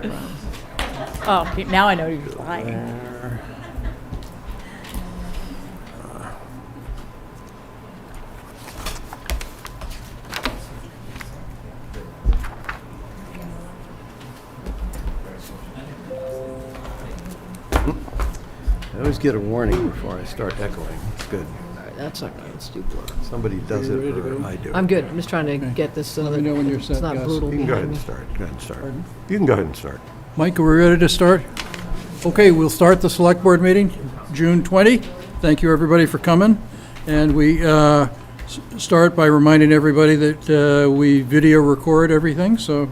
background. Oh, now I know you're lying. I always get a warning before I start echoing. It's good. All right, that's okay. Let's do blur. Somebody does it ready to or go? I do it. I'm good. I'm just trying to get this so Let that me know when you're it's set, not Gus. brutal You can go ahead behind and me. start. Go ahead and start. Pardon? You can go ahead and start. Mike, are we ready to start? Okay, we'll start the select board meeting, June 20. Thank you, everybody, for coming. And we start by reminding everybody that we video record everything, so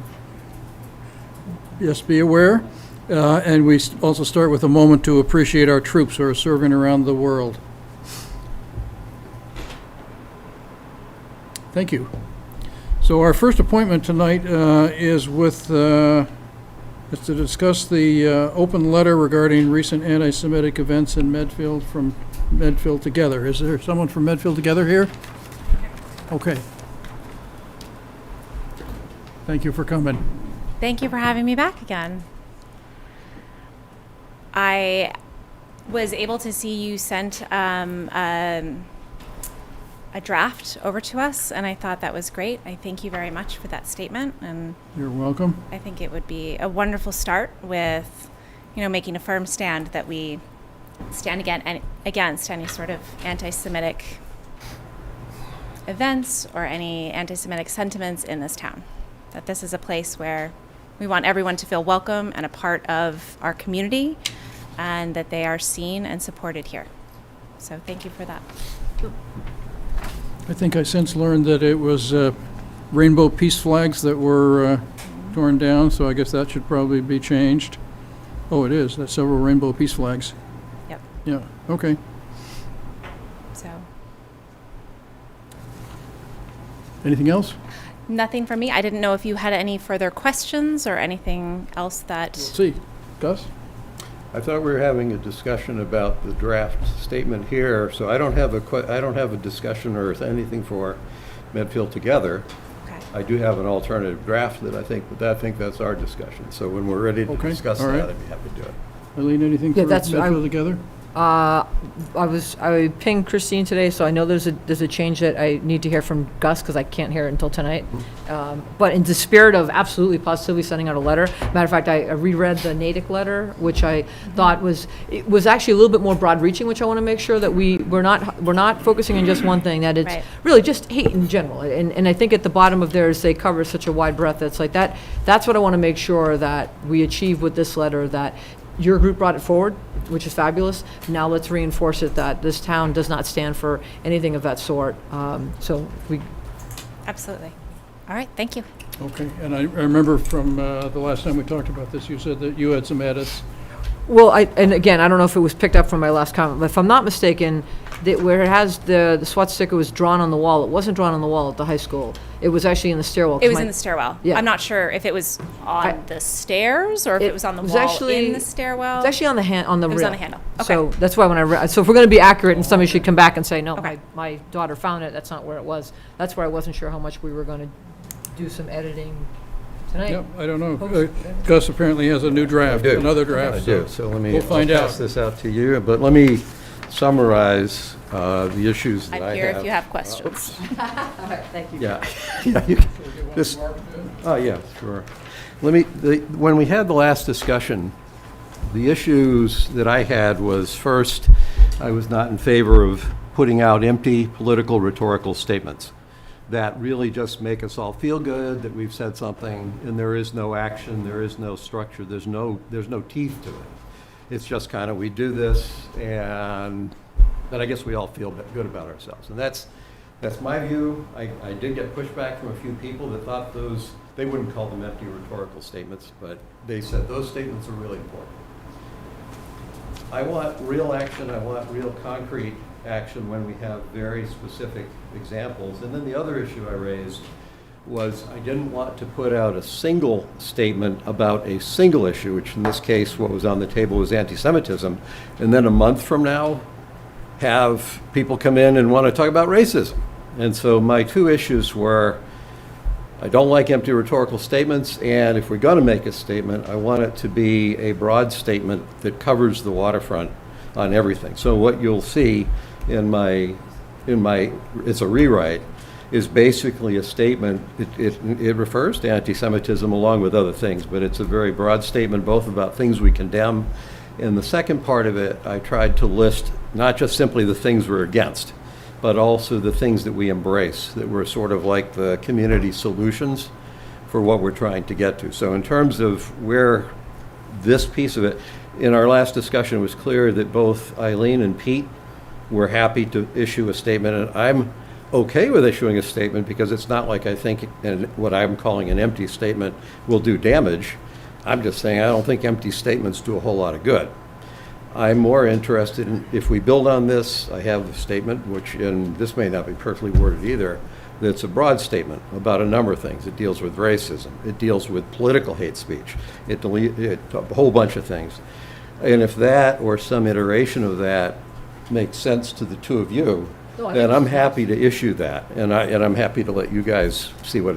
just be aware. And we also start with a moment to appreciate our troops who are serving around the world. Thank you. So our first appointment tonight is with, is to discuss the open letter regarding recent anti-Semitic events in Medfield from Medfield Together. Is there someone from Medfield Together here? Okay. Thank you for coming. Thank you for having me back again. I was able to see you sent a draft over to us, and I thought that was great. I thank you very much for that statement, and You're welcome. I think it would be a wonderful start with, making a firm stand that we stand against any sort of anti-Semitic events or any anti-Semitic sentiments in this town. That this is a place where we want everyone to feel welcome and a part of our community, and that they are seen and supported here. So thank you for that. I think I since learned that it was rainbow peace flags that were torn down, so I guess that should probably be changed. Oh, it is. That's several rainbow peace flags. Yep. Yeah, okay. So Anything else? nothing from me. I didn't know if you had any further questions or anything else that. Let's see. Gus? I thought we were having a discussion about the draft statement here, so I don't have a discussion or anything for Medfield Together. Okay. I do have an alternative draft that I think that's our discussion. So when we're ready to Okay, discuss all that, right. I'd be happy to do it. Eileen, anything for Yeah, that's- Medfield Together? I pinged Christine today, so I know there's a change that I need to hear from Gus, because I can't hear it until tonight. But in the spirit of absolutely positively sending out a letter, matter of fact, I reread the Natick letter, which I thought was actually a little bit more broad-reaching, which I want to make sure that we're not focusing on just one thing, that it's Right. really just hate in general. And I think at the bottom of theirs, they cover such a wide breadth, that's like that's what I want to make sure that we achieve with this letter, that your group brought it forward, which is fabulous. Now let's reinforce it that this town does not stand for anything of that sort. So we, Absolutely. All right. Thank you. Okay, and I remember from the last time we talked about this, you said that you had some edits. well, and again, I don't know if it was picked up from my last comment, but if I'm not mistaken, that where it has the SWAT sticker was drawn on the wall, it wasn't drawn on the wall at the high school. It was actually in the stairwell. It was in the stairwell. Yeah. I'm not sure if it was on the stairs or if it was on the was wall actually- in the stairwell. It's actually on the It was rail. on the handle. So Okay. that's why when I read, so if we're going to be accurate, and somebody should come back and say, no, Okay. my daughter found it, that's not where it was. That's where I wasn't sure how much we were going to do some editing tonight. Yep, I don't know. Gus apparently has a new draft, another draft. I do, so let me we'll find I'll out. pass this out to you, but let me summarize the issues that I have. I'm here if you have questions. All right, thank you. Yeah. This, oh, yeah, sure. When we had the last discussion, the issues that I had was, first, I was not in favor of putting out empty political rhetorical statements that really just make us all feel good that we've said something, and there is no action, there is no structure, there's no teeth to it. It's just kind of, we do this, and then I guess we all feel good about ourselves. And that's my view. I did get pushback from a few people that thought they wouldn't call them empty rhetorical statements, but they said those statements are really important. I want real action, I want real concrete action when we have very specific examples. And then the other issue I raised was I didn't want to put out a single statement about a single issue, which in this case, what was on the table was anti-Semitism, and then a month from now, have people come in and want to talk about racism. And so my two issues were, I don't like empty rhetorical statements, and if we're going to make a statement, I want it to be a broad statement that covers the waterfront on everything. So what you'll see in my, it's a rewrite, is basically a statement. It refers to anti-Semitism along with other things, but it's a very broad statement both about things we condemn. In the second part of it, I tried to list not just simply the things we're against, but also the things that we embrace, that were sort of like the community solutions for what we're trying to get to. So in terms of where this piece of it, in our last discussion, it was clear that both Eileen and Pete were happy to issue a statement, and I'm okay with issuing a statement because it's not like I think what I'm calling an empty statement will do damage. I'm just saying I don't think empty statements do a whole lot of good. I'm more interested in, if we build on this, I have the statement, which, and this may not be perfectly worded either, that's a broad statement about a number of things. It deals with racism. It deals with political hate speech. A whole bunch of things. And if that or some iteration of that makes sense to the two of you, then I'm happy to issue that. And I'm happy to let you guys see what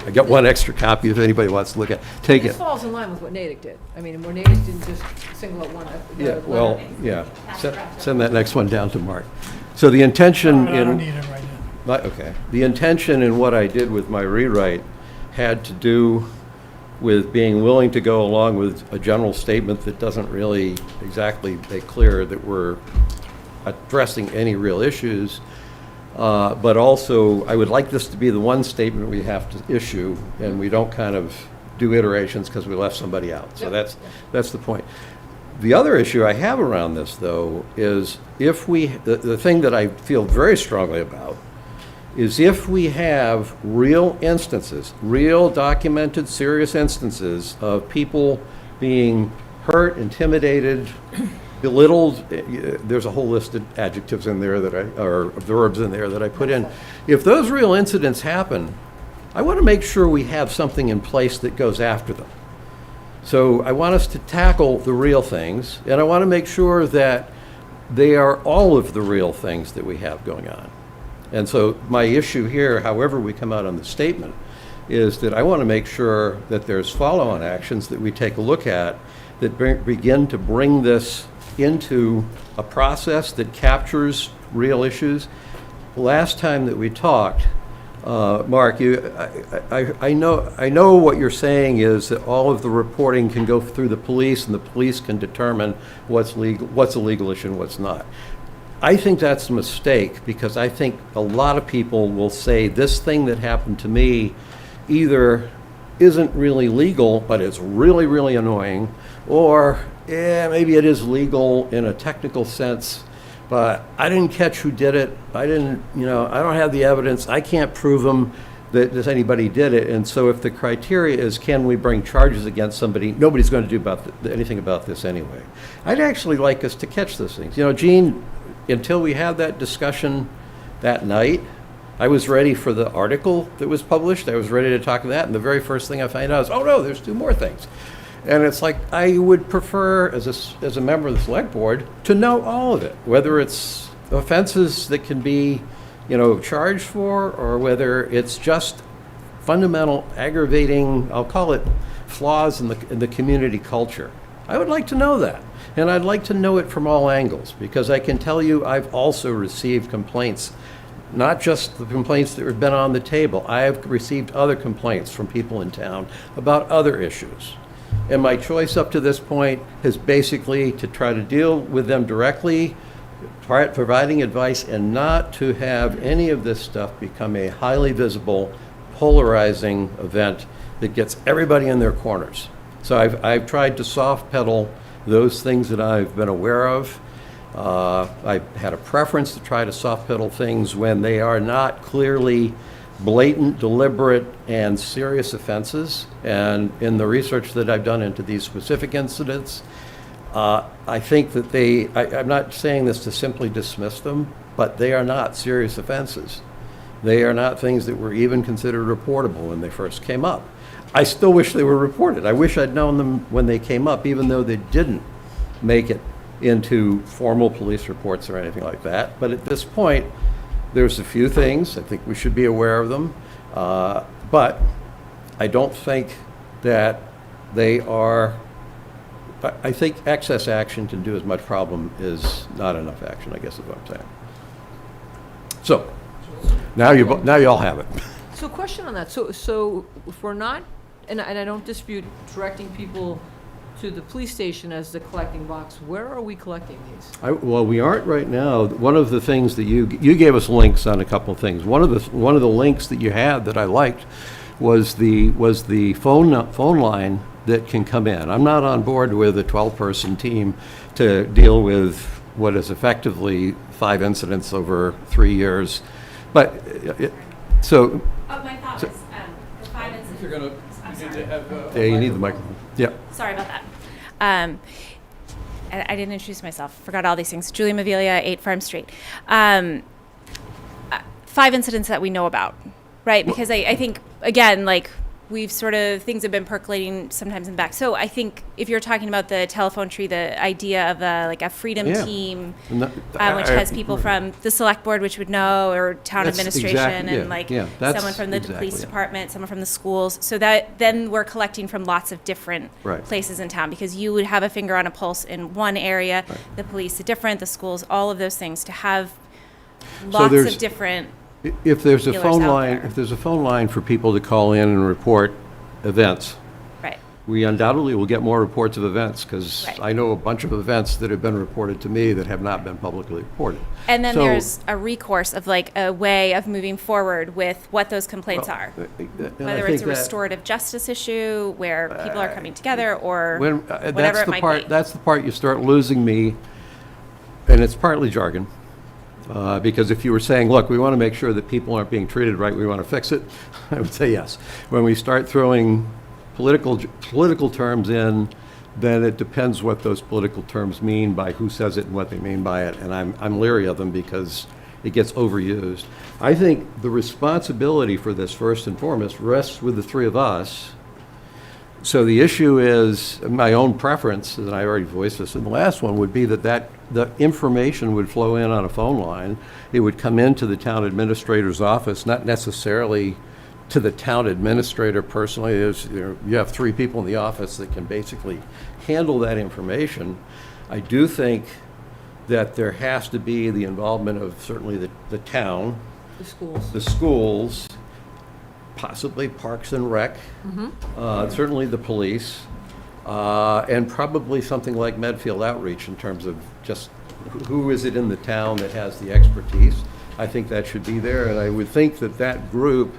I got one extra copy if anybody wants to look at. Take This it. falls in line with what Natick did. I mean, where Natick didn't just single out one. Yeah, well, yeah. Send that next one down to Mark. So the intention I don't in, need it right now. okay, the intention in what I did with my rewrite had to do with being willing to go along with a general statement that doesn't really exactly make clear that we're addressing any real issues. But also, I would like this to be the one statement we have to issue, and we don't kind of do iterations because we left somebody out. So that's the point. The other issue I have around this, though, is if the thing that I feel very strongly about is if we have real instances, real documented serious instances of people being hurt, intimidated, belittled, there's a whole list of adjectives in there or verbs in there that I put in. If those real incidents happen, I want to make sure we have something in place that goes after them. So I want us to tackle the real things, and I want to make sure that they are all of the real things that we have going on. And so my issue here, however we come out on the statement, is that I want to make sure that there's follow-on actions that we take a look at that begin to bring this into a process that captures real issues. Last time that we talked, Mark, I know what you're saying is that all of the reporting can go through the police, and the police can determine what's legal, what's a legal issue, and what's not. I think that's a mistake, because I think a lot of people will say this thing that happened to me either isn't really legal, but it's really, really annoying, or maybe it is legal in a technical sense, but I didn't catch who did it. I don't have the evidence. I can't prove them that anybody did it. And so if the criteria is, can we bring charges against somebody, nobody's going to do anything about this anyway. I'd actually like us to catch those things. Gene, until we had that discussion that night, I was ready for the article that was published. I was ready to talk to that. And the very first thing I find out is, oh no, there's two more things. And it's like, I would prefer, as a member of the select board, to know all of it, whether it's offenses that can be, charged for, or whether it's just fundamental, aggravating, I'll call it flaws in the community culture. I would like to know that. And I'd like to know it from all angles, because I can tell you I've also received complaints, not just the complaints that have been on the table. I have received other complaints from people in town about other issues. And my choice up to this point is basically to try to deal with them directly, providing advice, and not to have any of this stuff become a highly visible, polarizing event that gets everybody in their corners. So I've tried to soft pedal those things that I've been aware of. I had a preference to try to soft pedal things when they are not clearly blatant, deliberate, and serious offenses. And in the research that I've done into these specific incidents, I think that I'm not saying this to simply dismiss them, but they are not serious offenses. They are not things that were even considered reportable when they first came up. I still wish they were reported. I wish I'd known them when they came up, even though they didn't make it into formal police reports or anything like that. But at this point, there's a few things. I think we should be aware of them. But I don't think that they are, I think excess action can do as much problem as not enough action, I guess is what I'm saying. So, now you all have it. So question on that, so if we're not, and I don't dispute directing people to the police station as the collecting box, where are we collecting these? Well, we aren't right now. One of the things that you gave us links on a couple of things. One of the links that you had that I liked was the phone line that can come in. I'm not on board with a 12-person team to deal with what is effectively 5 incidents over 3 years. But so. My thought was the 5 incidents. You're gonna, you need to have. Yeah, you need the microphone. Yeah. Sorry about that. I didn't introduce myself. Forgot all these things. Julie Mavilia, 8 Farm Street. 5 incidents that we know about, right? Because I think, again, like, we've sort of, things have been percolating sometimes in the back. So I think if you're talking about the telephone tree, the idea of a freedom Yeah. team, No, which has people from the select board, which would know, or town That's administration, exactly- yeah, that's someone from the exactly police it. department, someone from the schools. So that then we're collecting from lots of different Right. places in town, because you would have a finger on a pulse in one area, the police are different, the schools, all of those things, to have lots there's- of different. If there's a Dealers phone out line, there. if there's a phone line for people to call in and report events, Right. we undoubtedly will get more reports of events, because Right. I know a bunch of events that have been reported to me that have not been publicly reported. And then So- there's a recourse of like a way of moving forward with what those complaints are. And I Whether think it's a that- restorative justice issue where people are coming together, or When, whatever that's it the might part, be. that's the part you start losing me, and it's partly jargon. Because if you were saying, look, we want to make sure that people aren't being treated right, we want to fix it, I would say yes. When we start throwing political terms in, then it depends what those political terms mean by who says it and what they mean by it, and I'm leery of them because it gets overused. I think the responsibility for this, first and foremost, rests with the three of us. So the issue is, my own preference, and I already voiced this in the last one, would be that the information would flow in on a phone line. It would come into the town administrator's office, not necessarily to the town administrator personally. You have 3 people in the office that can basically handle that information. I do think that there has to be the involvement of certainly the town, The schools. the schools, possibly Parks and Rec, certainly the police, and probably something like Medfield Outreach in terms of just who is it in the town that has the expertise. I think that should be there, and I would think that that group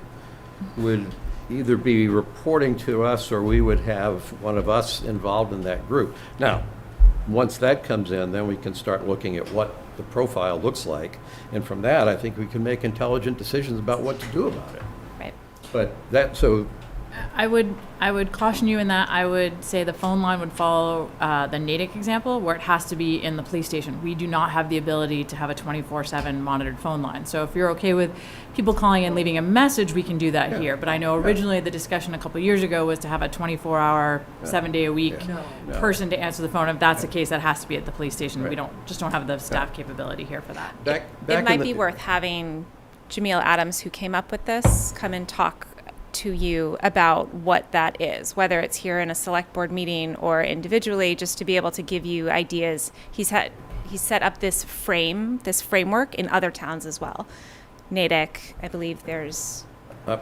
would either be reporting to us or we would have one of us involved in that group. Now, once that comes in, then we can start looking at what the profile looks like, and from that, I think we can make intelligent decisions about what to do about it. Right. But that, so, I would caution you in that. I would say the phone line would follow the Natick example, where it has to be in the police station. We do not have the ability to have a 24/7 monitored phone line. So if you're okay with people calling and leaving a message, we can do that here. But I know originally the discussion a couple of years ago was to have a 24-hour, 7-day-a-week No. person to answer the phone. If that's the case, that has to be at the police station. We Right. don't have the staff capability here for that. back It in might the- be worth having Jameel Adams, who came up with this, come and talk to you about what that is, whether it's here in a select board meeting or individually, just to be able to give you ideas. He's set up this framework in other towns as well. Natick, I believe there's,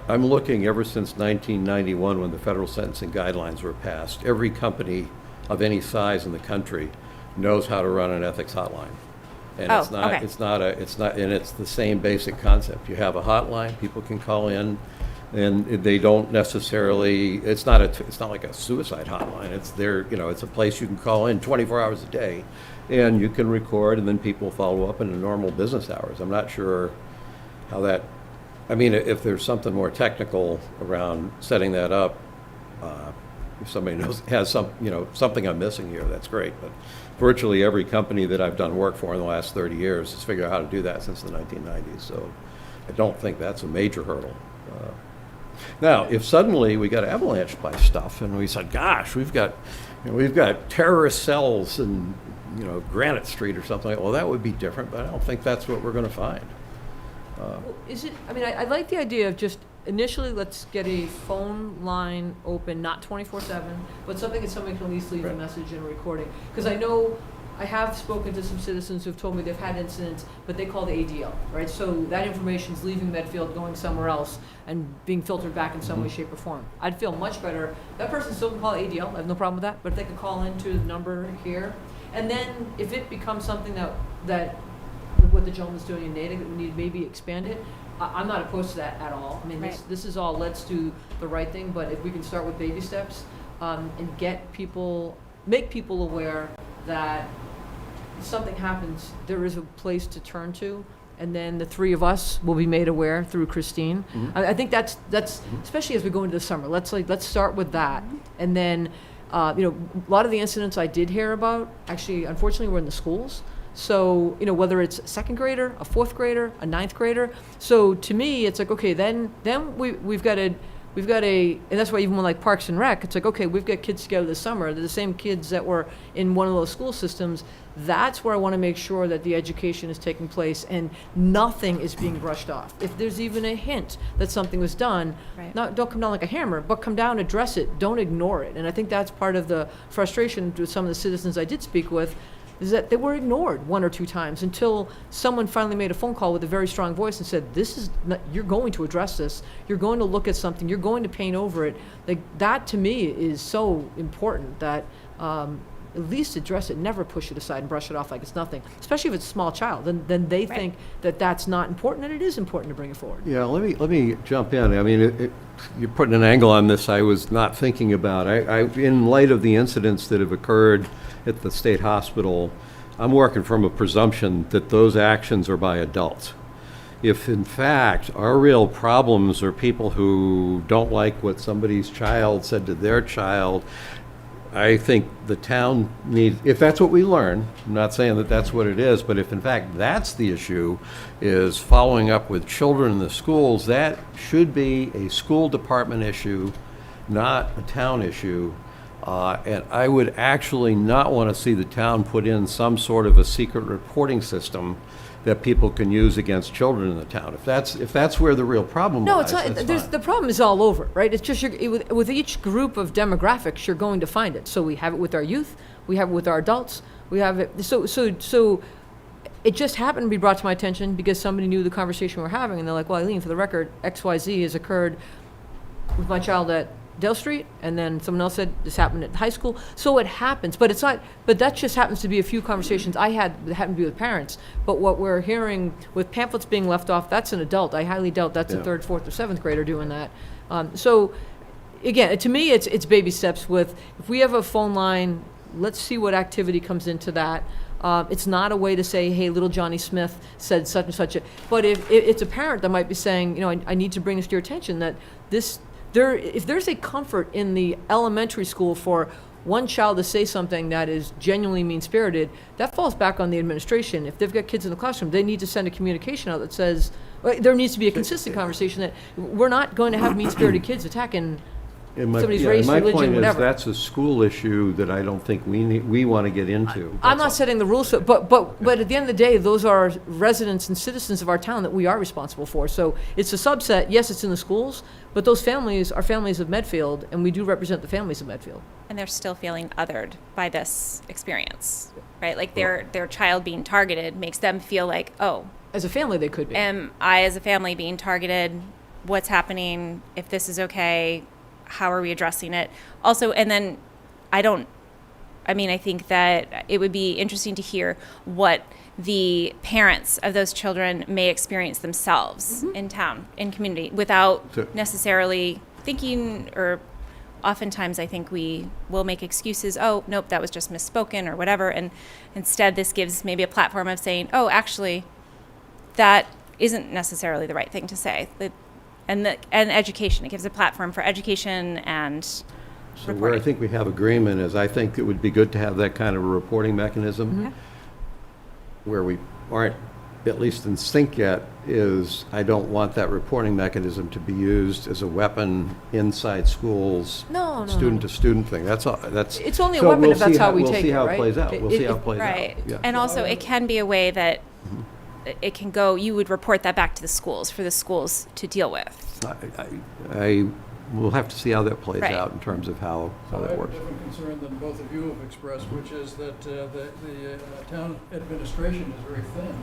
I'm looking ever since 1991, when the federal sentencing guidelines were passed. Every company of any size in the country knows how to run an ethics hotline. And Oh, it's not, okay. and it's the same basic concept. You have a hotline, people can call in, and they don't necessarily, it's not like a suicide hotline. It's there, it's a place you can call in 24 hours a day, and you can record, and then people follow up in the normal business hours. I'm not sure how that, I mean, if there's something more technical around setting that up, if somebody has something I'm missing here, that's great. But virtually every company that I've done work for in the last 30 years has figured out how to do that since the 1990s. So I don't think that's a major hurdle. Now, if suddenly we got avalanched by stuff and we said, gosh, we've got terrorist cells in, Granite Street or something, well, that would be different, but I don't think that's what we're going to find. Is it, I mean, I like the idea of just initially, let's get a phone line open, not 24/7, but something that somebody can at least leave a Right. message and a recording. Because I know, I have spoken to some citizens who've told me they've had incidents, but they call the ADL, right? So that information's leaving Medfield, going somewhere else, and being filtered back in some way, shape, or form. I'd feel much better, that person still can call ADL, I have no problem with that, but if they could call into the number here, and then if it becomes something that what the gentleman's doing in Natick, we need to maybe expand it, I'm not opposed to that at all. I mean, Right. this is all, let's do the right thing, but if we can start with baby steps, and make people aware that if something happens, there is a place to turn to, and then the three of us will be made aware through Christine. I think that's especially as we go into the summer. Let's start with that, and then a lot of the incidents I did hear about actually, unfortunately, were in the schools. So whether it's a second grader, a fourth grader, a ninth grader. So to me, it's like, okay, then we've got a, and that's why even when like Parks and Rec, it's like, okay, we've got kids together this summer. They're the same kids that were in one of those school systems. That's where I want to make sure that the education is taking place and nothing is being brushed off. If there's even a hint that something was done, Right. don't come down like a hammer, but come down, address it. Don't ignore it. And I think that's part of the frustration with some of the citizens I did speak with, is that they were ignored one or two times until someone finally made a phone call with a very strong voice and said, you're going to address this, you're going to look at something, you're going to paint over it. Like, that to me is so important that at least address it, never push it aside and brush it off like it's nothing, especially if it's a small child. Then they Right. think that that's not important, and it is important to bring it forward. Yeah, let me jump in. I mean, you're putting an angle on this I was not thinking about. In light of the incidents that have occurred at the state hospital, I'm working from a presumption that those actions are by adults. If in fact our real problems are people who don't like what somebody's child said to their child, I think the town needs, if that's what we learn, I'm not saying that that's what it is, but if in fact that's the issue, is following up with children in the schools, that should be a school department issue, not a town issue. And I would actually not want to see the town put in some sort of a secret reporting system that people can use against children in the town. If that's where the real problem No, lies, it's not. that's fine. The problem is all over, right? It's just with each group of demographics, you're going to find it. So we have it with our youth, we have it with our adults, we have it. So it just happened to be brought to my attention because somebody knew the conversation we're having, and they're like, "Well, Eileen, for the record, XYZ has occurred with my child at Dale Street," and then someone else said this happened at high school. So it happens, but it's not. But that just happens to be a few conversations I had that happened to be with parents. But what we're hearing with pamphlets being left off, that's an adult. I highly doubt that's Yeah. a third, fourth, or seventh grader doing that. So again, to me, it's baby steps. With if we have a phone line, let's see what activity comes into that. It's not a way to say, hey, little Johnny Smith said such and such. But if it's a parent that might be saying, I need to bring this to your attention that if there's a comfort in the elementary school for one child to say something that is genuinely mean-spirited, that falls back on the administration. If they've got kids in the classroom, they need to send a communication out that says, there needs to be a consistent conversation that we're not going to have mean-spirited kids attacking And my- somebody's yeah, race, my religion, point is, whatever. that's a school issue that I don't think we want to get into. I'm That's not all. setting the rules, but at the end of the day, those are residents and citizens of our town that we are responsible for. So it's a subset. Yes, it's in the schools, but those families are families of Medfield, and we do represent the families of Medfield. And they're still feeling othered by this experience, right? Like their child being targeted makes them feel like, oh, As a family, they could be. am I as a family being targeted? What's happening? If this is okay, how are we addressing it? Also, and then I think that it would be interesting to hear what the parents of those children may experience themselves in town, in community, without So- necessarily thinking, or oftentimes I think we will make excuses. Oh, nope, that was just misspoken or whatever. And instead this gives maybe a platform of saying, oh, actually, that isn't necessarily the right thing to say. And education, it gives a platform for education and So where I reporting. think we have agreement is, I think it would be good to have that kind of a reporting mechanism. Where we aren't at least in sync yet is, I don't want that reporting mechanism to be used as a weapon inside schools. No. Student-to-student thing, that's all, that's. It's only a so weapon we'll if that's see how we we'll take see it, how right? it plays out, we'll see how it plays out. Right. Yeah. And also, it can be a way that it can go, you would report that back to the schools for the schools to deal with. I will have to see how that plays Right. out in terms of how So I that have a works. different concern than both of you have expressed, which is that the town administration is very thin,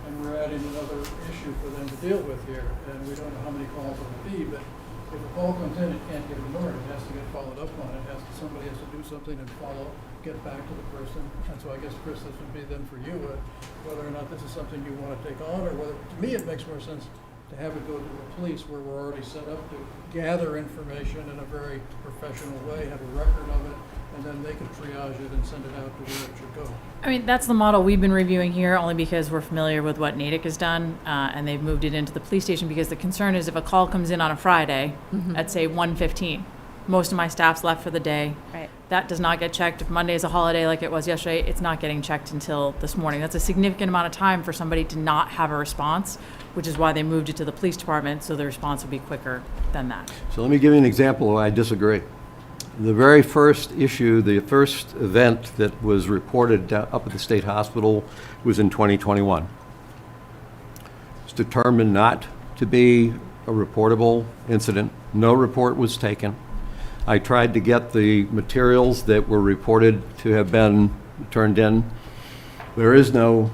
and we're adding another issue for them to deal with here, and we don't know how many calls it will be, but if a call comes in, it can't get ignored, it has to get followed up on, somebody has to do something and get back to the person. And so I guess, Chris, this would be then for you, whether or not this is something you want to take on, or whether, to me, it makes more sense to have it go to the police, where we're already set up to gather information in a very professional way, have a record of it, and then they can triage it and send it out to where it should go. I mean, that's the model we've been reviewing here, only because we're familiar with what Natick has done, and they've moved it into the police station, because the concern is if a call comes in on a Friday at, say, 1:15, most of my staff's left for the day. Right. That does not get checked. If Monday is a holiday like it was yesterday, it's not getting checked until this morning. That's a significant amount of time for somebody to not have a response, which is why they moved it to the police department, so the response will be quicker than that. So let me give you an example why I disagree. The very first issue, the first event that was reported up at the state hospital was in 2021. It's determined not to be a reportable incident. No report was taken. I tried to get the materials that were reported to have been turned in. There is no,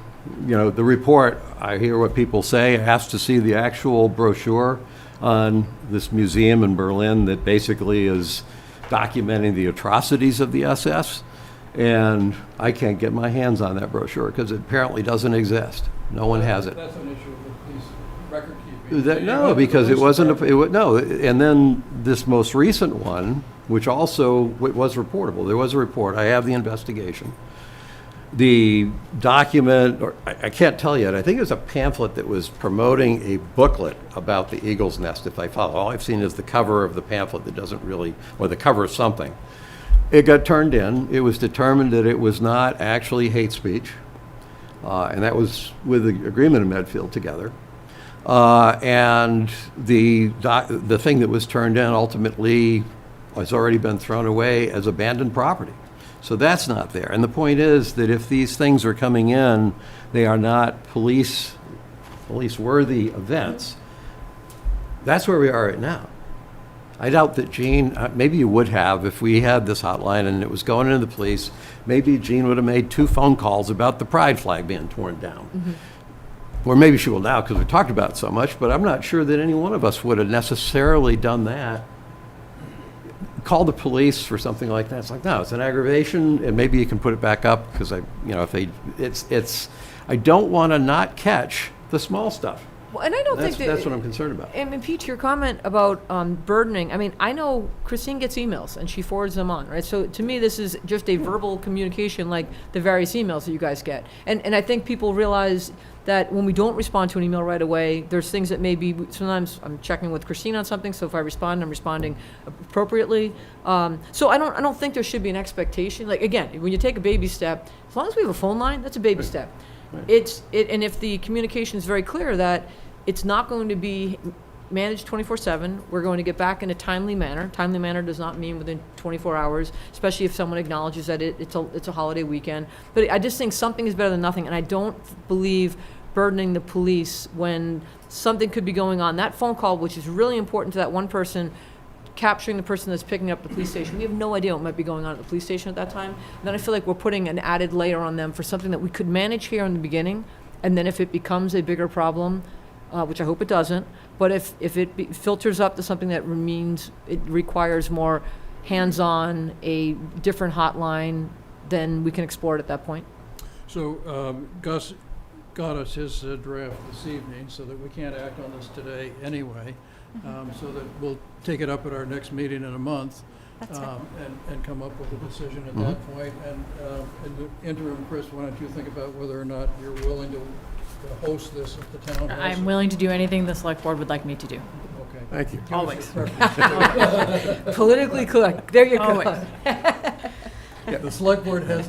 the report, I hear what people say, I asked to see the actual brochure on this museum in Berlin that basically is documenting the atrocities of the SS, and I can't get my hands on that brochure because it apparently doesn't exist. No one has it. That's an issue with police record keeping. No, because it wasn't, no, and then this most recent one, which also was reportable, there was a report, I have the investigation. The document, or I can't tell yet, I think it was a pamphlet that was promoting a booklet about the Eagle's Nest, if I follow. All I've seen is the cover of the pamphlet that doesn't really, or the cover of something. It got turned in. It was determined that it was not actually hate speech, and that was with the agreement of Medfield together. And the thing that was turned in ultimately has already been thrown away as abandoned property. So that's not there. And the point is that if these things are coming in, they are not police-worthy events. That's where we are right now. I doubt that Gene, maybe you would have if we had this hotline and it was going into the police, maybe Gene would have made 2 phone calls about the pride flag being torn down. Or maybe she will now because we talked about it so much, but I'm not sure that any one of us would have necessarily done that. Call the police for something like that. It's like, no, it's an aggravation, and maybe you can put it back up because I don't want to not catch the small stuff. Well, and I don't think that. That's what I'm concerned about. And Pete, to your comment about burdening, I mean, I know Christine gets emails and she forwards them on, right? So to me, this is just a verbal communication like the various emails that you guys get. And I think people realize that when we don't respond to an email right away, there's things that maybe, sometimes I'm checking with Christine on something, so if I respond, I'm responding appropriately. So I don't think there should be an expectation. Like, again, when you take a baby step, as long as we have a phone line, that's a baby step. Right. And if the communication is very clear that it's not going to be managed 24/7, we're going to get back in a timely manner. Timely manner does not mean within 24 hours, especially if someone acknowledges that it's a holiday weekend. But I just think something is better than nothing, and I don't believe burdening the police when something could be going on. That phone call, which is really important to that one person, capturing the person that's picking up the police station. We have no idea what might be going on at the police station at that time. And then I feel like we're putting an added layer on them for something that we could manage here in the beginning, and then if it becomes a bigger problem, which I hope it doesn't, but if it filters up to something that means it requires more hands-on, a different hotline, then we can explore it at that point. So Gus got us his draft this evening, so that we can't act on this today anyway, so that we'll take it up at our next meeting in a month. That's right. And come up with a decision at that point. And in the interim, Chris, why don't you think about whether or not you're willing to host this at the town hall? I'm willing to do anything the select board would like me to do. Okay. Thank you. Give us Always. your preference. Politically correct. There you go. Always. The select board has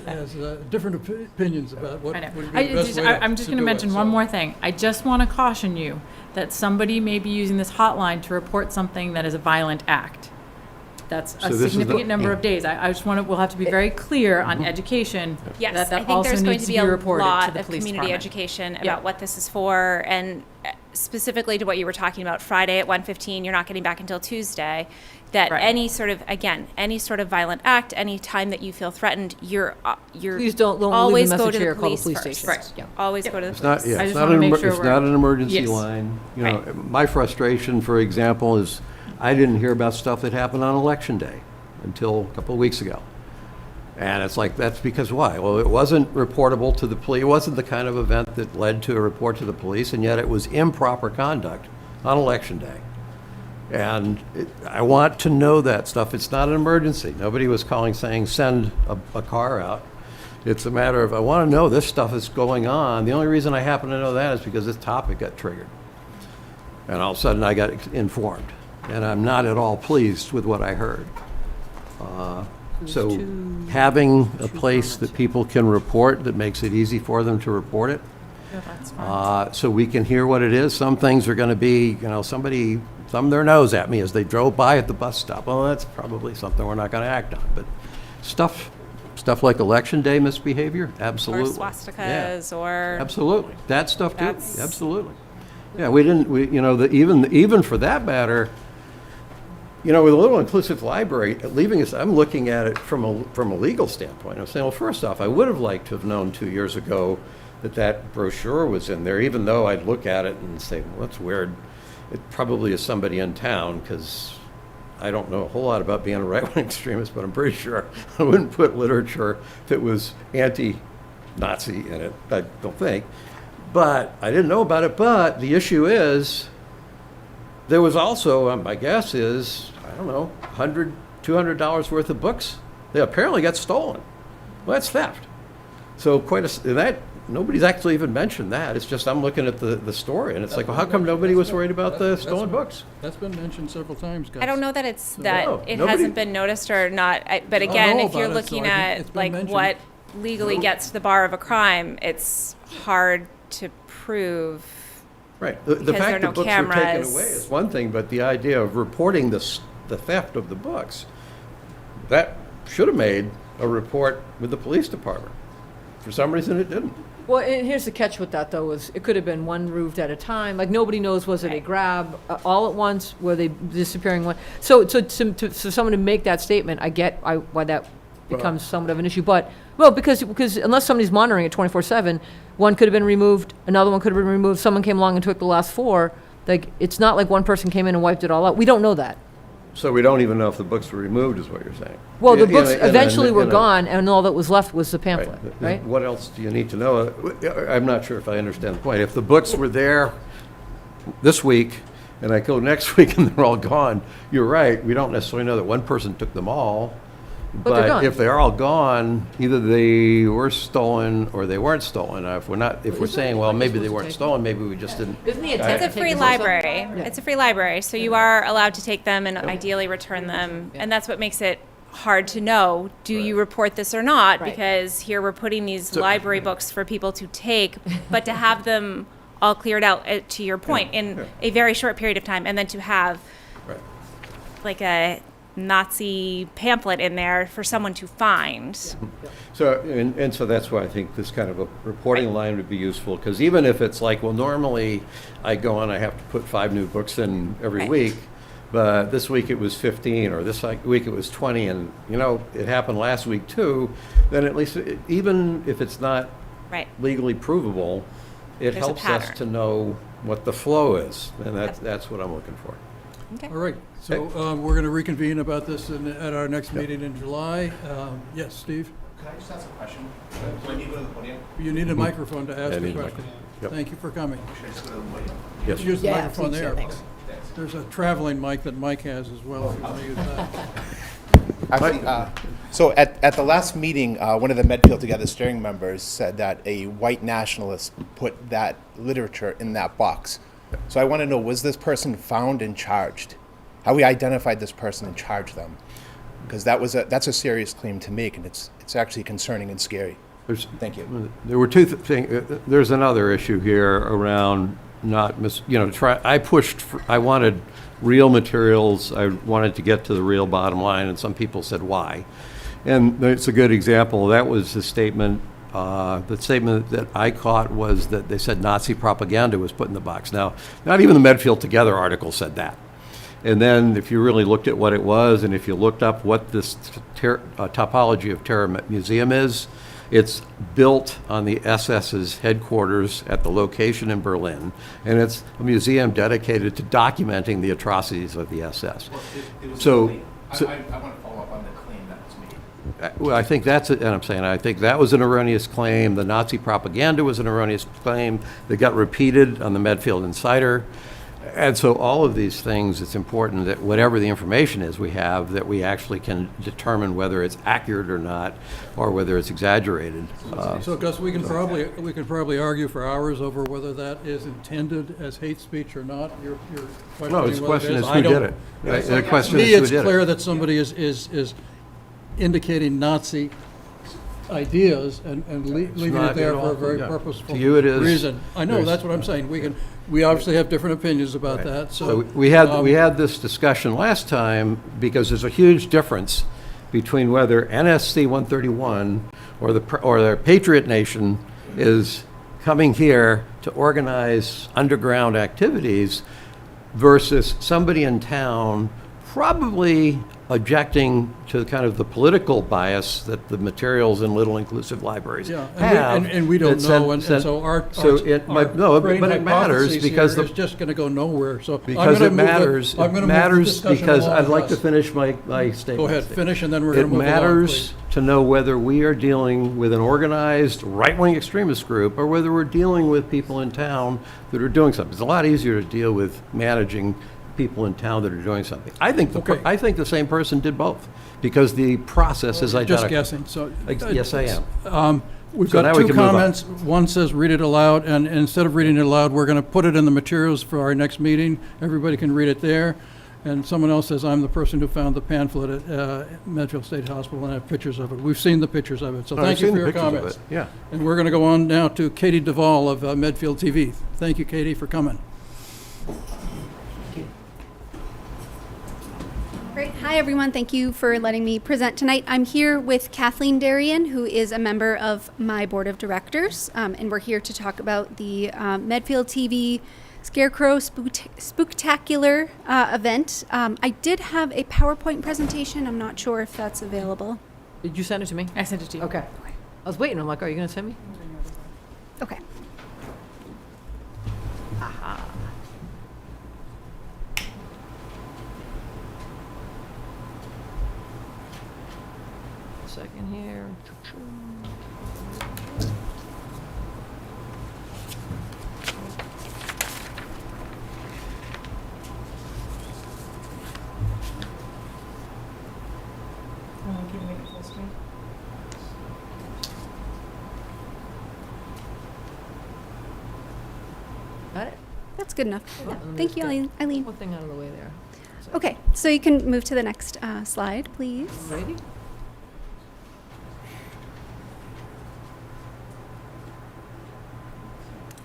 different opinions about what I know. would be the best way to I'm just going to do it, mention so- one more thing. I just want to caution you that somebody may be using this hotline to report something that is a violent act. That's So a this is significant the- number of days. I just want to, we'll have to be very clear on education. Yes, that I think also there's going needs to be to be a reported lot to the of police community department. education Yeah. about what this is for, and specifically to what you were talking about, Friday at 1:15, you're not getting back until Tuesday, that Right. any sort of violent act, any time that you feel threatened, you're Please don't leave a always message go to here, the call the police police first. station. Right. Yeah. Always go to the It's not, police. yeah, I it's just not wanna an, make sure it's we're- not an emergency Yes. line. You know, Right. my frustration, for example, is I didn't hear about stuff that happened on Election Day until a couple of weeks ago. And it's like, that's because why? Well, it wasn't reportable to the police. It wasn't the kind of event that led to a report to the police, and yet it was improper conduct on Election Day. And I want to know that stuff. It's not an emergency. Nobody was calling saying, send a car out. It's a matter of, I want to know this stuff is going on. The only reason I happen to know that is because this topic got triggered. And all of a sudden, I got informed. And I'm not at all pleased with what I heard. So having a place that people can report, that makes it easy for them to report it, No, that's fine. so we can hear what it is. Some things are going to be, somebody thumbed their nose at me as they drove by at the bus stop. Well, that's probably something we're not going to act on. But stuff like Election Day misbehavior, Or absolutely. swastikas, Yeah, or absolutely. That stuff too, That's- absolutely. Yeah, we didn't, even for that matter, with a little inclusive library, leaving us, I'm looking at it from a legal standpoint. I'm saying, well, first off, I would have liked to have known 2 years ago that brochure was in there, even though I'd look at it and say, well, that's weird. It probably is somebody in town, because I don't know a whole lot about being a right-wing extremist, but I'm pretty sure I wouldn't put literature that was anti-Nazi in it, I don't think. But I didn't know about it. But the issue is, there was also, my guess is, I don't know, $100, $200 worth of books. They apparently got stolen. Well, that's theft. So nobody's actually even mentioned that. It's just I'm looking at the story, and it's like, well, how come nobody was worried about the stolen books? That's been mentioned several times, Gus. I don't know that it nobody- hasn't been noticed or not. But don't again, know if you're about it, so looking I think at it's been like mentioned. what legally gets to the bar of a crime, it's hard to prove. Right. The Because there fact are that no books were taken cameras. away is one thing, but the idea of reporting the theft of the books, that should have made a report with the police department. For some reason, it didn't. Well, and here's the catch with that, though, is it could have been one moved at a time. Like, nobody knows, was it a Right. grab all at once? Were they disappearing one? So someone to make that statement, I get why that becomes somewhat of an issue. But, well, because unless somebody's monitoring it 24/7, one could have been removed, another one could have been removed, someone came along and took the last four. Like, it's not like one person came in and wiped it all out. We don't know that. So we don't even know if the books were removed, is what you're saying. Well, the In a- books in a- eventually were in a- gone, and all that was left was the pamphlet, right? What else do you need to know? I'm not sure if I understand the point. If the books were there this week, and I go next week and they're all gone, you're right, we don't necessarily know that one person took them all. But they're gone. If they're all gone, either they were stolen or they weren't stolen. If we're saying, well, maybe they weren't stolen, maybe we just didn't. Isn't the It's intent a to free take this also? library. Yeah. It's a free library, so you are allowed to take them and ideally return them. And that's what makes it hard to know, do you report this or not? Right. Because here we're putting these library books for people to take, but to have them all cleared out, to your point, in a very short period of time, and then to have Right. like a Nazi pamphlet in there for someone to find. So, and so that's why I think this kind of a reporting line would be useful, because even if it's like, well, normally I go on, I have to put 5 new books in every Right. week, but this week it was 15, or this week it was 20, and, it happened last week too, then at least, even if it's not Right. legally provable, it There's a helps us pattern. to know what the flow is, and that's what I'm looking for. Okay. All right, so we're going to reconvene about this at our next meeting in July. Yes, Steve? Can I just ask a question? Do I need to go to the podium? You need a microphone to ask I a need a question. microphone. Yep. Thank you for coming. Should I just go to the podium? Yes. Use the Yeah, microphone please, yeah, there. thanks. Thanks. There's a traveling mic that Mike has as well, if you want to use that. Actually, so at the last meeting, one of the Medfield Together steering members said that a white nationalist put that literature in that box. So I want to know, was this person found and charged? How we identified this person and charged them? Because that's a serious claim to make, and it's actually concerning and scary. Thank you. There were two things. There's another issue here around not I wanted real materials. I wanted to get to the real bottom line, and some people said why. And it's a good example. That was a statement the statement that I caught was that they said Nazi propaganda was put in the box. Now, not even the Medfield Together article said that. And then if you really looked at what it was, and if you looked up what this topology of terror museum is, it's built on the SS's headquarters at the location in Berlin, and it's a museum dedicated to documenting the atrocities of the SS. It was So- a claim. so- I want to follow up on the claim that was made. Well, I think that's it, and I'm saying, I think that was an erroneous claim. The Nazi propaganda was an erroneous claim that got repeated on the Medfield Insider. And so all of these things, it's important that whatever the information is we have, that we actually can determine whether it's accurate or not, or whether it's exaggerated. So Gus, we can probably argue for hours over whether that is intended as hate speech or not. You're questioning No, the whether question it is I who don't- did it. Right? The To question me, is who it's did clear it. that somebody is indicating Nazi ideas and leaving not it there at for a all. very Yeah. purposeful To you it is. reason. I know, There's- that's what I'm saying. We obviously have different opinions about Right. that, So so. we had this discussion last time because there's a huge difference between whether NSC 131 or the Patriot Nation is coming here to organize underground activities versus somebody in town probably objecting to kind of the political bias that the materials in little inclusive libraries Yeah, have. and we don't that sent- know, and sent- so our no, great but it matters hypotheses because here the is just going to go nowhere, so. I'm because gonna it move the- matters. I'm It gonna move the matters discussion because along, I'd like to Russ. finish my statement. Go ahead, finish, and then we're going It to move along, matters please. to know whether we are dealing with an organized right-wing extremist group or whether we're dealing with people in town that are doing something. It's a lot easier to deal with managing people in town that are doing something. I think Okay. I think the same person did both because the process is identical. Just guessing, so. Yes, I am. We've So now got we two can move on. comments. One says read it aloud, and instead of reading it aloud, we're going to put it in the materials for our next meeting. Everybody can read it there. And someone else says, I'm the person who found the pamphlet at Medfield State Hospital, and I have pictures of it. We've seen the pictures of it, so I've thank you seen for the your pictures of comments. it, yeah. And we're going to go on now to Katie Duvall of Medfield TV. Thank you, Katie, for coming. Great. Hi, everyone. Thank you for letting me present tonight. I'm here with Kathleen Darien, who is a member of my board of directors, and we're here to talk about the Medfield TV Scarecrow Spooktacular event. I did have a PowerPoint presentation. I'm not sure if that's available. Did you send it to me? I sent it to you. Okay. I was waiting. I'm like, are you going to send me? Okay. Second here. Got it? That's good enough. Yeah, let me Thank just you, get Eileen. one thing out of the way there. Okay, so you can move to the next slide, please. Ready?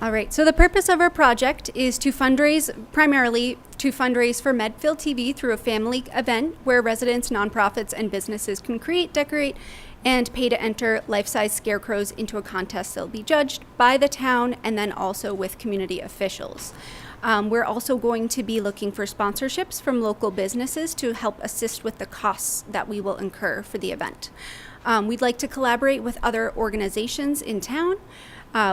All right, so the purpose of our project is to primarily fundraise for Medfield TV through a family event where residents, nonprofits, and businesses can create, decorate, and pay to enter life-size scarecrows into a contest. They'll be judged by the town and then also with community officials. We're also going to be looking for sponsorships from local businesses to help assist with the costs that we will incur for the event. We'd like to collaborate with other organizations in town.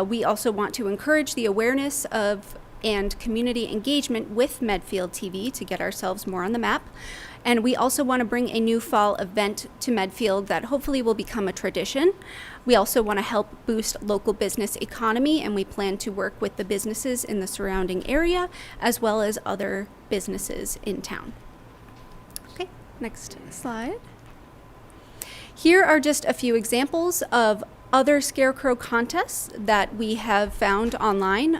We also want to encourage the awareness of and community engagement with Medfield TV to get ourselves more on the map. And we also want to bring a new fall event to Medfield that hopefully will become a tradition. We also want to help boost local business economy, and we plan to work with the businesses in the surrounding area as well as other businesses in town. Okay, next slide. Here are just a few examples of other scarecrow contests that we have found online.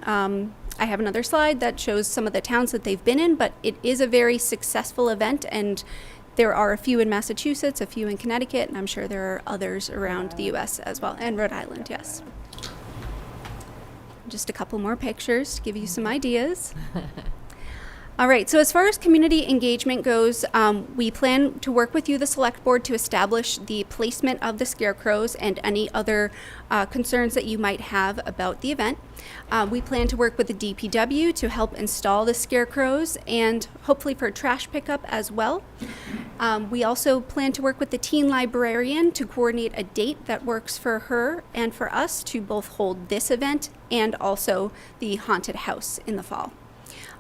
I have another slide that shows some of the towns that they've been in, but it is a very successful event, and there are a few in Massachusetts, a few in Connecticut, and I'm sure there are others around the US as well, and Rhode Island, yes. Just a couple more pictures to give you some ideas. All right, so as far as community engagement goes, we plan to work with you, the select board, to establish the placement of the scarecrows and any other concerns that you might have about the event. We plan to work with the DPW to help install the scarecrows and hopefully for trash pickup as well. We also plan to work with the teen librarian to coordinate a date that works for her and for us to both hold this event and also the haunted house in the fall.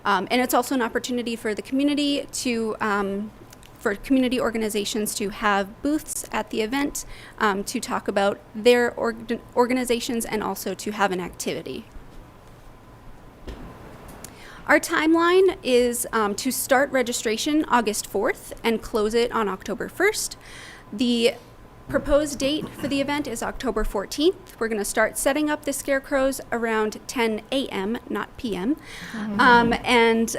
And it's also an opportunity for the community to, for community organizations to have booths at the event to talk about their organizations and also to have an activity. Our timeline is to start registration August 4th and close it on October 1st. The proposed date for the event is October 14th. We're going to start setting up the scarecrows around 10 a.m., not p.m., and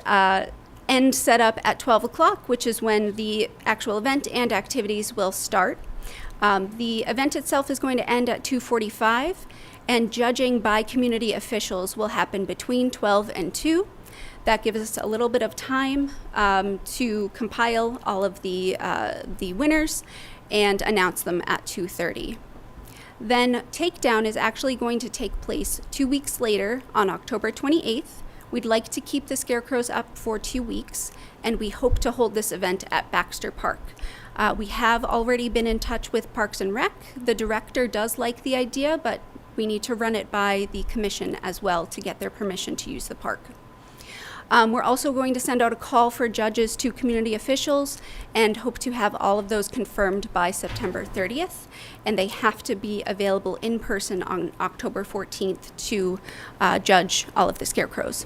end set up at 12 o'clock, which is when the actual event and activities will start. The event itself is going to end at 2:45, and judging by community officials will happen between 12 and 2. That gives us a little bit of time to compile all of the winners and announce them at 2:30. Then takedown is actually going to take place 2 weeks later on October 28th. We'd like to keep the scarecrows up for 2 weeks, and we hope to hold this event at Baxter Park. We have already been in touch with Parks and Rec. The director does like the idea, but we need to run it by the commission as well to get their permission to use the park. We're also going to send out a call for judges to community officials and hope to have all of those confirmed by September 30th. And they have to be available in person on October 14th to judge all of the scarecrows.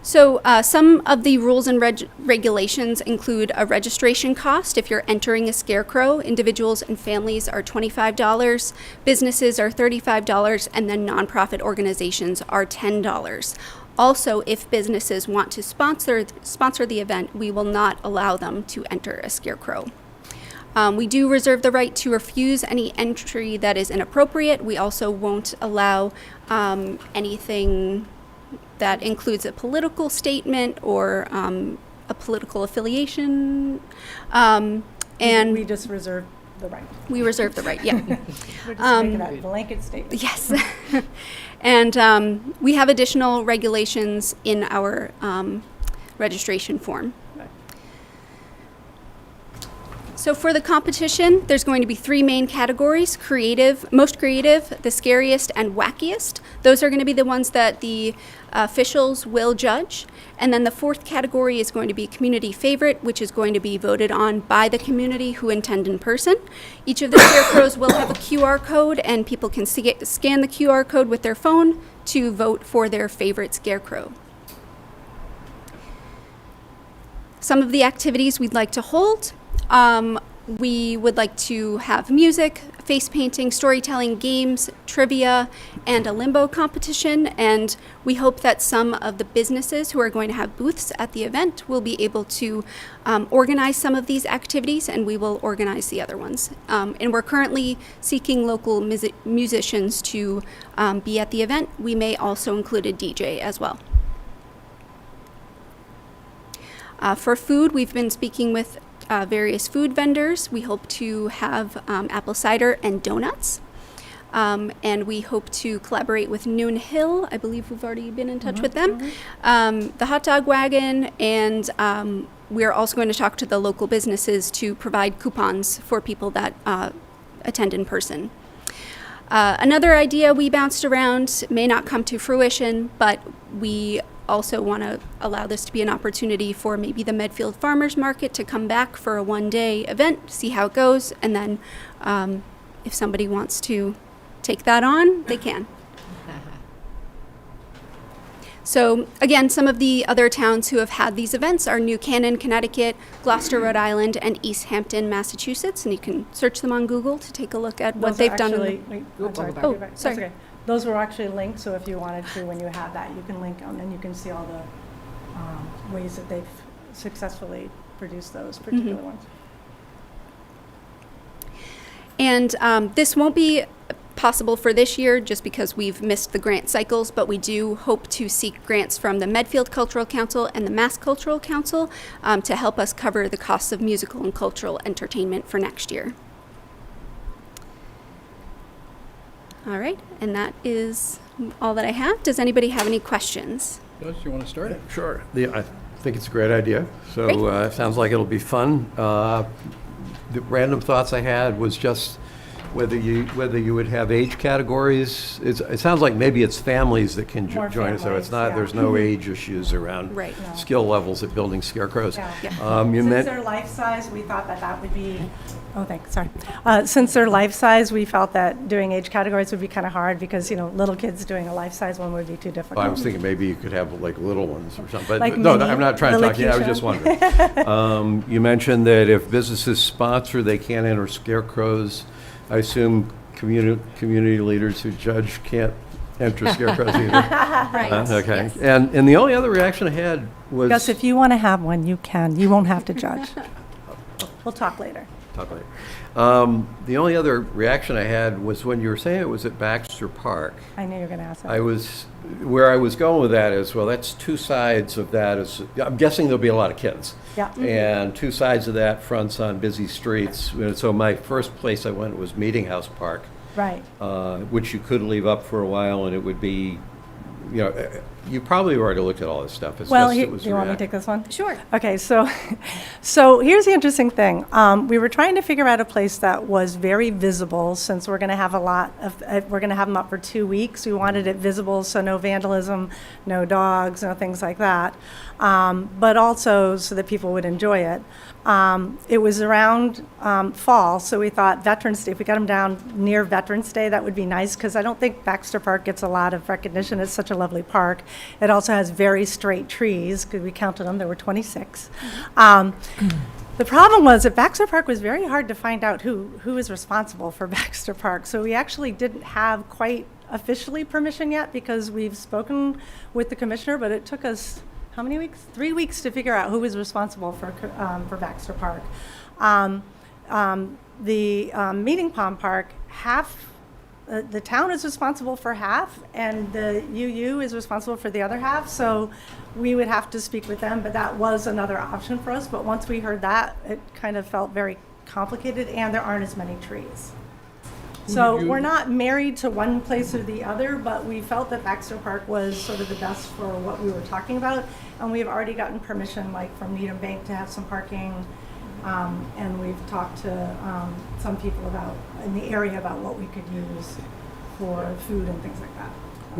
So some of the rules and regulations include a registration cost. If you're entering a scarecrow, individuals and families are $25, businesses are $35, and then nonprofit organizations are $10. Also, if businesses want to sponsor the event, we will not allow them to enter a scarecrow. We do reserve the right to refuse any entry that is inappropriate. We also won't allow anything that includes a political statement or a political affiliation. And we just reserve the right. We reserve the right, yeah. We're just making that blanket statement. Yes. And we have additional regulations in our registration form. So for the competition, there's going to be 3 main categories: creative, most creative, the scariest, and wackiest. Those are going to be the ones that the officials will judge. And then the 4th category is going to be community favorite, which is going to be voted on by the community who attend in person. Each of the scarecrows will have a QR code, and people can scan the QR code with their phone to vote for their favorite scarecrow. Some of the activities we'd like to hold. We would like to have music, face painting, storytelling, games, trivia, and a limbo competition. And we hope that some of the businesses who are going to have booths at the event will be able to organize some of these activities, and we will organize the other ones. And we're currently seeking local musicians to be at the event. We may also include a DJ as well. For food, we've been speaking with various food vendors. We hope to have apple cider and donuts. And we hope to collaborate with Noon Hill. I believe we've already been in touch with them. The hot dog wagon, and we're also going to talk to the local businesses to provide coupons for people that attend in person. Another idea we bounced around may not come to fruition, but we also want to allow this to be an opportunity for maybe the Medfield Farmers Market to come back for a one-day event, see how it goes, and then if somebody wants to take that on, they can. So again, some of the other towns who have had these events are New Canaan, Connecticut, Gloucester, Rhode Island, and East Hampton, Massachusetts, and you can search them on Google to take a look at what they've done. Sorry. Okay. Those were actually linked, so if you wanted to, when you have that, you can link them, and you can see all the ways that they've successfully produced those particular ones. And this won't be possible for this year just because we've missed the grant cycles, but we do hope to seek grants from the Medfield Cultural Council and the Mass Cultural Council to help us cover the costs of musical and cultural entertainment for next year. All right, and that is all that I have. Does anybody have any questions? Gus, you want to start? Sure. I think it's a great idea. So Great. it sounds like it'll be fun. The random thoughts I had was just whether you would have age categories. It sounds like maybe it's families that can More join us. So it's families, not, yeah. there's no age issues around Right. No. skill levels at building scarecrows. Yeah. You Since meant, they're life size, we thought that that would be, oh, thanks, sorry. Since they're life size, we felt that doing age categories would be kind of hard because, little kids doing a life size one would be too difficult. I was thinking maybe you could have like little ones or something, but Like no, mini I'm not trying to talk, I was Lilliputian. just wondering. You mentioned that if businesses sponsor, they can't enter scarecrows. I assume community leaders who judge can't enter scarecrows either. Right. Okay. Yes. And the only other reaction I had was. Gus, if you want to have one, you can. You won't have to judge. We'll talk later. Talk later. The only other reaction I had was when you were saying it was at Baxter Park. I knew you were going to ask that. Where I was going with that is, well, that's two sides of that. I'm guessing there'll be a lot of kids. Yeah. And two sides of that, fronts on busy streets. So my first place I went was Meeting House Park, Right. which you could leave up for a while, and it would be, you probably already looked at all this stuff. It's Well, just, here, it was do you want me to react- take this one? Sure. Okay, so here's the interesting thing. We were trying to figure out a place that was very visible, since we're going to have we're going to have them up for 2 weeks. We wanted it visible, so no vandalism, no dogs, no things like that, but also so that people would enjoy it. It was around fall, so we thought Veterans Day, if we got them down near Veterans Day, that would be nice, because I don't think Baxter Park gets a lot of recognition. It's such a lovely park. It also has very straight trees, because we counted them, there were 26. The problem was that Baxter Park was very hard to find out who is responsible for Baxter Park. So we actually didn't have quite officially permission yet, because we've spoken with the commissioner, but it took us, how many weeks? 3 weeks to figure out who was responsible for Baxter Park. The Meeting Pond Park, the town is responsible for half, and the UU is responsible for the other half, so we would have to speak with them, but that was another option for us. But once we heard that, it kind of felt very complicated, and there aren't as many trees. So we're not married to one place or the other, but we felt that Baxter Park was sort of the best for what we were talking about, and we've already gotten permission, like from Needham Bank, to have some parking. And we've talked to some people in the area about what we could use for food and things like that.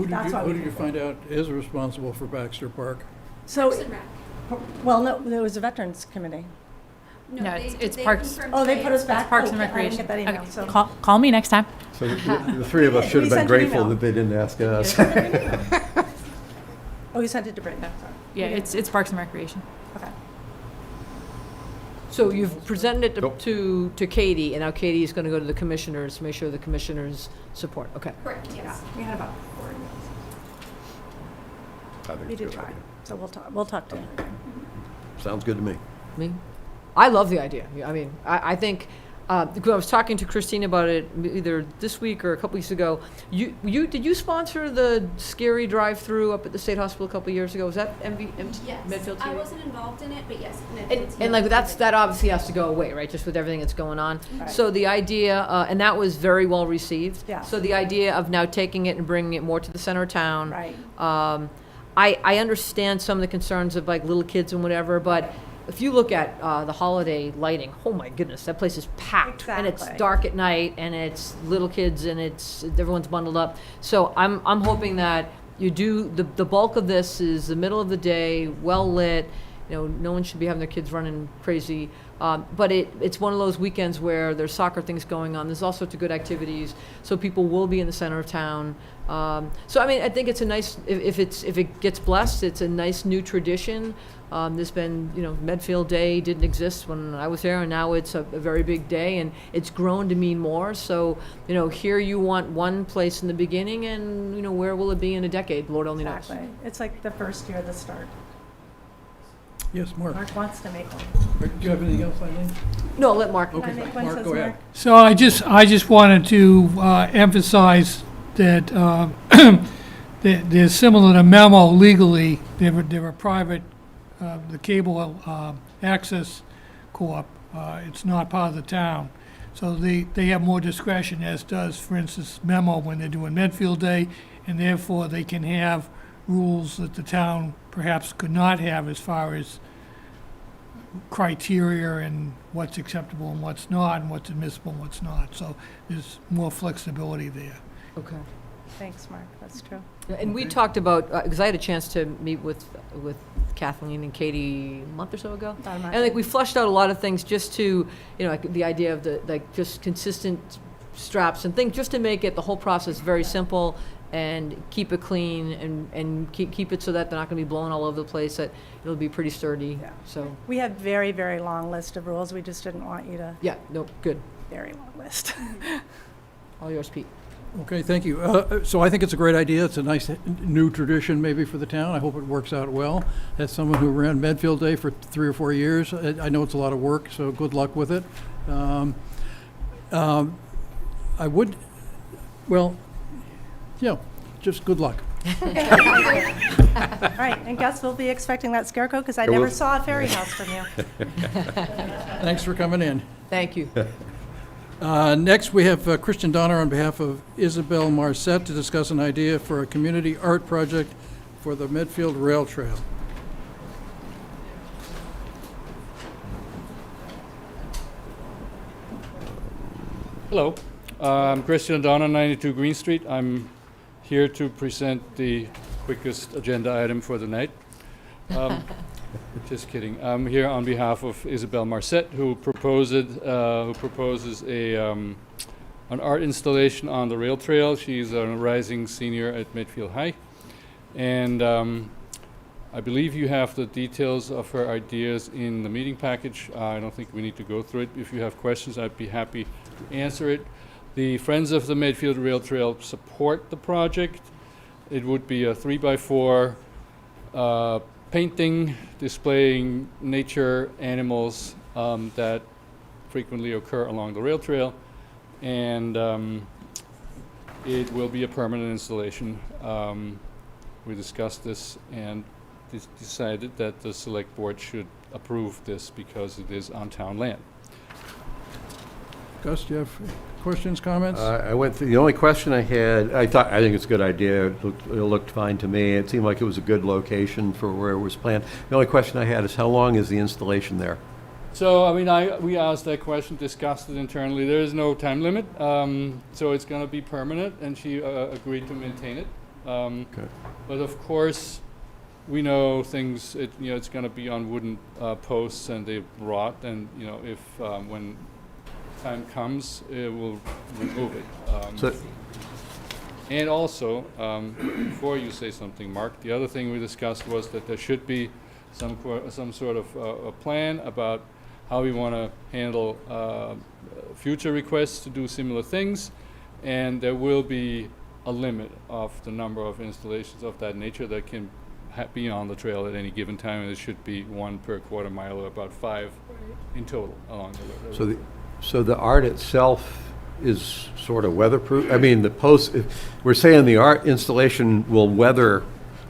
That's why Who we did you did find out is responsible for Baxter Park? So, well, no, there was a Veterans Committee. No, it's Parks. Oh, they put us back? Parks and Okay, I didn't Recreation. get that email, Okay, so. call me next time. So the three of us should We have been sent an grateful email. that they didn't ask us. Oh, you sent it to Brittany, sorry. Yeah, it's Parks and Recreation. Okay. So you've presented it Nope. to Katie, and now Katie is going to go to the commissioners to make sure the commissioners support. Okay. Correct, yes. We had about 4 emails. I think We it's did a good try, idea. so we'll talk to her. Sounds good to me. Me? I love the idea. I mean, I think, because I was talking to Christine about it either this week or a couple weeks ago. Did you sponsor the scary drive-through up at the State Hospital a couple years ago? Was that Medfield TV? I wasn't involved in it, but yes. And like that obviously has to go away, right? Just with everything that's going on. Right. So the idea, and that was very well received. Yeah. So the idea of now taking it and bringing it more to the center of town. Right. I understand some of the concerns of like little kids and whatever, but if you look at the holiday lighting, oh my goodness, that place is packed. And it's Exactly. dark at night, and it's little kids, and everyone's bundled up. So I'm hoping that you do, the bulk of this is the middle of the day, well lit. No one should be having their kids running crazy. But it's one of those weekends where there's soccer things going on. There's all sorts of good activities, so people will be in the center of town. So I mean, I think it's a nice, if it gets blessed, it's a nice new tradition. There's been, Medfield Day didn't exist when I was there, and now it's a very big day, and it's grown to mean more. So, here you want one place in the beginning, and, where will it be in a decade? Lord only knows. Exactly. It's like the first year of the start. Yes, Mark. Mark wants to make one. Do you have anything else, Eileen? No, let Mark. Okay, make one, Mark, says go ahead. Mark. So I just wanted to emphasize that that they're similar to memo legally. They're a private, the cable access corp. It's not part of the town. So they have more discretion, as does, for instance, memo when they're doing Medfield Day, and therefore they can have rules that the town perhaps could not have as far as criteria and what's acceptable and what's not, and what's admissible and what's not. So there's more flexibility there. Okay. Thanks, Mark, that's true. And we talked about, because I had a chance to meet with Kathleen and Katie a month or so ago. About a month. And like, we flushed out a lot of things just to, like the idea of the, like, just consistent straps and things, just to make it, the whole process very simple and keep it clean and keep it so that they're not gonna be blowing all over the place, that it'll be pretty sturdy, Yeah. so, We had very, very long list of rules. We just didn't want you to, yeah, no, good. very long list. All yours, Pete. Okay, thank you. So I think it's a great idea. It's a nice new tradition maybe for the town. I hope it works out well. As someone who ran Medfield Day for 3 or 4 years, I know it's a lot of work, so good luck with it. I would, well, yeah, just good luck. All right, and Gus, we'll be expecting that scarecrow, because I will. never saw a fairy house from you. Thanks for coming in. Thank you. Next, we have Christian Donner on behalf of Isabel Marset to discuss an idea for a community art project for the Medfield Rail Trail. Hello, I'm Christian Donner, 92 Green Street. I'm here to present the quickest agenda item for the night. Just kidding. I'm here on behalf of Isabel Marset, who proposes an art installation on the rail trail. She's a rising senior at Medfield High, and I believe you have the details of her ideas in the meeting package. I don't think we need to go through it. If you have questions, I'd be happy to answer it. The Friends of the Medfield Rail Trail support the project. It would be a 3x4 painting displaying nature animals that frequently occur along the rail trail, and it will be a permanent installation. We discussed this and decided that the select board should approve this because it is on town land. Gus, do you have questions, comments? I went through, the only question I had, I think it's a good idea. It looked fine to me. It seemed like it was a good location for where it was planned. The only question I had is how long is the installation there? So, I mean, we asked that question, discussed it internally. There is no time limit, so it's going to be permanent, and she agreed to maintain it. Okay. But of course, we know things. It's going to be on wooden posts, and they rot. And if when time comes, we'll remove it. So, And also, before you say something, Mark, the other thing we discussed was that there should be some sort of a plan about how we want to handle future requests to do similar things, and there will be a limit of the number of installations of that nature that can be on the trail at any given time, and it should be 1 per quarter mile, or about 5 in total along the road. so the art itself is sort of weatherproof? I mean, the posts, we're saying the art installation will weather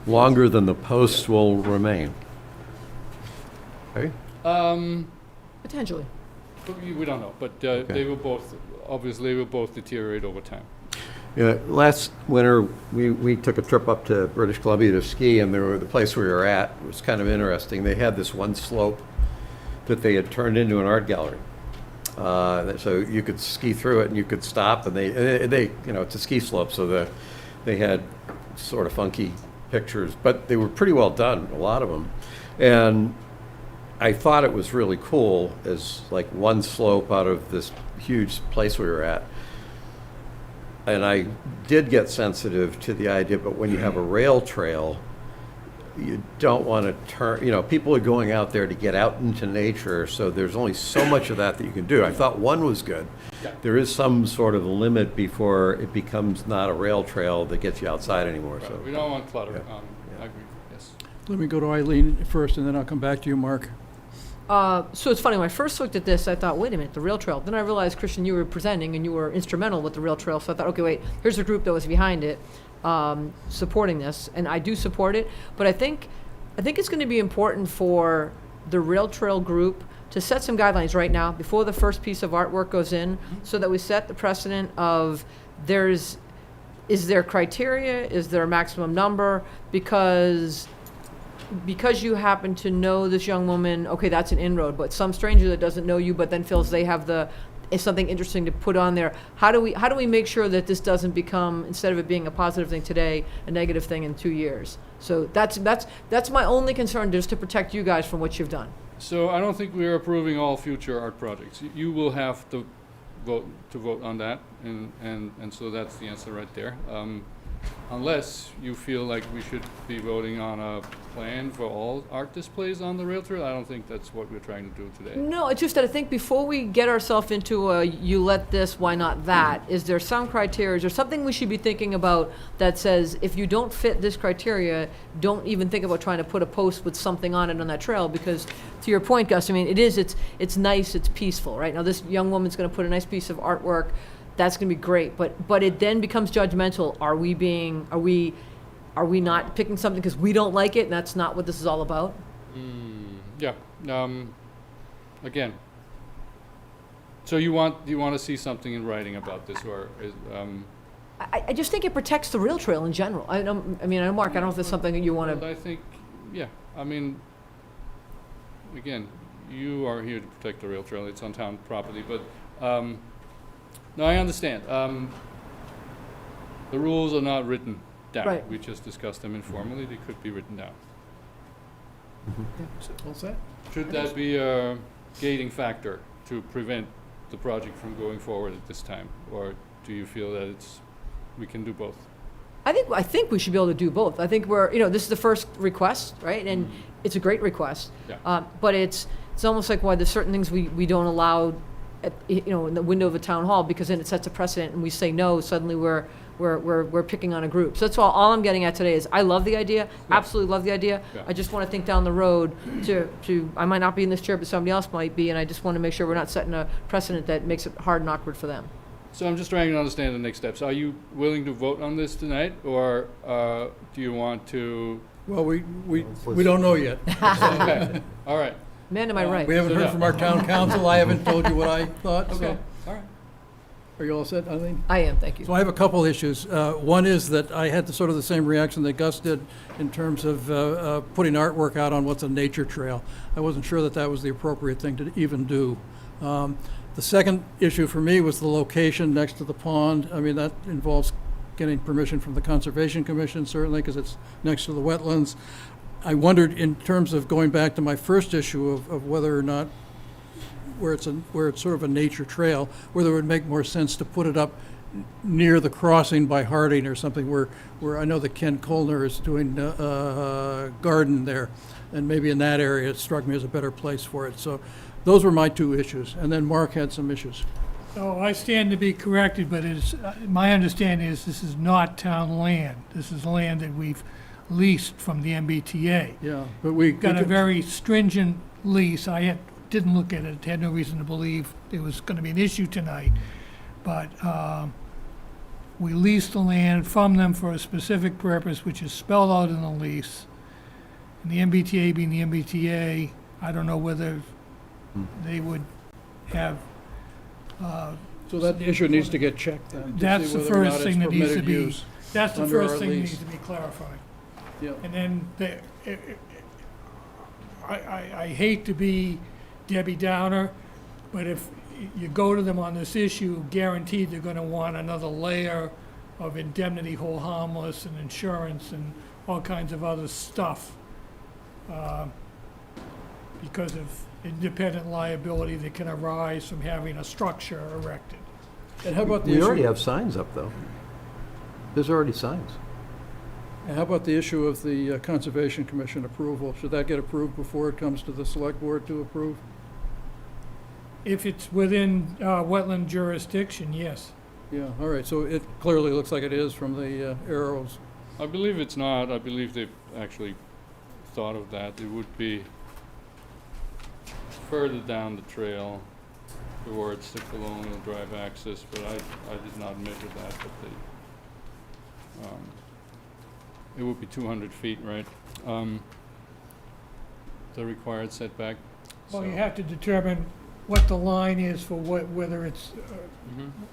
longer than the posts will remain. Okay? Potentially. We don't know, but they will both, obviously, will both deteriorate over time. Yeah, last winter, we took a trip up to British Columbia to ski, and the place we were at was kind of interesting. They had this one slope that they had turned into an art gallery. So you could ski through it, and you could stop, and they it's a ski slope, so they had sort of funky pictures, but they were pretty well done, a lot of them. And I thought it was really cool as like one slope out of this huge place we were at. And I did get sensitive to the idea, but when you have a rail trail, you don't want to turn, people are going out there to get out into nature, so there's only so much of that you can do. I thought one was good. Yeah. There is some sort of limit before it becomes not a rail trail that gets you outside anymore. Right. So We don't want clutter. Yeah. I agree, yes. Let me go to Eileen first, and then I'll come back to you, Mark. So it's funny, when I first looked at this, I thought, wait a minute, the rail trail. Then I realized, Christian, you were presenting and you were instrumental with the rail trail. So I thought, okay, wait, here's a group that was behind it, supporting this. And I do support it. But I think it's going to be important for the rail trail group to set some guidelines right now before the first piece of artwork goes in, so that we set the precedent of is there criteria, is there a maximum number? Because you happen to know this young woman, okay, that's an inroad, but some stranger that doesn't know you but then feels they have is something interesting to put on there. How do we make sure that this doesn't become, instead of it being a positive thing today, a negative thing in 2 years? So that's my only concern, just to protect you guys from what you've done. So I don't think we are approving all future art projects. You will have to vote on that, and so that's the answer right there. Unless you feel like we should be voting on a plan for all art displays on the rail trail, I don't think that's what we're trying to do today. No, it's just that I think before we get ourselves into a you let this, why not that, is there some criteria, is there something we should be thinking about that says if you don't fit this criteria, don't even think about trying to put a post with something on it on that trail? Because to your point, Gus, I mean, it's nice, it's peaceful, right? Now this young woman's going to put a nice piece of artwork. That's going to be great, but it then becomes judgmental. Are we not picking something because we don't like it, and that's not what this is all about? Yeah. Again. So you want to see something in writing about this, or is, I just think it protects the rail trail in general. Mark, I don't know if there's something that you want to. I think, yeah. I mean, again, you are here to protect the rail trail. It's on town property, but. No, I understand. The rules are not written down. Right. We just discussed them informally. They could be written down. All set? Should that be a gating factor to prevent the project from going forward at this time? Or do you feel that we can do both? I think we should be able to do both. I think this is the first request, right? And it's a great request. Yeah. But it's almost like why there's certain things we don't allow in the window of a town hall, because then it sets a precedent, and we say no, suddenly we're picking on a group. So that's all I'm getting at today is I love the idea, absolutely love the idea. Yeah. I just want to think down the road to I might not be in this chair, but somebody else might be, and I just want to make sure we're not setting a precedent that makes it hard and awkward for them. So I'm just trying to understand the next steps. Are you willing to vote on this tonight, or do you want to? Well, we don't know yet. Okay. All right. Man, am I right? We haven't heard from our town council. I haven't told you what I thought, Okay. so. All right. Are you all set, Eileen? I am, thank you. So I have a couple issues. One is that I had sort of the same reaction that Gus did in terms of putting artwork out on what's a nature trail. I wasn't sure that was the appropriate thing to even do. The second issue for me was the location next to the pond. I mean, that involves getting permission from the Conservation Commission, certainly, because it's next to the wetlands. I wondered, in terms of going back to my first issue of whether or not, where it's sort of a nature trail, whether it would make more sense to put it up near the crossing by Harding or something, where I know that Ken Kolner is doing a garden there, and maybe in that area it struck me as a better place for it. So those were my two issues, and then Mark had some issues. So I stand to be corrected, but my understanding is this is not town land. This is land that we've leased from the MBTA. Yeah, but we Got a very stringent lease. I didn't look at it, had no reason to believe it was going to be an issue tonight. But we leased the land from them for a specific purpose, which is spelled out in the lease. And the MBTA being the MBTA, I don't know whether they would have. So that issue needs to get checked then. to That's see the whether or not first it's thing that needs to permitted be. use. That's the under first our thing that lease. needs to be clarified. Yeah. And then I hate to be Debbie Downer, but if you go to them on this issue, guaranteed they're going to want another layer of indemnity, hold harmless, and insurance, and all kinds of other stuff because of independent liability that can arise from having a structure erected. And how about the We issue? already have signs up, though. There's already signs. And how about the issue of the Conservation Commission approval? Should that get approved before it comes to the Select Board to approve? If it's within wetland jurisdiction, yes. Yeah, all right, so it clearly looks like it is from the arrows. I believe it's not. I believe they've actually thought of that. It would be. further down the trail towards the Colonial Drive access, but I did not measure that, but it would be 200 feet, right? The required setback. Well, you So- have to determine what the line is for whether it's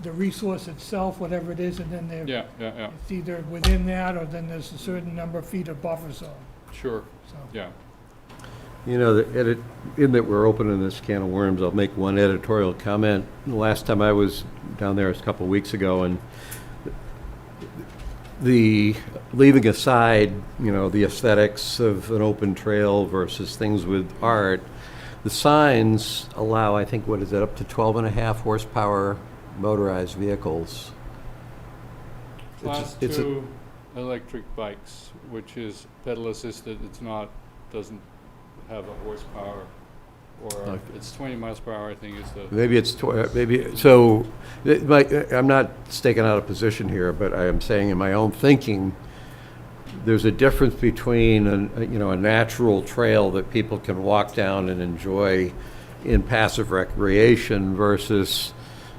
the resource itself, whatever it is, and then Yeah, yeah, yeah, it's either within that, or then there's a certain number of feet of buffer zone, sure, so. yeah. You know, in that we're opening this can of worms, I'll make one editorial comment. The last time I was down there was a couple of weeks ago, and leaving aside, you know, the aesthetics of an open trail versus things with art, the signs allow, I think, what is it, up to 12.5 horsepower motorized vehicles. Class it's a- 2 electric bikes, which is pedal assisted, doesn't have a horsepower, or Okay. it's 20 miles per hour, I think is the, I'm not staking out a position here, but I am saying in my own thinking, there's a difference between a natural trail that people can walk down and enjoy in passive recreation versus,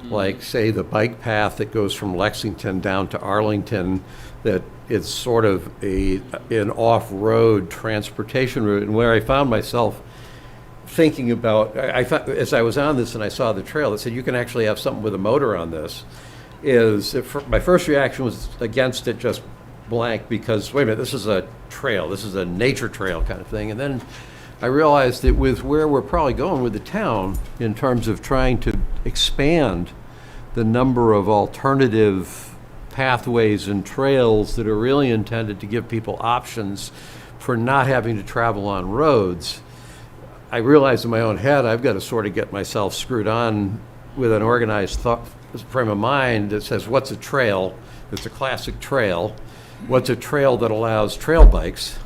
like, say, the bike path that goes from Lexington down to Arlington, that it's sort of an off-road transportation route. And where I found myself thinking about, as I was on this and I saw the trail that said you can actually have something with a motor on this, my first reaction was against it just blank, because, wait a minute, this is a trail, this is a nature trail kind of thing. And then I realized that with where we're probably going with the town in terms of trying to expand the number of alternative pathways and trails that are really intended to give people options for not having to travel on roads, I realized in my own head I've got to sort of get myself screwed on with an organized thought frame of mind that says, what's a trail? It's a classic trail. What's a trail that allows trail bikes?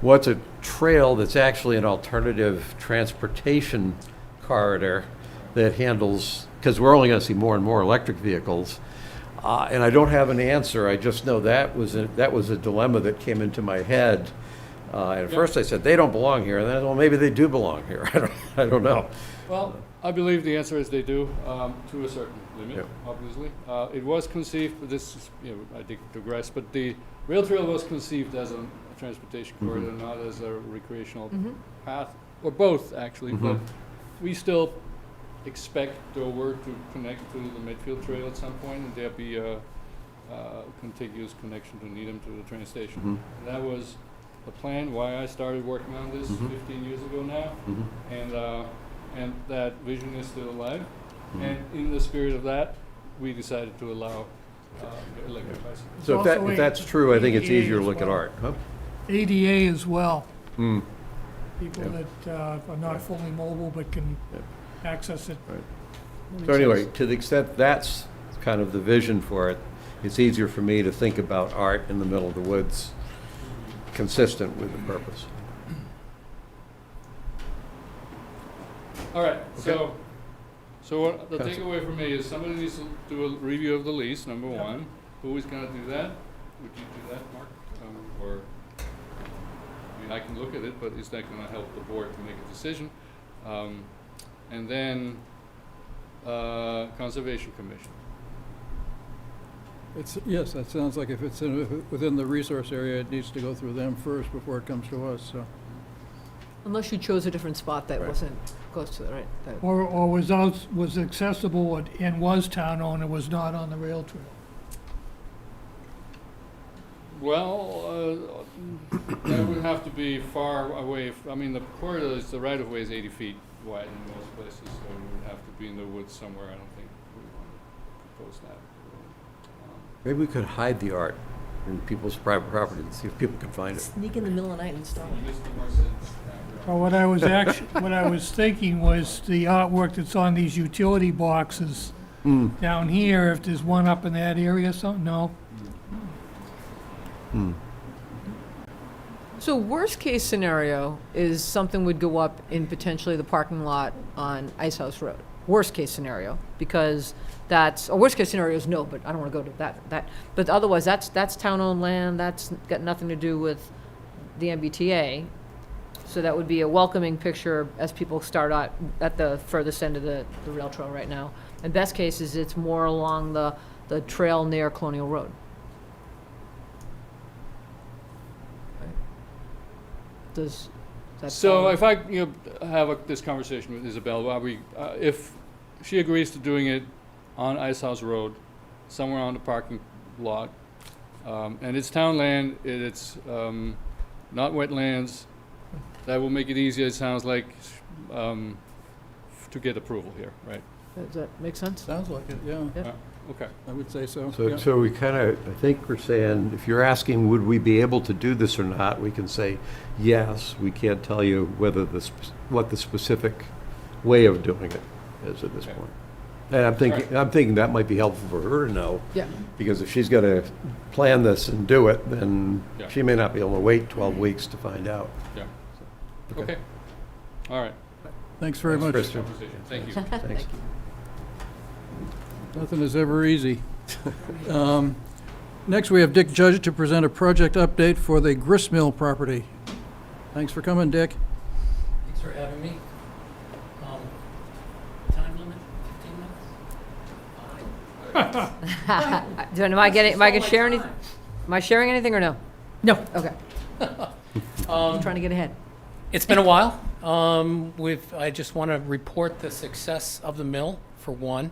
What's a trail that's actually an alternative transportation corridor that handles, because we're only going to see more and more electric vehicles. And I don't have an answer. I just know that was a dilemma that came into my head. At first I said, they don't belong here. And then, well, maybe they do belong here. I don't know. well, I believe the answer is they do, to a certain limit, Yep. obviously. It was conceived, but this is, I digress, but the rail trail was conceived as a transportation corridor, not as a recreational path, or both, actually. But we still expect Dover to connect to the Medfield Trail at some point, and there'll be a contiguous connection to Needham to the train station. And that was the plan, why I started working on this 15 years ago now, and that vision is still alive. And in the spirit of that, we decided to allow electric bicycles. So Also if that's true, I think it's ADA easier to as look at well. art, huh? ADA as well. Mm. People Yeah. that are not fully mobile but can access it. So anyway, to the extent that's kind of the vision for it, it's easier for me to think about art in the middle of the woods, consistent with the purpose. All right, so what the takeaway for me is somebody needs to do a review of the lease, number one. Who is gonna do that? Would you do that, Mark? Or, I mean, I can look at it, but is that gonna help the board to make a decision? And then, Conservation Commission. Yes, that sounds like if it's within the resource area, it needs to go through them first before it comes to us, so. Unless you chose a different spot that wasn't close to it, right? Or was accessible and was town-owned and was not on the rail trail. Well, that would have to be far away. I mean, the corridor is, the right-of-way is 80 feet wide in most places, so it would have to be in the woods somewhere. I don't think we want to propose that. Maybe we could hide the art in people's private property and see if people can find it. Sneak in the middle of the night and install it. Mr. Marcet's Well, what I was thinking was the artwork that's on these utility boxes down here, if there's one up in that area or something, no? So worst case scenario is something would go up in potentially the parking lot on Ice House Road. Worst case scenario, because worst case scenario is no, but I don't want to go to that. But otherwise, that's town-owned land, that's got nothing to do with the MBTA. So that would be a welcoming picture as people start out at the furthest end of the rail trail right now. And best case is it's more along the trail near Colonial Road. Does that? So fall- if I, have this conversation with Isabel, if she agrees to doing it on Ice House Road, somewhere on the parking lot, and it's town land, it's not wetlands, that will make it easier, it sounds like, to get approval here, right? Does that make sense? Sounds like it, yeah. Yeah. Okay. I would say so. So, yeah. so we kind of, I think we're saying, if you're asking, would we be able to do this or not, we can say, yes. We can't tell you whether what the specific way of doing it is at this Okay. point. And I'm thinking that might be helpful for her to know, Yeah. because if she's got to plan this and do it, then Yeah. she may not be able to wait 12 weeks to find out. Yeah. Okay. Okay. All right. Thanks very much. Kristen. Conversation. Thank you. Thanks. Nothing is ever easy. Next, we have Dick Judge to present a project update for the gristmill property. Thanks for coming, Dick. Thanks for having me. Time limit, 15 minutes? Am I getting, am I gonna share anything? Am I sharing anything or no? No. Okay. I'm trying to get ahead. It's been a while. I just want to report the success of the mill, for one.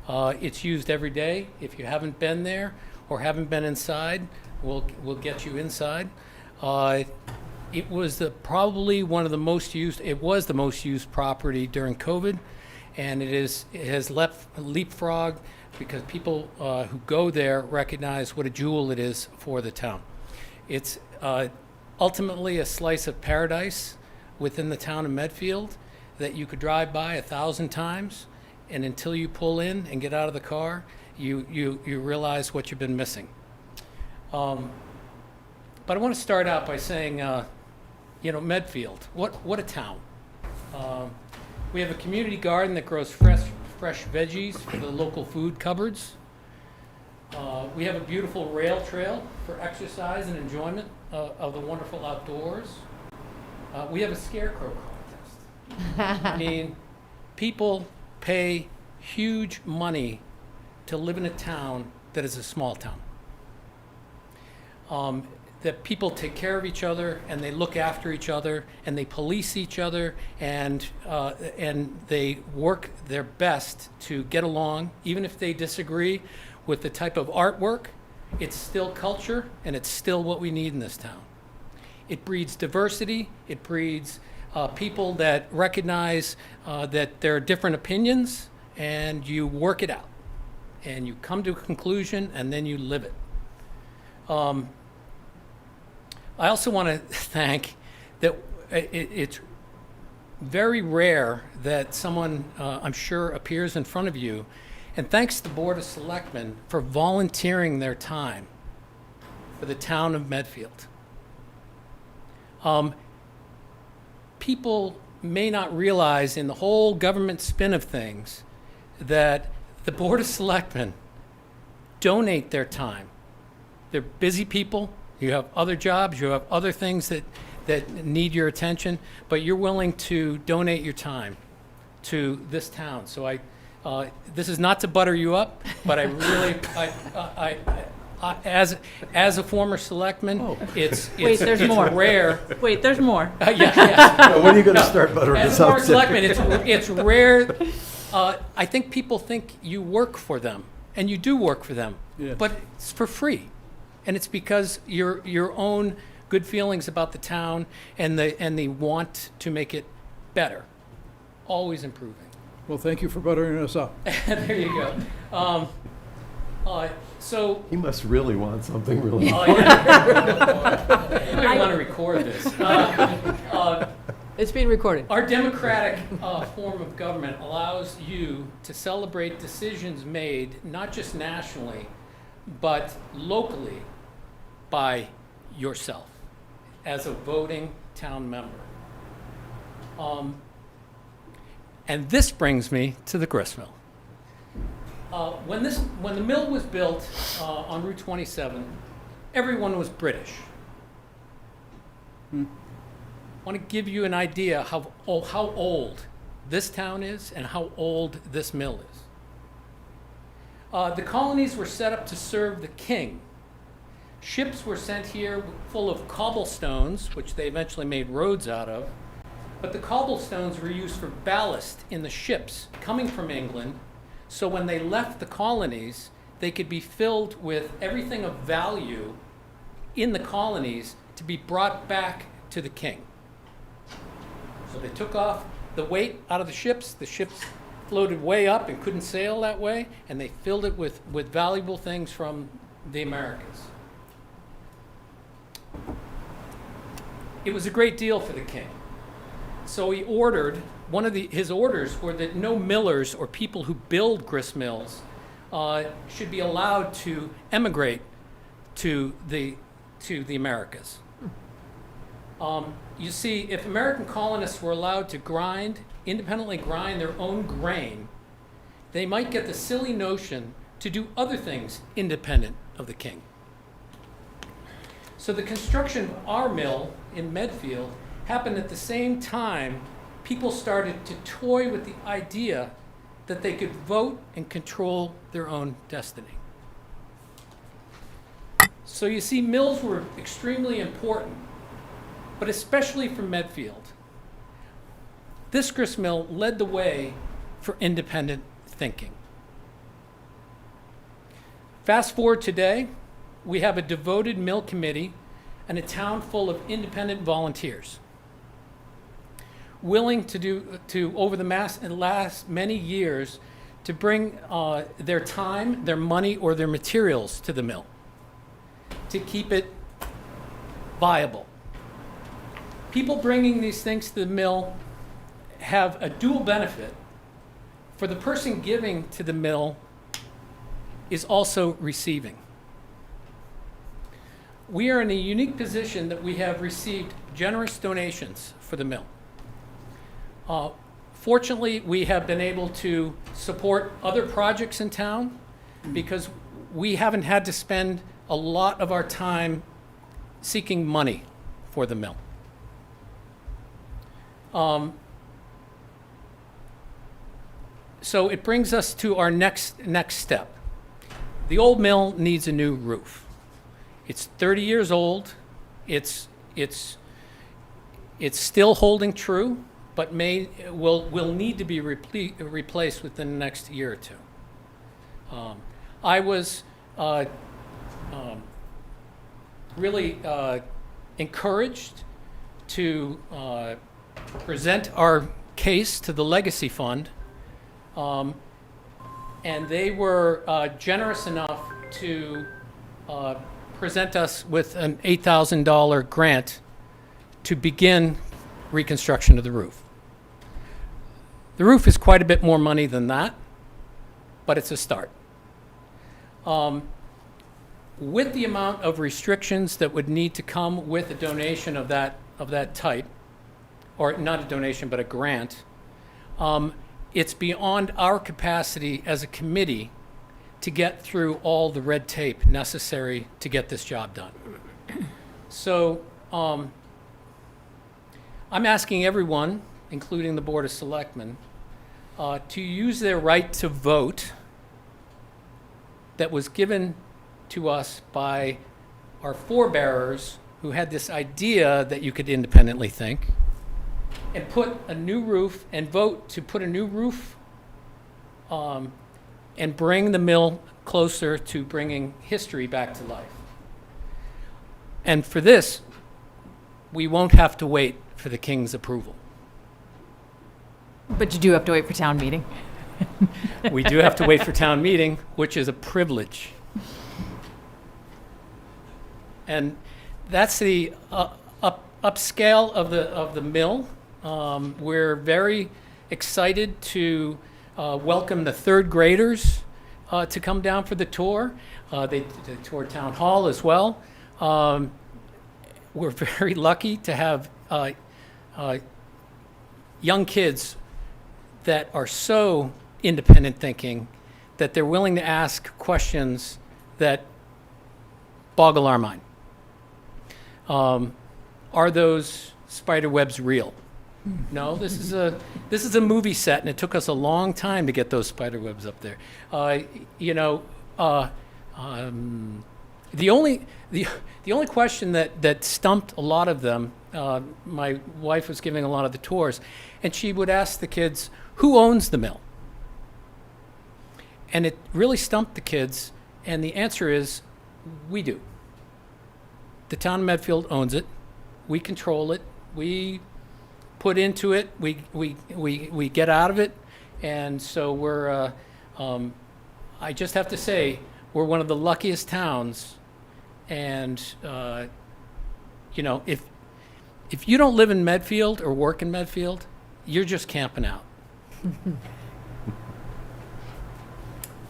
It's used every day. If you haven't been there or haven't been inside, we'll get you inside. It was probably one of the most used. It was the most used property during COVID, and it has leapfrogged because people who go there recognize what a jewel it is for the town. It's ultimately a slice of paradise within the town of Medfield that you could drive by 1,000 times, and until you pull in and get out of the car, you realize what you've been missing. But I want to start out by saying, Medfield, what a town. We have a community garden that grows fresh veggies for the local food cupboards. We have a beautiful rail trail for exercise and enjoyment of the wonderful outdoors. We have a scarecrow contest. I mean, people pay huge money to live in a town that is a small town. That people take care of each other and they look after each other and they police each other and they work their best to get along, even if they disagree with the type of artwork. It's still culture and it's still what we need in this town. It breeds diversity. It breeds people that recognize that there are different opinions, and you work it out, and you come to a conclusion, and then you live it. I also want to thank that it's very rare that someone, I'm sure, appears in front of you, and thanks to the Board of Selectmen for volunteering their time for the town of Medfield. People may not realize in the whole government spin of things that the Board of Selectmen donate their time. They're busy people. You have other jobs. You have other things that need your attention, but you're willing to donate your time to this town. So this is not to butter you up, but I really, as a former selectman, it's Wait, there's more. rare. Wait, there's more. Yeah. When are you going to start buttering As us a up? former selectman, it's rare. I think people think you work for them, and you do work for them, Yeah. but it's for free, and it's because your own good feelings about the town and the want to make it better, always improving. Well, thank you for buttering us up. There you go. So. He must really want something really. Oh, yeah. You might want to record this. It's being recorded. Our democratic form of government allows you to celebrate decisions made not just nationally, but locally by yourself as a voting town member. And this brings me to the gristmill. When the mill was built on Route 27, everyone was British. want to give you an idea how old this town is and how old this mill is. The colonies were set up to serve the king. Ships were sent here full of cobblestones, which they eventually made roads out of. But the cobblestones were used for ballast in the ships coming from England, so when they left the colonies, they could be filled with everything of value in the colonies to be brought back to the king. So they took off the weight out of the ships floated way up and couldn't sail that way, and they filled it with valuable things from the Americas. It was a great deal for the king. So he ordered, his orders were that no millers or people who build grist mills should be allowed to emigrate to the Americas. You see, if American colonists were allowed to independently grind their own grain, they might get the silly notion to do other things independent of the king. So the construction of our mill in Medfield happened at the same time people started to toy with the idea that they could vote and control their own destiny. So you see, mills were extremely important, but especially for Medfield. This grist mill led the way for independent thinking. Fast forward today, we have a devoted mill committee and a town full of independent volunteers, willing over the last many years to bring their time, their money, or their materials to the mill to keep it viable. People bringing these things to the mill have a dual benefit. For the person giving to the mill is also receiving. We are in a unique position that we have received generous donations for the mill. Fortunately, we have been able to support other projects in town because we haven't had to spend a lot of our time seeking money for the mill. So it brings us to our next step. The old mill needs a new roof. It's 30 years old. It's still holding true, but will need to be replaced within the next year or two. I was really encouraged to present our case to the Legacy Fund, and they were generous enough to present us with an $8,000 grant to begin reconstruction of the roof. The roof is quite a bit more money than that, but it's a start. With the amount of restrictions that would need to come with a donation of that type, or not a donation, but a grant, it's beyond our capacity as a committee to get through all the red tape necessary to get this job done. So I'm asking everyone, including the Board of Selectmen, to use their right to vote that was given to us by our forebearers who had this idea that you could independently think, and put a new roof, and vote to put a new roof and bring the mill closer to bringing history back to life. And for this, we won't have to wait for the King's approval. But you do have to wait for town meeting. We do have to wait for town meeting, which is a privilege. And that's the upscale of the mill. We're very excited to welcome the third graders to come down for the tour. They toured Town Hall as well. We're very lucky to have young kids that are so independent thinking that they're willing to ask questions that boggle our mind. Are those spider web's real. No, this is a movie set, and it took us a long time to get those spider webs up there. The only question that stumped a lot of them, my wife was giving a lot of the tours, and she would ask the kids, who owns the mill? And it really stumped the kids, and the answer is, we do. The town of Medfield owns it. We control it. We put into it. We get out of it. And so we're, I just have to say, we're one of the luckiest towns. And, if you don't live in Medfield or work in Medfield, you're just camping out.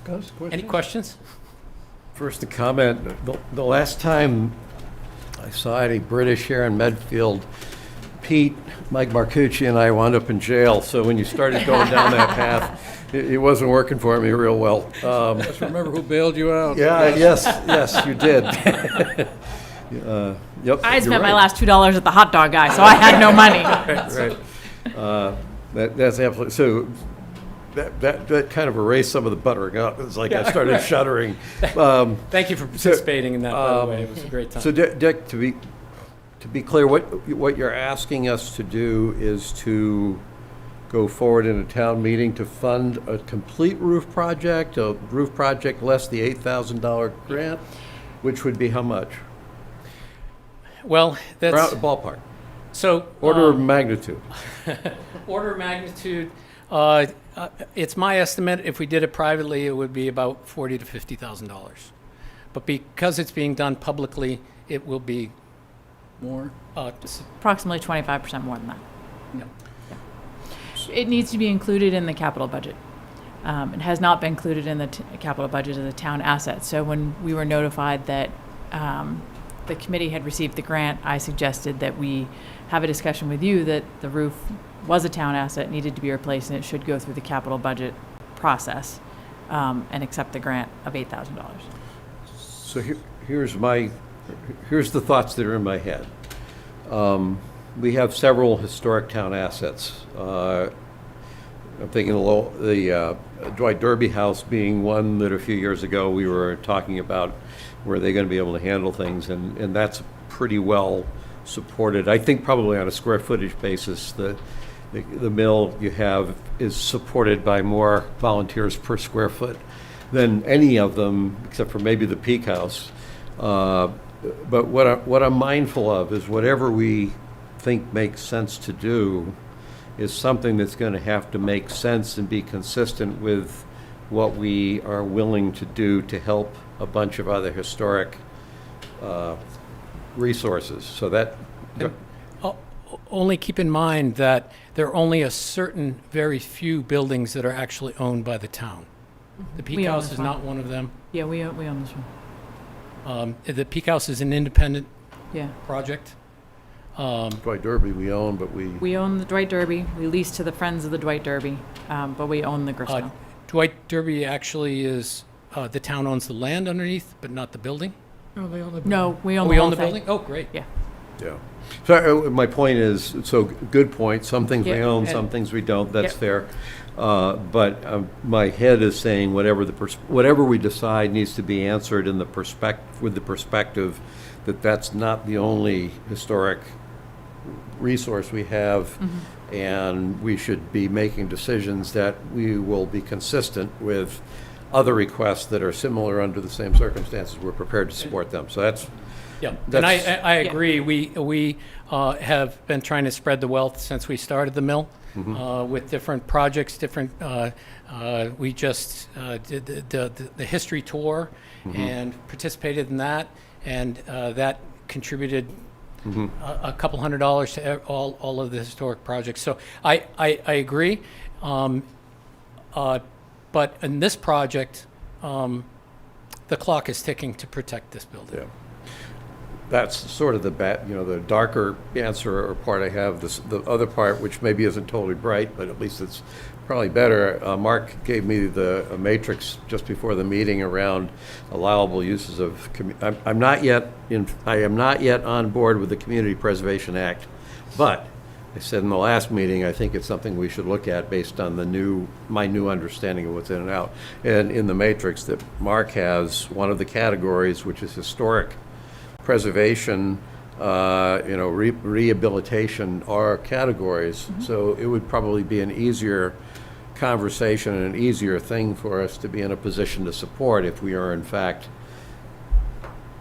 Gus, Any questions? First, a comment. The last time I saw any British here in Medfield, Pete, Mike Marcucci, and I wound up in jail. So when you started going down that path, it wasn't working for me real well. Just remember who bailed you out. Yeah, yes, you did. Yep. I you're spent my right. last $2 at the hot dog guy, so I had no money. Right. That's absolutely, so that kind of erased some of the buttering up. It's like I started shuddering. Thank you for participating in that, by the way. It was a great time. So Dick, to be clear, what you're asking us to do is to go forward in a town meeting to fund a complete roof project less the $8,000 grant, which would be how much? Well, that's Ballpark. so. Order of magnitude. Order of magnitude. It's my estimate. If we did it privately, it would be about $40,000 to $50,000. But because it's being done publicly, it will be More? Approximately 25% more than that. No. It needs to be included in the capital budget. It has not been included in the capital budget of the town asset. So when we were notified that the committee had received the grant, I suggested that we have a discussion with you that the roof was a town asset, needed to be replaced, and it should go through the capital budget process and accept the grant of $8,000. So here's the thoughts that are in my head. We have several historic town assets. I'm thinking the Dwight Derby House being one that a few years ago we were talking about, where they're going to be able to handle things, and that's pretty well supported. I think probably on a square footage basis, the mill you have is supported by more volunteers per square foot than any of them, except for maybe the Peak House. But what I'm mindful of is whatever we think makes sense to do is something that's going to have to make sense and be consistent with what we are willing to do to help a bunch of other historic resources. So that... Only keep in mind that there are only a certain very few buildings that are actually owned by the town. The Peak We own House this is one. not one of them. Yeah, we own this one. The Peak House is an independent Yeah. project. Dwight Derby we own, but We own the Dwight Derby. We lease to the Friends of the Dwight Derby, but we own the gristmill. Dwight Derby actually is, the town owns the land underneath, but not the building. No, they own the. No, we own We the own whole the thing. building? Oh, great. Yeah. Yeah. So my point is, so good point. Some things we Yeah. own, And- some things we don't. That's Yep. fair. But my head is saying whatever we decide needs to be answered in the with the perspective that that's not the only historic resource we have, and we should be making decisions that we will be consistent with other requests that are similar under the same circumstances. We're prepared to support them. So that's Yeah, and I That's- agree. We have been trying to spread the wealth since we started the mill with different projects, we just did the history tour and participated in that, and that contributed a couple $100 to all of the historic projects. So I agree. But in this project, the clock is ticking to protect this building. Yeah. That's sort of the darker answer or part I have. The other part, which maybe isn't totally bright, but at least it's probably better. Mark gave me a matrix just before the meeting around allowable uses of. I am not yet on board with the Community Preservation Act. But I said in the last meeting, I think it's something we should look at based on my new understanding of what's in and out. And in the matrix that Mark has, one of the categories, which is historic preservation, rehabilitation, are categories. So it would probably be an easier conversation and an easier thing for us to be in a position to support if we are in fact,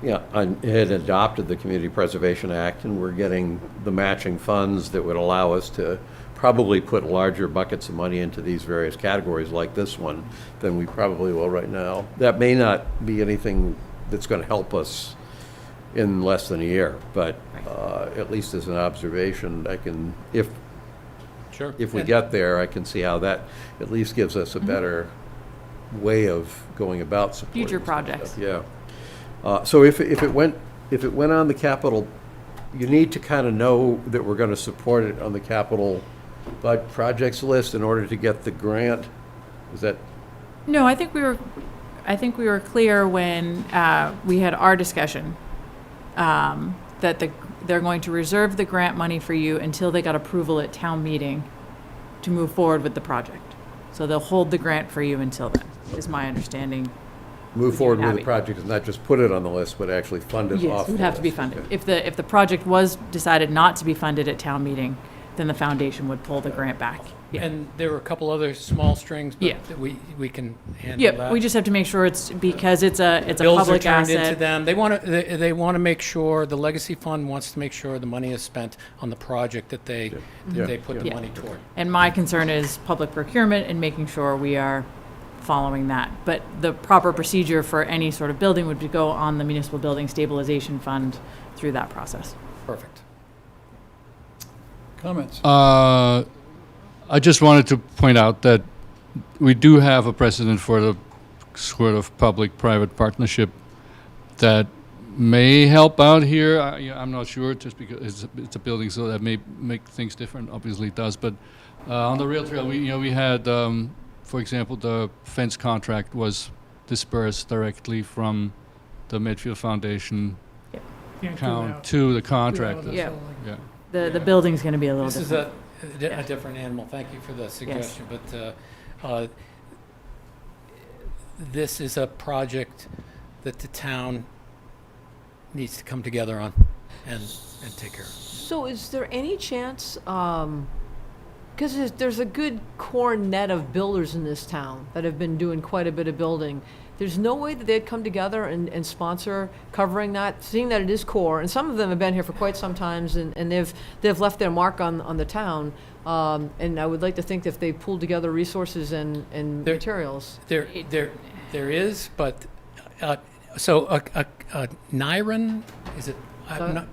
had adopted the Community Preservation Act and we're getting the matching funds that would allow us to probably put larger buckets of money into these various categories like this one than we probably will right now. That may not be anything that's going to help us in less than a year, but at least as an observation, I can, if we get there, I can see how that at least gives us a better way of going about supporting Future this projects. stuff. Yeah. So if it went on the capital, you need to kind of know that we're going to support it on the capital projects list in order to get the grant. Is that? No, I think we were clear when we had our discussion that they're going to reserve the grant money for you until they got approval at town meeting to move forward with the project. So they'll hold the grant for you until then, is my understanding. Move forward with Abby. the project and not just put it on the list, but actually fund it off. Yes, it would the have to be list. funded. Okay. If the project was decided not to be funded at town meeting, then the foundation would pull the grant back. Yeah. And there were a couple other small strings, Yeah. but that we can handle Yeah, that. we just have to make sure it's, because it's a Bills are public turned into asset. them. They want to make sure, the legacy fund wants to make sure the money is spent on the project that they put the Yeah. money toward. And my concern is public procurement and making sure we are following that. But the proper procedure for any sort of building would be go on the municipal building stabilization fund through that process. Perfect. Comments? I just wanted to point out that we do have a precedent for the sort of public-private partnership that may help out here. I'm not sure, just because it's a building, so that may make things different. Obviously, it does. But on the rail trail, we had, for example, the fence contract was dispersed directly from the Medfield Foundation Can't do account that. to the contractor. Yeah. Yeah. The building's going to be a little This is different. a different animal. Thank you for the suggestion. But this is a project that the town needs to come together on and take care of. So is there any chance, because there's a good core net of builders in this town that have been doing quite a bit of building, there's no way that they'd come together and sponsor covering that, seeing that it is core, and some of them have been here for quite some times, and they've left their mark on the town, and I would like to think that if they pulled together resources and materials. There is, but Nyron, is it? I'm not-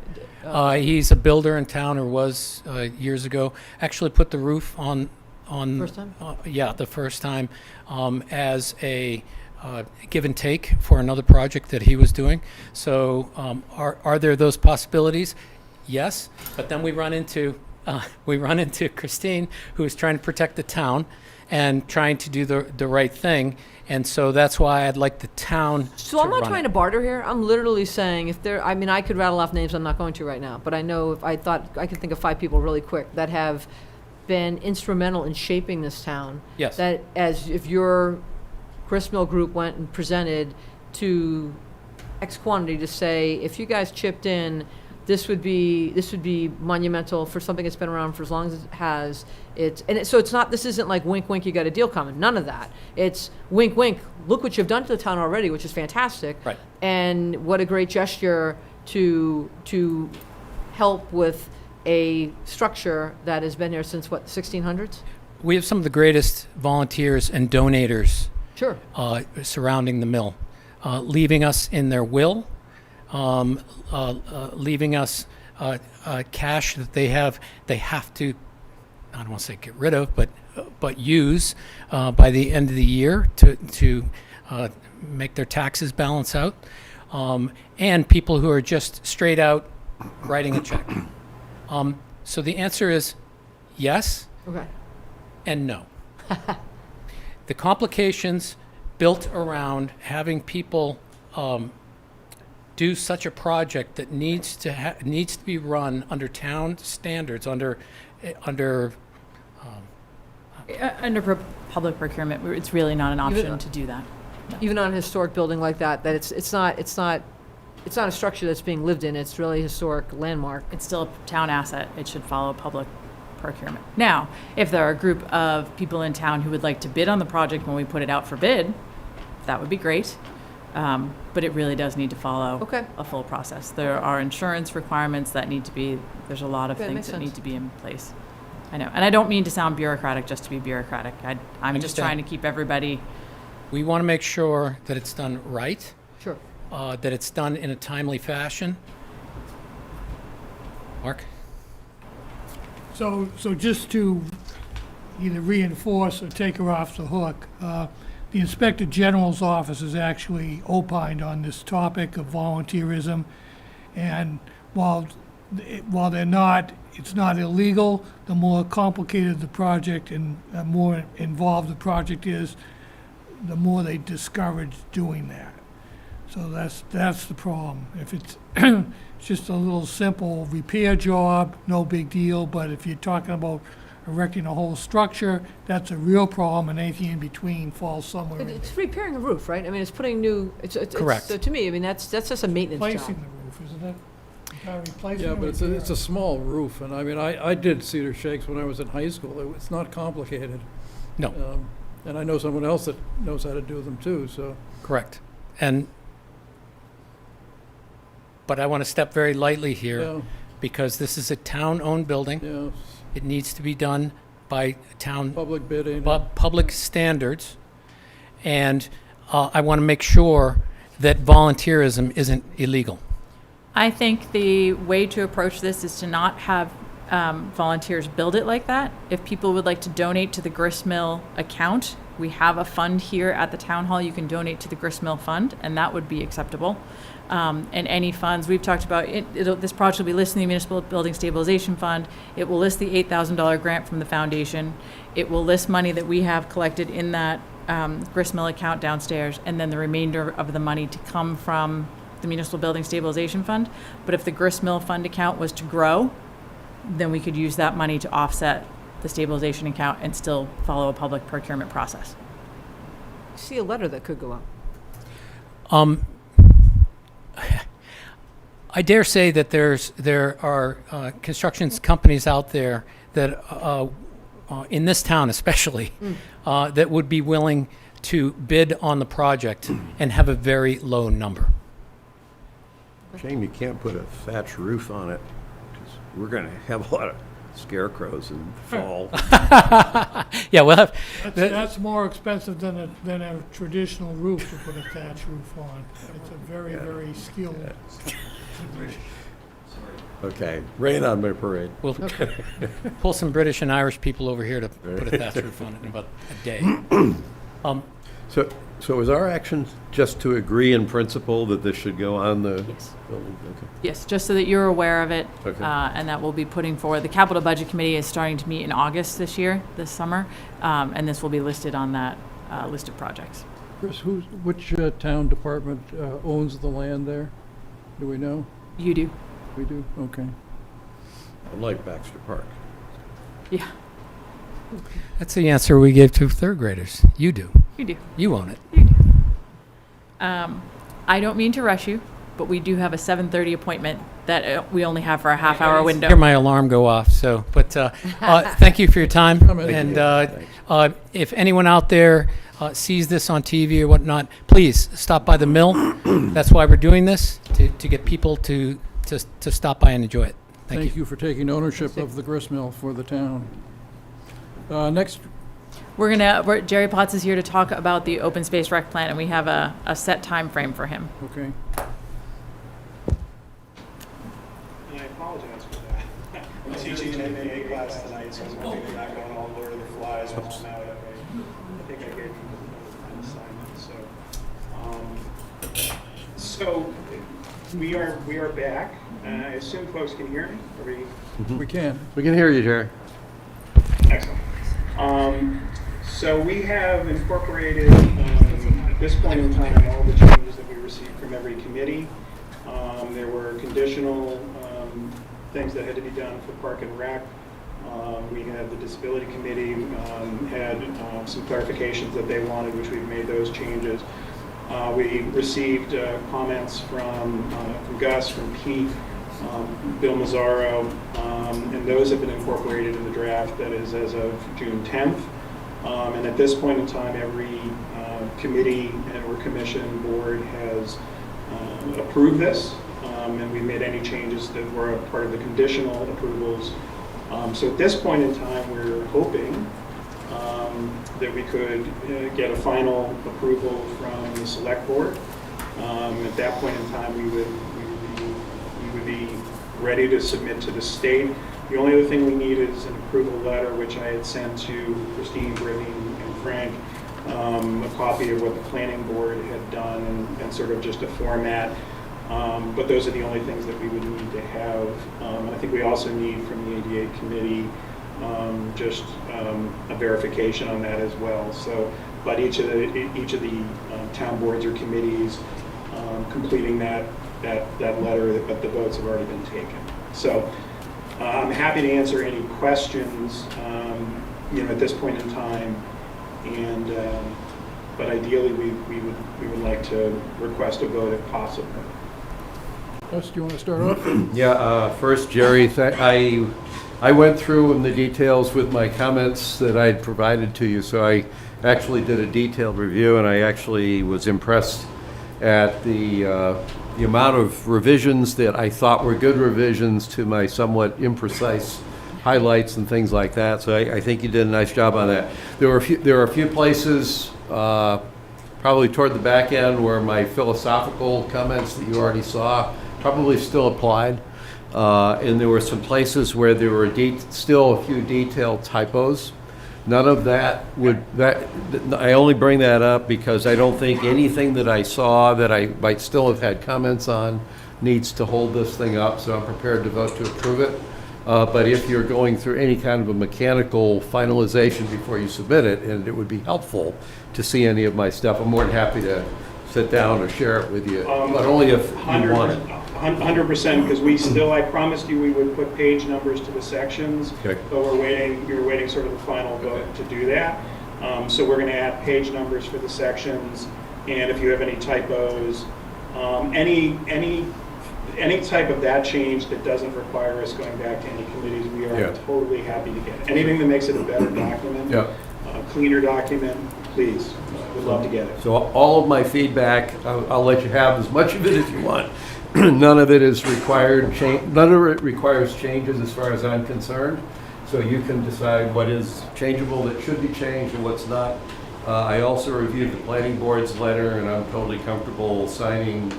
he's a builder in town, or was years ago. Actually, put the roof on. First time? Yeah, the first time, as a give and take for another project that he was doing. So, are there those possibilities? Yes, but then we run into Christine, who is trying to protect the town and trying to do the right thing. And so that's why I'd like the town So I'm not run trying it. to barter here. I'm literally saying if there, I mean, I could rattle off names, I'm not going to right now, but I know if I thought, I could think of 5 people really quick that have been instrumental in shaping this town. Yes. That as if your gristmill group went and presented to X quantity to say, if you guys chipped in, this would be monumental for something that's been around for as long as it has. So it's not, this isn't like wink, wink, you got a deal coming. None of that. It's wink, wink, look what you've done to the town already, which is fantastic. Right. And what a great gesture to help with a structure that has been here since, what, 1600s? We have some of the greatest volunteers and donators Sure. surrounding the mill, leaving us in their will, leaving us cash that they have to, I don't want to say get rid of, but use by the end of the year to make their taxes balance out, and people who are just straight out writing a check. So the answer is yes Okay. and no. The complications built around having people do such a project that needs to be run under town standards, under Under public procurement, it's really not an option to do that. Even on a historic building like that, it's not a structure that's being lived in, it's really a historic landmark. It's still a town asset. It should follow public procurement. Now, if there are a group of people in town who would like to bid on the project when we put it out for bid, that would be great. But it really does need to follow a full process. There are insurance requirements that need to be, there's a lot of things that need to be in place. I know. And I don't mean to sound bureaucratic just to be bureaucratic. I'm just trying to keep everybody. We want to make sure that it's done right. Sure. That it's done in a timely fashion. Mark? So just to either reinforce or take her off the hook, the Inspector General's office has actually opined on this topic of volunteerism, and while it's not illegal, the more complicated the project and the more involved the project is, the more they discourage doing that. So that's the problem. If it's just a little simple repair job, no big deal, but if you're talking about erecting a whole structure, that's a real problem, and anything in between falls somewhere in It's repairing a roof, right? I mean, it's putting new, Correct. So to me, I mean, that's just a maintenance replacing job. the roof, isn't it? Not replacing Yeah, or but it's repair. a small roof, and I mean, I did Cedar Shakes when I was in high school. It's not complicated. No. And I know someone else that knows how to do them too, so. Correct. But I want to step very lightly here Yeah, because this is a town-owned building. yeah, It needs to be done by town public bidding. public standards. And I want to make sure that volunteerism isn't illegal. I think the way to approach this is to not have volunteers build it like that. If people would like to donate to the Gristmill account, we have a fund here at the town hall. You can donate to the Gristmill fund, and that would be acceptable. And any funds, we've talked about, this project will be listed in the Municipal Building Stabilization Fund. It will list the $8,000 grant from the foundation. It will list money that we have collected in that Gristmill account downstairs, and then the remainder of the money to come from the Municipal Building Stabilization Fund. But if the Gristmill fund account was to grow, then we could use that money to offset the stabilization account and still follow a public procurement process. See a letter that could go out. I dare say that there are construction companies out there that, in this town especially, that would be willing to bid on the project and have a very low number. Shame you can't put a thatch roof on it, 'cause we're going to have a lot of scarecrows in the fall. Yeah, we'll have. That's more expensive than a traditional roof to put a thatch roof on. It's a very, very skilled. Okay, rain on my parade. We'll pull some British and Irish people over here to put a thatch roof on it in about a day. So is our action just to agree in principle that this should go on the Yes. building? Okay. Yes, just so that you're aware of it, Okay. and that we'll be putting forward. The Capital Budget Committee is starting to meet in August this summer, and this will be listed on that list of projects. Chris, which town department owns the land there? Do we know? You do. We do? Okay. Unlike Baxter Park. Yeah, That's the answer we gave to third graders. You do. you do. You own it. I don't mean to rush you, but we do have a 7:30 appointment that we only have for a half-hour window. Hear my alarm go off. So, but thank you for your time. And if anyone out there sees this on TV or whatnot, please stop by the mill. That's why we're doing this, to get people to stop by and enjoy it. Thank you. for taking ownership of the gristmill for the town. Next, Jerry Potts is here to talk about the open space rec plan, and we have a set time frame for him. okay. And I apologize for that. I'm teaching an MBA class tonight, so I'm going back on all Lord of the Flies and all now. I think I gave you an assignment. So we are back. I assume folks can hear me. Are we? We can. We can hear you, Jerry. Excellent. So we have incorporated, at this point in time, all the changes that we received from every committee. There were conditional things that had to be done for Park and Rec. We had the Disability Committee had some clarifications that they wanted, which we've made those changes. We received comments from Gus, from Pete, Bill Mazzaro, and those have been incorporated in the draft that is as of June 10th. And at this point in time, every committee or commission board has approved this, and we've made any changes that were a part of the conditional approvals. So at this point in time, we're hoping that we could get a final approval from the select board. At that point in time, we would be ready to submit to the state. The only other thing we need is an approval letter, which I had sent to Christine, Brittany, and Frank, a copy of what the planning board had done and sort of just a format. But those are the only things that we would need to have. And I think we also need from the ADA committee just a verification on that as well. So, but each of the town boards or committees completing that letter, but the votes have already been taken. So I'm happy to answer any questions, at this point in time. And but ideally, we would like to request a vote if possible. Gus, do you want to start off? Yeah, first, Jerry, I went through in the details with my comments that I'd provided to you, so I actually did a detailed review, and I actually was impressed at the amount of revisions that I thought were good revisions to my somewhat imprecise highlights and things like that. So I think you did a nice job on that. There are a few places, probably toward the back end, where my philosophical comments that you already saw probably still applied. And there were some places where there were still a few detailed typos. None of that I only bring that up because I don't think anything that I saw that I might still have had comments on needs to hold this thing up, so I'm prepared to vote to approve it. But if you're going through any kind of a mechanical finalization before you submit it, and it would be helpful to see any of my stuff, I'm more than happy to sit down or share it with you, but only if you want it. 100%, because I promised you we would put page numbers to the sections, Okay. but we were waiting sort of the final vote to do that. So we're going to add page numbers for the sections, and if you have any typos, any type of that change that doesn't require us going back to any committees, we are totally happy to get it. Anything that makes it a better document, a cleaner document, please, we'd love to get it. So all of my feedback, I'll let you have as much of it as you want. None of it is required. None of it requires changes as far as I'm concerned. So you can decide what is changeable that should be changed and what's not. I also reviewed the planning board's letter, and I'm totally comfortable signing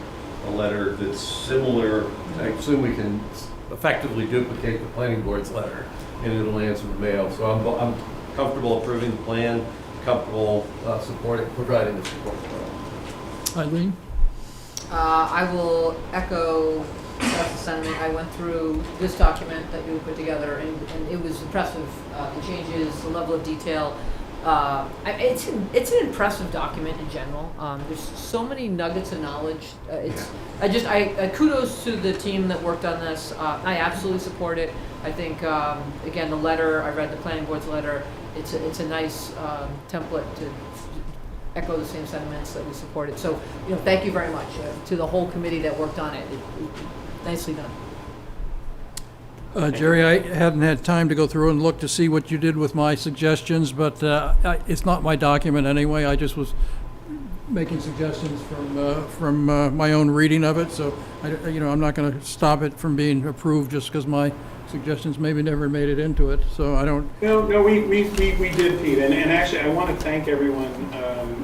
a letter that's similar. I assume we can effectively duplicate the planning board's letter, and it'll answer the mail. So I'm comfortable approving the plan, comfortable providing the support. Eileen? I will echo Seth's sentiment. I went through this document that you put together, and it was impressive. The changes, the level of detail. It's an impressive document in general. There's so many nuggets of knowledge. I kudos to the team that worked on this. I absolutely support it. I think again, the letter, I read the planning board's letter. It's a nice template to echo the same sentiments that we supported. So, thank you very much to the whole committee that worked on it. Nicely done. Jerry, I hadn't had time to go through and look to see what you did with my suggestions, but it's not my document anyway. I just was making suggestions from my own reading of it. So, I'm not going to stop it from being approved just because my suggestions maybe never made it into it. So I don't. No, we did, Pete, and actually I want to thank everyone,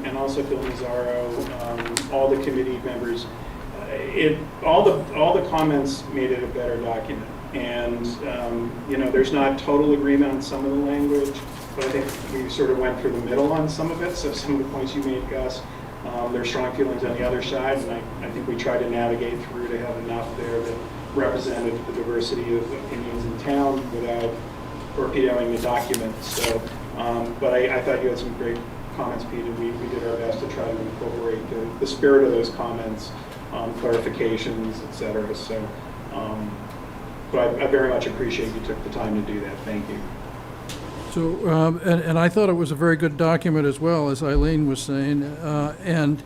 and also Bill Mazzaro, all the committee members. All the comments made it a better document. And, there's not total agreement on some of the language, but I think we sort of went through the middle on some of it. So some of the points you made, Gus, there are strong feelings on the other side, and I think we tried to navigate through to have enough there that represented the diversity of opinions in town without torpedoing the document. So, but I thought you had some great comments, Pete, and we did our best to try to incorporate the spirit of those comments clarifications, et cetera. So, but I very much appreciate you took the time to do that. Thank you. So, and I thought it was a very good document as well, as Eileen was saying. And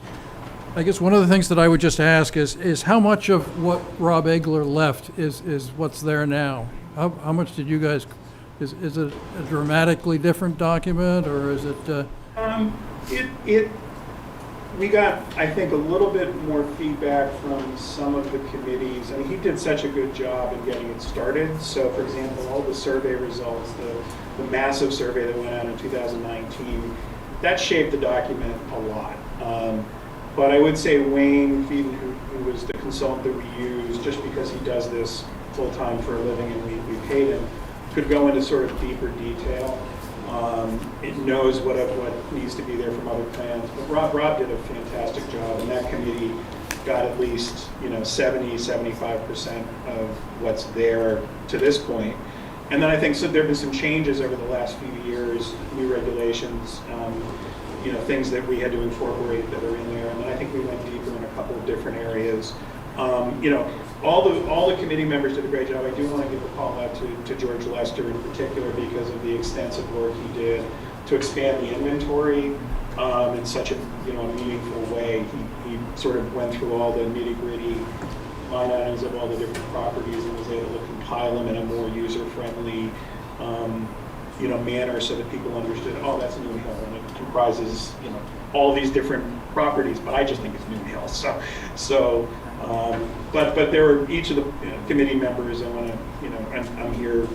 I guess one of the things that I would just ask is how much of what Rob Egler left is what's there now? How much did you guys, is it a dramatically different document, or is it? We got, I think, a little bit more feedback from some of the committees. I mean, he did such a good job in getting it started. So, for example, all the survey results, the massive survey that went out in 2019, that shaped the document a lot. But I would say Wayne Feeden, who was the consultant that we used, just because he does this full-time for a living and we paid him, could go into sort of deeper detail. It knows what needs to be there from other plans. But Rob did a fantastic job, and that committee got at least 70-75% of what's there to this point. And then I think so there have been some changes over the last few years, new regulations, things that we had to incorporate that are in there. And then I think we went deeper in a couple of different areas. All the committee members did a great job. I do want to give a call out to George Lester in particular because of the extensive work he did to expand the inventory in such a meaningful way. He sort of went through all the nitty-gritty line items of all the different properties and was able to compile them in a more user-friendly manner so that people understood, oh, that's Noon Hill, and it comprises all these different properties, but I just think it's Noon Hill. But there were each of the committee members. I want to, I'm here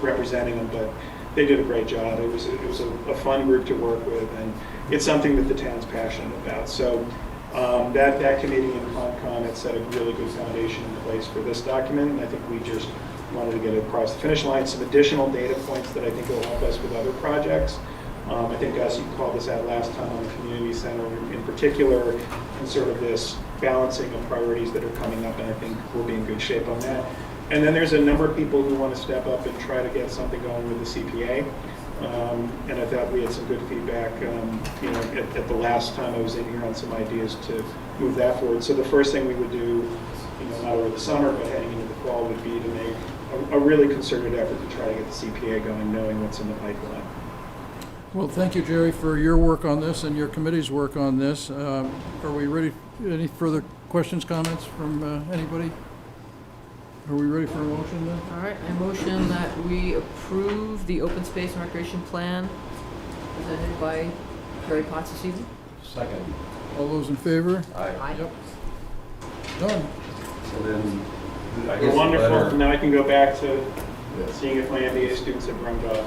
representing them, but they did a great job. It was a fun group to work with, and it's something that the town's passionate about. So that committee and Concom had set a really good foundation in place for this document, and I think we just wanted to get it across the finish line. Some additional data points that I think will help us with other projects. I think, Gus, you called this out last time on the community center in particular, and sort of this balancing of priorities that are coming up, and I think we'll be in good shape on that. And then there's a number of people who want to step up and try to get something going with the CPA. And I thought we had some good feedback, at the last time I was in here on some ideas to move that forward. So the first thing we would do, not over the summer, but heading into the fall, would be to make a really concerted effort to try to get the CPA going, knowing what's in the pipeline. Well, thank you, Jerry, for your work on this and your committee's work on this. Are we ready? Any further questions, comments from anybody? Are we ready for a motion then? All right, I motion that we approve the open space and recreation plan presented by Jerry Potts this evening. Second. All those in favor? Aye. Yep. Done. So then, I guess You're wonderful. letter- Now I can go back to seeing if my MBA students have run off.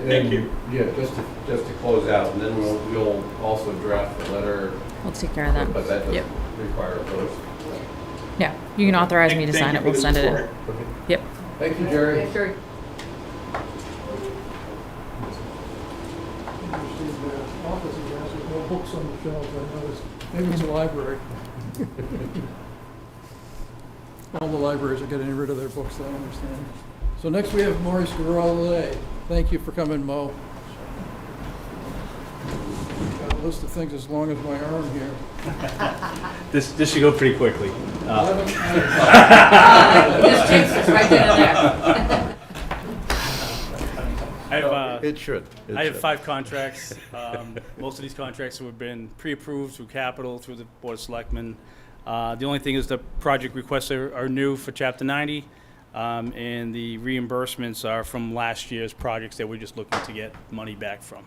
Thank you. Yeah, just to close out, and then we'll also draft the letter, We'll take care of that. but that Yep. doesn't require a vote. Yeah, you can authorize me to Thank sign you it. for We'll the send it in. support. Yep. Thank you, Jerry. Thanks, Jerry. Offices has no books on the shelves, I noticed. Maybe it's a library. All the libraries are getting rid of their books, I understand. So next we have Maurice Garollet. Thank you for coming, Mo. Got a list of things as long as my arm here. This should go pretty quickly. Just jinx us right then and there. It should. I have 5 contracts. Most of these contracts have been pre-approved through capital, through the Board of Selectmen. The only thing is the project requests are new for Chapter 90, and the reimbursements are from last year's projects that we're just looking to get money back from.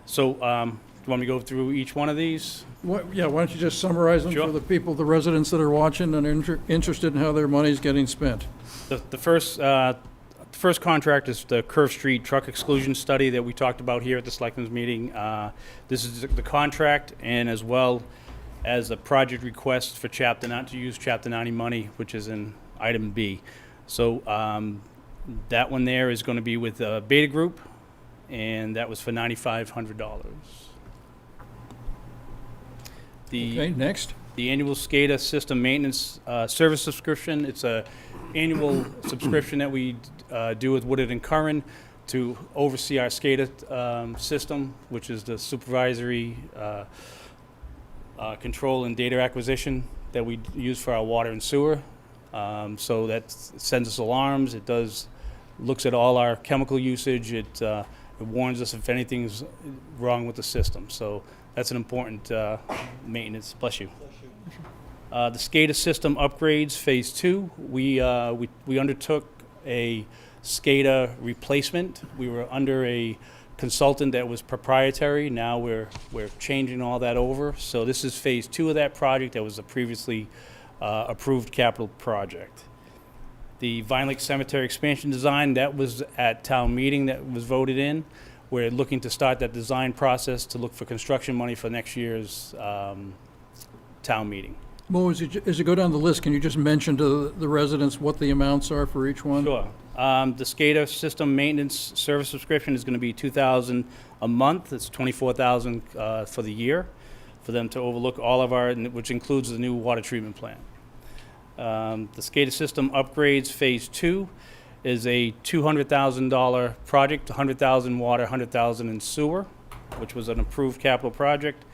So, do you want me to go through each one of these? Why don't you just summarize them Sure. for the people, the residents that are watching and interested in how their money's getting spent? The first contract is the Curve Street truck exclusion study that we talked about here at the Selectmen's meeting. This is the contract, and as well as a project request for to use Chapter 90 money, which is in item B. So that one there is going to be with Beta Group, and that was for $9,500. Okay, next. The annual SCADA system maintenance service subscription. It's a annual subscription that we do with Woodard and Curran to oversee our SCADA system, which is the supervisory control and data acquisition that we use for our water and sewer. So that sends us alarms. It looks at all our chemical usage. It warns us if anything's wrong with the system. So that's an important maintenance. Bless you. The SCADA system upgrades, phase 2. We undertook a SCADA replacement. We were under a consultant that was proprietary. Now we're changing all that over. So this is phase 2 of that project. That was a previously approved capital project. The Vine Lake Cemetery expansion design, that was at town meeting, that was voted in. We're looking to start that design process to look for construction money for next year's town meeting. Well, as you go down the list, can you just mention to the residents what the amounts are for each one? Sure. The SCADA system maintenance service subscription is going to be $2,000 a month. It's $24,000 for the year for them to overlook all of our, which includes the new water treatment plant. The SCADA system upgrades phase 2 is a $200,000 project, $100,000 water, $100,000 in sewer, which was an approved capital project.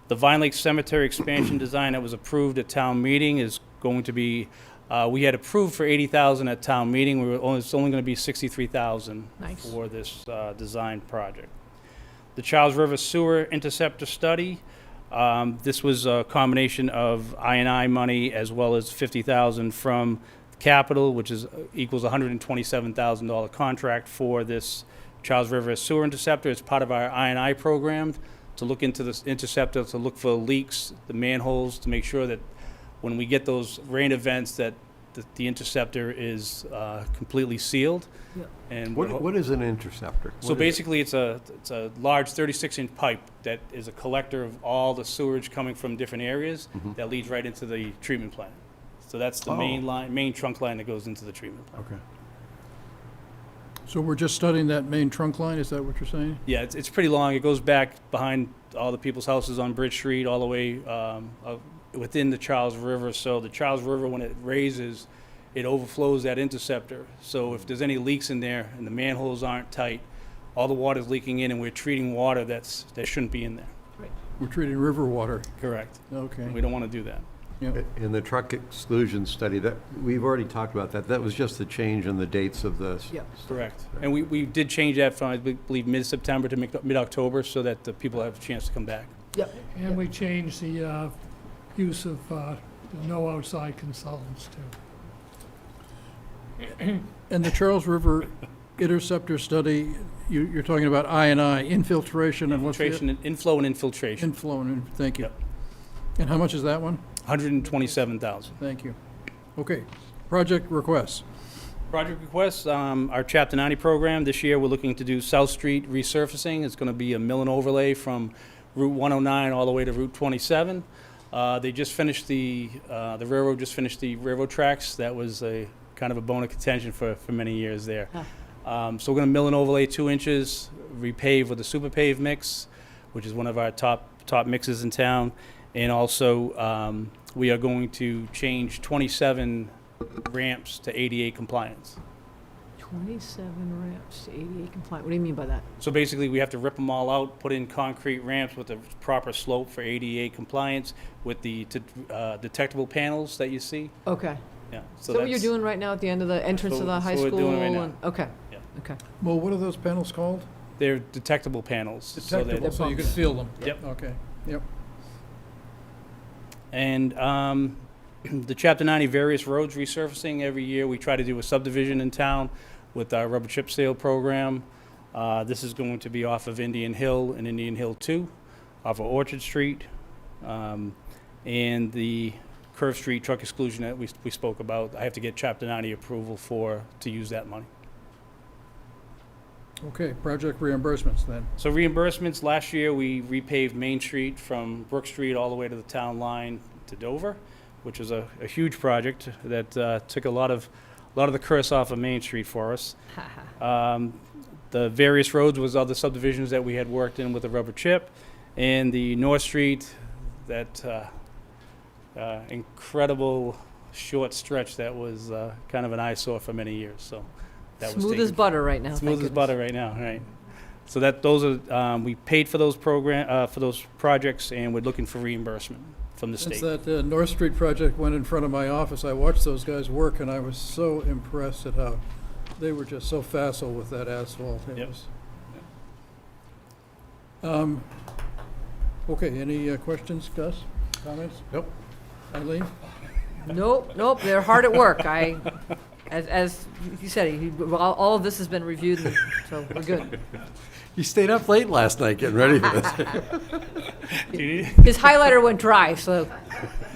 The Vine Lake Cemetery expansion design that was approved at town meeting is going to be, we had approved for $80,000 at town meeting. It's only going to be $63,000 Nice. for this design project. The Charles River Sewer Interceptor Study, this was a combination of I&I money as well as $50,000 from capital, which equals $127,000 contract for this Charles River Sewer Interceptor. It's part of our I&I program to look into this interceptor, to look for leaks, the manholes, to make sure that when we get those rain events that the interceptor is completely sealed. Yep. And What is an interceptor? so basically, it's a large 36-inch pipe that is a collector of all the sewage coming from different areas that leads right into the treatment plant. So that's the main trunk line that goes into the treatment plant. Okay. So we're just studying that main trunk line, is that what you're saying? Yeah, it's pretty long. It goes back behind all the people's houses on Bridge Street, all the way within the Charles River. So the Charles River, when it raises, it overflows that interceptor. So if there's any leaks in there and the manholes aren't tight, all the water's leaking in, and we're treating water that shouldn't be in there. We're treating river water. Correct. Okay. We don't want to do that. Yep. In the truck exclusion study, that, we've already talked about that. That was just the change in the dates of the. Yep. Correct. And we did change that from, I believe, mid-September to mid-October so that the people have a chance to come back. Yep. And we changed the use of no outside consultants too. And the Charles River Interceptor study, you're talking about I&I, infiltration and what's the? Inflow and infiltration. Inflow and, thank you. Yep. And how much is that one? $127,000. Thank you. Okay, project requests. Project requests, our Chapter 90 program, this year we're looking to do South Street resurfacing. It's going to be a mill and overlay from Route 109 all the way to Route 27. They just finished the railroad just finished the railroad tracks. That was a kind of a bone of contention for many years there. So we're going to mill and overlay 2 inches, repave with a super pave mix, which is one of our top mixes in town. And also, we are going to change 27 ramps to ADA compliance. 27 ramps to ADA compliant. What do you mean by that? So basically, we have to rip them all out, put in concrete ramps with the proper slope for ADA compliance with the detectable panels that you see. Okay. Yeah. So what you're doing right now at the end of the entrance of the high what school? we're doing right now. and- Okay. Yeah. Okay. Well, what are those panels called? They're detectable panels. Detectable, so you can feel them. Yep. Okay, yep. And the Chapter 90 various roads resurfacing every year. We try to do a subdivision in town with our rubber chip seal program. This is going to be off of Indian Hill and Indian Hill 2, off of Orchard Street, and the Curve Street truck exclusion that we spoke about. I have to get Chapter 90 approval to use that money. Okay, project reimbursements then. So reimbursements, last year we repaved Main Street from Brook Street all the way to the town line to Dover, which was a huge project that took a lot of the curse off of Main Street for us. The various roads was other subdivisions that we had worked in with the rubber chip, and the North Street, that incredible short stretch that was kind of an eyesore for many years. So that was Smooth as butter right now. smooth thank as butter right now, right? So that those are, we paid for those for those projects, and we're looking for reimbursement from the Since state. that North Street project went in front of my office, I watched those guys work, and I was so impressed at how they were just so facile with that asphalt. It Yep. was- Okay, any questions, Gus? Comments? Nope. Eileen? Nope, they're hard at work. As you said, all of this has been reviewed, so we're good. You stayed up late last night getting ready for this. Do you need- His highlighter went dry, so.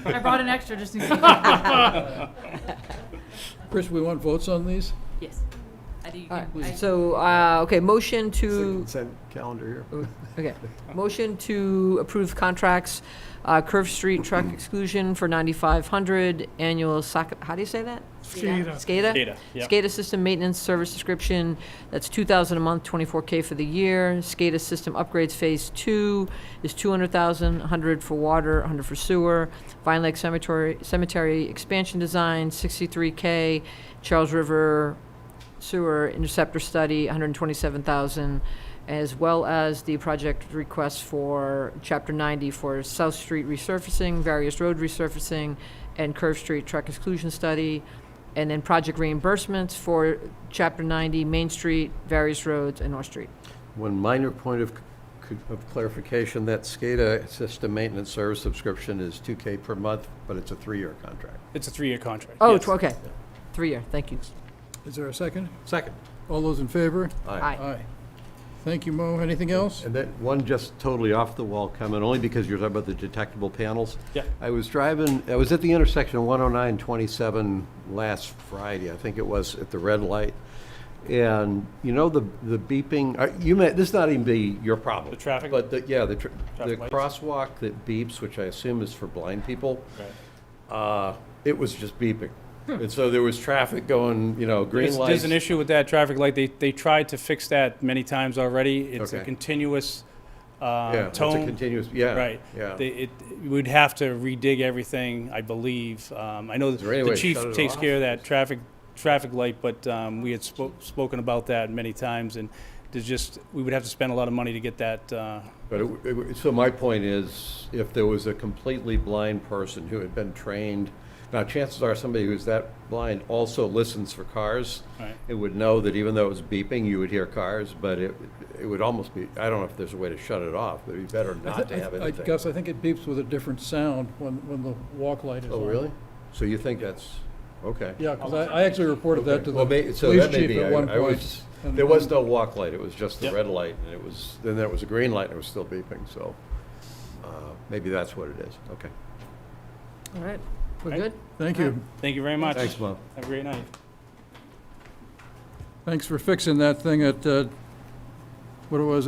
I brought an extra just in case. Chris, we want votes on these? Yes. I do. All right, so, okay, motion to, Consent calendar here. okay, motion to approve contracts, Curve Street truck exclusion for 9,500, annual how do you say that? SCADA. SCADA? Yep. SCADA system maintenance service description, that's 2,000 a month, 24K for the year. SCADA system upgrades phase 2 is 200,000, 100 for water, 100 for sewer. Vine Lake Cemetery expansion design, 63K. Charles River sewer interceptor study, 127,000, as well as the project request for Chapter 90 for South Street resurfacing, various road resurfacing, and Curve Street truck exclusion study, and then project reimbursements for Chapter 90, Main Street, various roads, and North Street. One minor point of clarification, that SCADA system maintenance service subscription is $2K per month, but it's a 3-year contract. It's a 3-year contract. Oh, yes. okay, 3-year, thank you. Is there a second? Second. All those in favor? Aye. Aye. Thank you, Mo. Anything else? And then one just totally off the wall comment, only because you're talking about the detectable panels. Yeah. I was at the intersection of 109 27 last Friday, I think it was, at the red light. And you know the beeping, this not even be your problem. The traffic? But the Traffic lights? crosswalk that beeps, which I assume is for blind people, Right. it was just beeping. And so there was traffic going, green lights. There's an issue with that traffic light. They tried to fix that many times already. It's a Okay. continuous Yeah, it's a tone. continuous, yeah. Right. Yeah. We'd have to redig everything, I believe. I know there any way the to chief shut it takes off? care of that traffic light, but we had spoken about that many times, and we would have to spend a lot of money to get that. But so my point is, if there was a completely blind person who had been trained, now chances are somebody who's that blind also listens for cars. Right. It would know that even though it was beeping, you would hear cars, but it would almost be, I don't know if there's a way to shut it off. It'd be better not to have anything. Gus, I think it beeps with a different sound when the walk light is on. Oh, really? So you think that's, okay. Yeah, because I actually reported that to the Well, police so that may chief be, at one I point. was, and- there was no walk light, it was just the Yep. red light, and then there was a green light, and it was still beeping, so maybe that's what it is, okay. All right, we're Right. good? Thank you. Thank you very much. Thanks, Mo. Have a great night. Thanks for fixing that thing at, what was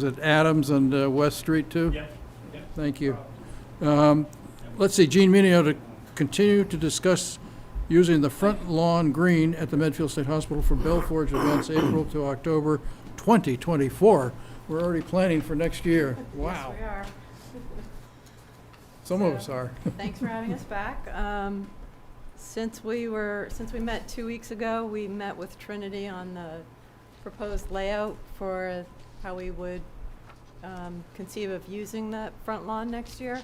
it Adams and West Street too? Yeah. Thank you. Let's see, Gene Minio to continue to discuss using the front lawn green at the Medfield State Hospital for Bell Forge events April to October 2024. We're already planning for next year. Wow. Yes, we are. Some of us are. Thanks for having us back. Since we met 2 weeks ago, we met with Trinity on the proposed layout for how we would conceive of using that front lawn next year.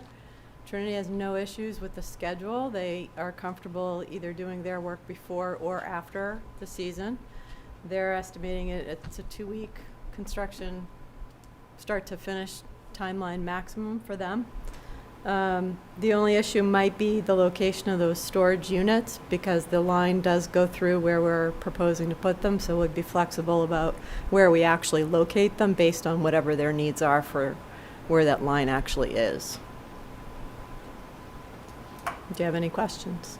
Trinity has no issues with the schedule. They are comfortable either doing their work before or after the season. They're estimating it's a 2-week construction, start to finish timeline maximum for them. The only issue might be the location of those storage units, because the line does go through where we're proposing to put them, so we'd be flexible about where we actually locate them based on whatever their needs are for where that line actually is. Do you have any questions?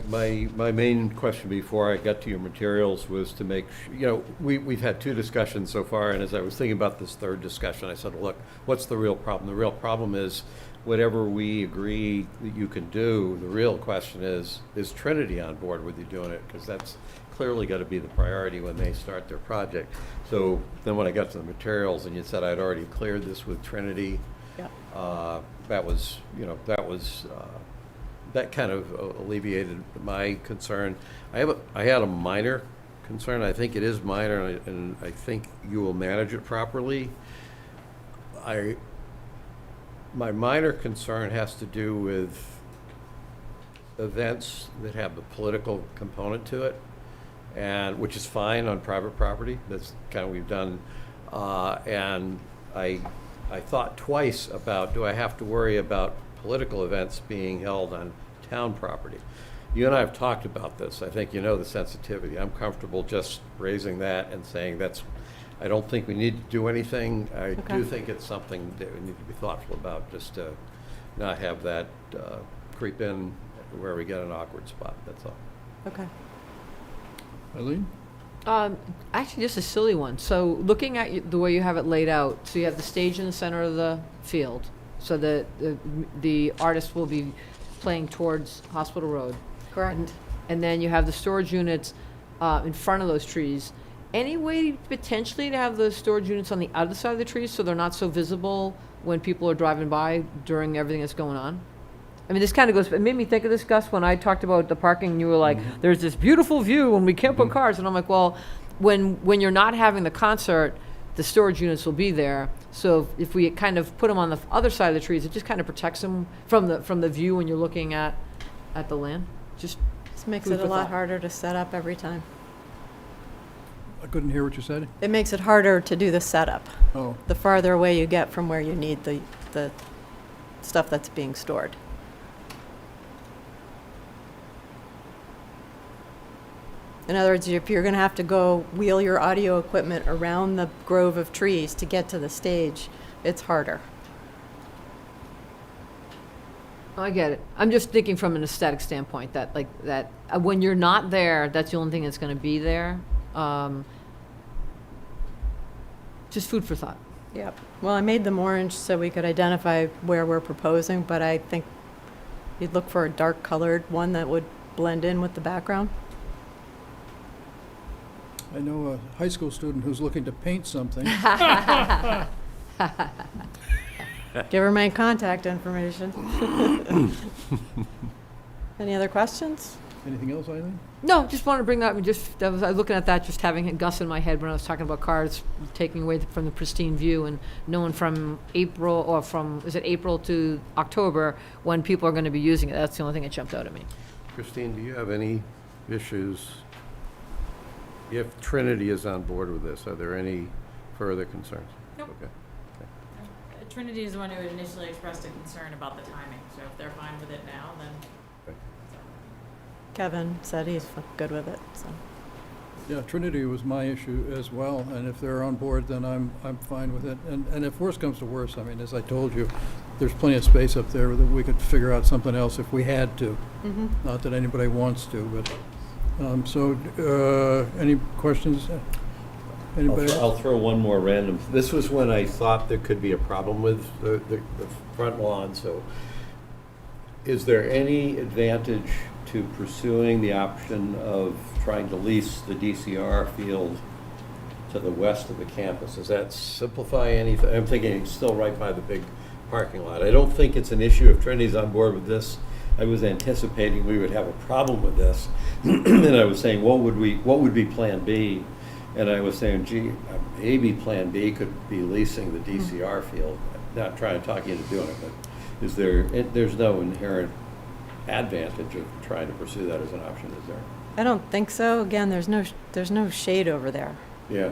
My main question before I got to your materials was to make, we've had 2 discussions so far, and as I was thinking about this third discussion, I said, look, what's the real problem? The real problem is whatever we agree that you can do, the real question is Trinity on board with you doing it? Because that's clearly got to be the priority when they start their project. So then when I got to the materials and you said I'd already cleared this with Trinity, Yep. that kind of alleviated my concern. I had a minor concern. I think it is minor, and I think you will manage it properly. My minor concern has to do with events that have the political component to it, and which is fine on private property. That's kind of we've done. And I thought twice about, do I have to worry about political events being held on town property? You and I have talked about this. I think you know the sensitivity. I'm comfortable just raising that and saying I don't think we need to do anything. I do think it's something that we need to be thoughtful about, just to not have that creep in where we get an awkward spot, that's all. Okay. Eileen? Actually, just a silly one. So looking at the way you have it laid out, so you have the stage in the center of the field, so the artist will be playing towards Hospital Road. Correct. And then you have the storage units in front of those trees. Any way potentially to have those storage units on the other side of the trees so they're not so visible when people are driving by during everything that's going on? I mean, this kind of goes, it made me think of this, Gus, when I talked about the parking, and you were like, there's this beautiful view and we can't put cars. And I'm like, well, when you're not having the concert, the storage units will be there. So if we kind of put them on the other side of the trees, it just kind of protects them from the view when you're looking at the land. Just This makes food it a for lot thought. harder to set up every time. I couldn't hear what you said. It makes it harder to do the setup. Oh, The farther away you get from where you need the stuff that's being stored. In other words, if you're going to have to go wheel your audio equipment around the grove of trees to get to the stage, it's harder. I get it. I'm just thinking from an aesthetic standpoint that when you're not there, that's the only thing that's going to be there. Just food for thought. Yep. Well, I made them orange so we could identify where we're proposing, but I think you'd look for a dark colored one that would blend in with the background. I know a high school student who's looking to paint something. Give her my contact information. Any other questions? Anything else, Eileen? No, just wanted to bring that. I was looking at that, just having Gus in my head when I was talking about cars, taking away from the pristine view, and knowing from April is it April to October when people are going to be using it. That's the only thing that jumped out at me. Christine, do you have any issues? If Trinity is on board with this, are there any further concerns? Nope. Okay. Trinity is the one who initially expressed a concern about the timing, so if they're fine with it now, then. Kevin said he's good with it, so. Yeah, Trinity was my issue as well, and if they're on board, then I'm fine with it. And if worse comes to worse, I mean, as I told you, there's plenty of space up there that we could figure out something else if we had to. Mm-hmm. Not that anybody wants to, but, any questions? Anybody else? I'll throw one more random. This was when I thought there could be a problem with the front lawn, so is there any advantage to pursuing the option of trying to lease the DCR field to the west of the campus? Does that simplify anything? I'm thinking it's still right by the big parking lot. I don't think it's an issue if Trinity's on board with this. I was anticipating we would have a problem with this, and I was saying, what would be Plan B? And I was saying, gee, maybe Plan B could be leasing the DCR field. Not trying to talk you into doing it, but there's no inherent advantage of trying to pursue that as an option, is there? I don't think so. Again, there's no shade over there, Yeah.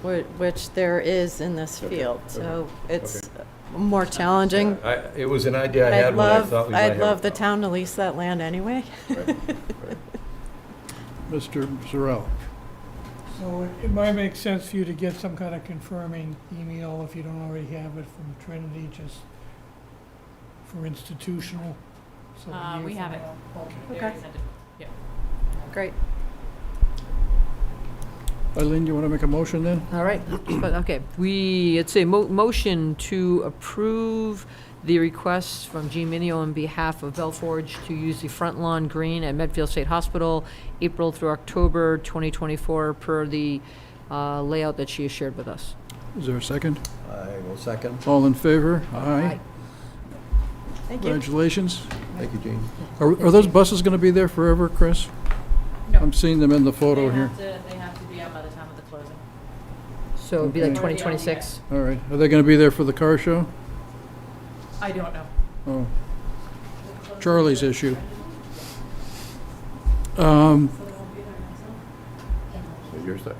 which there is in this Okay, field. So okay, it's more challenging. It was an idea I had when I thought we might have I'd a love the problem. town to lease that land anyway. Right, right. Mr. Zarell? So it might make sense for you to get some kind of confirming email if you don't already have it from Trinity, just for institutional. So a year We from have it. now. Okay. They Okay. already sent it. Yeah. Great. Eileen, you want to make a motion then? All right, but, okay, it's a motion to approve the request from Jean Minio on behalf of Bell Forge to use the front lawn green at Medfield State Hospital, April through October 2024, per the layout that she has shared with us. Is there a second? I will second. All in favor? Aye. Thank you. Congratulations. Thank you, Jean. Are those buses going to be there forever, Chris? No. I'm seeing them in the photo They here. have So it'd be like Okay. 2026. All right. Are they going to be there for the car show? I don't know. Oh. Charlie's issue. So you're saying,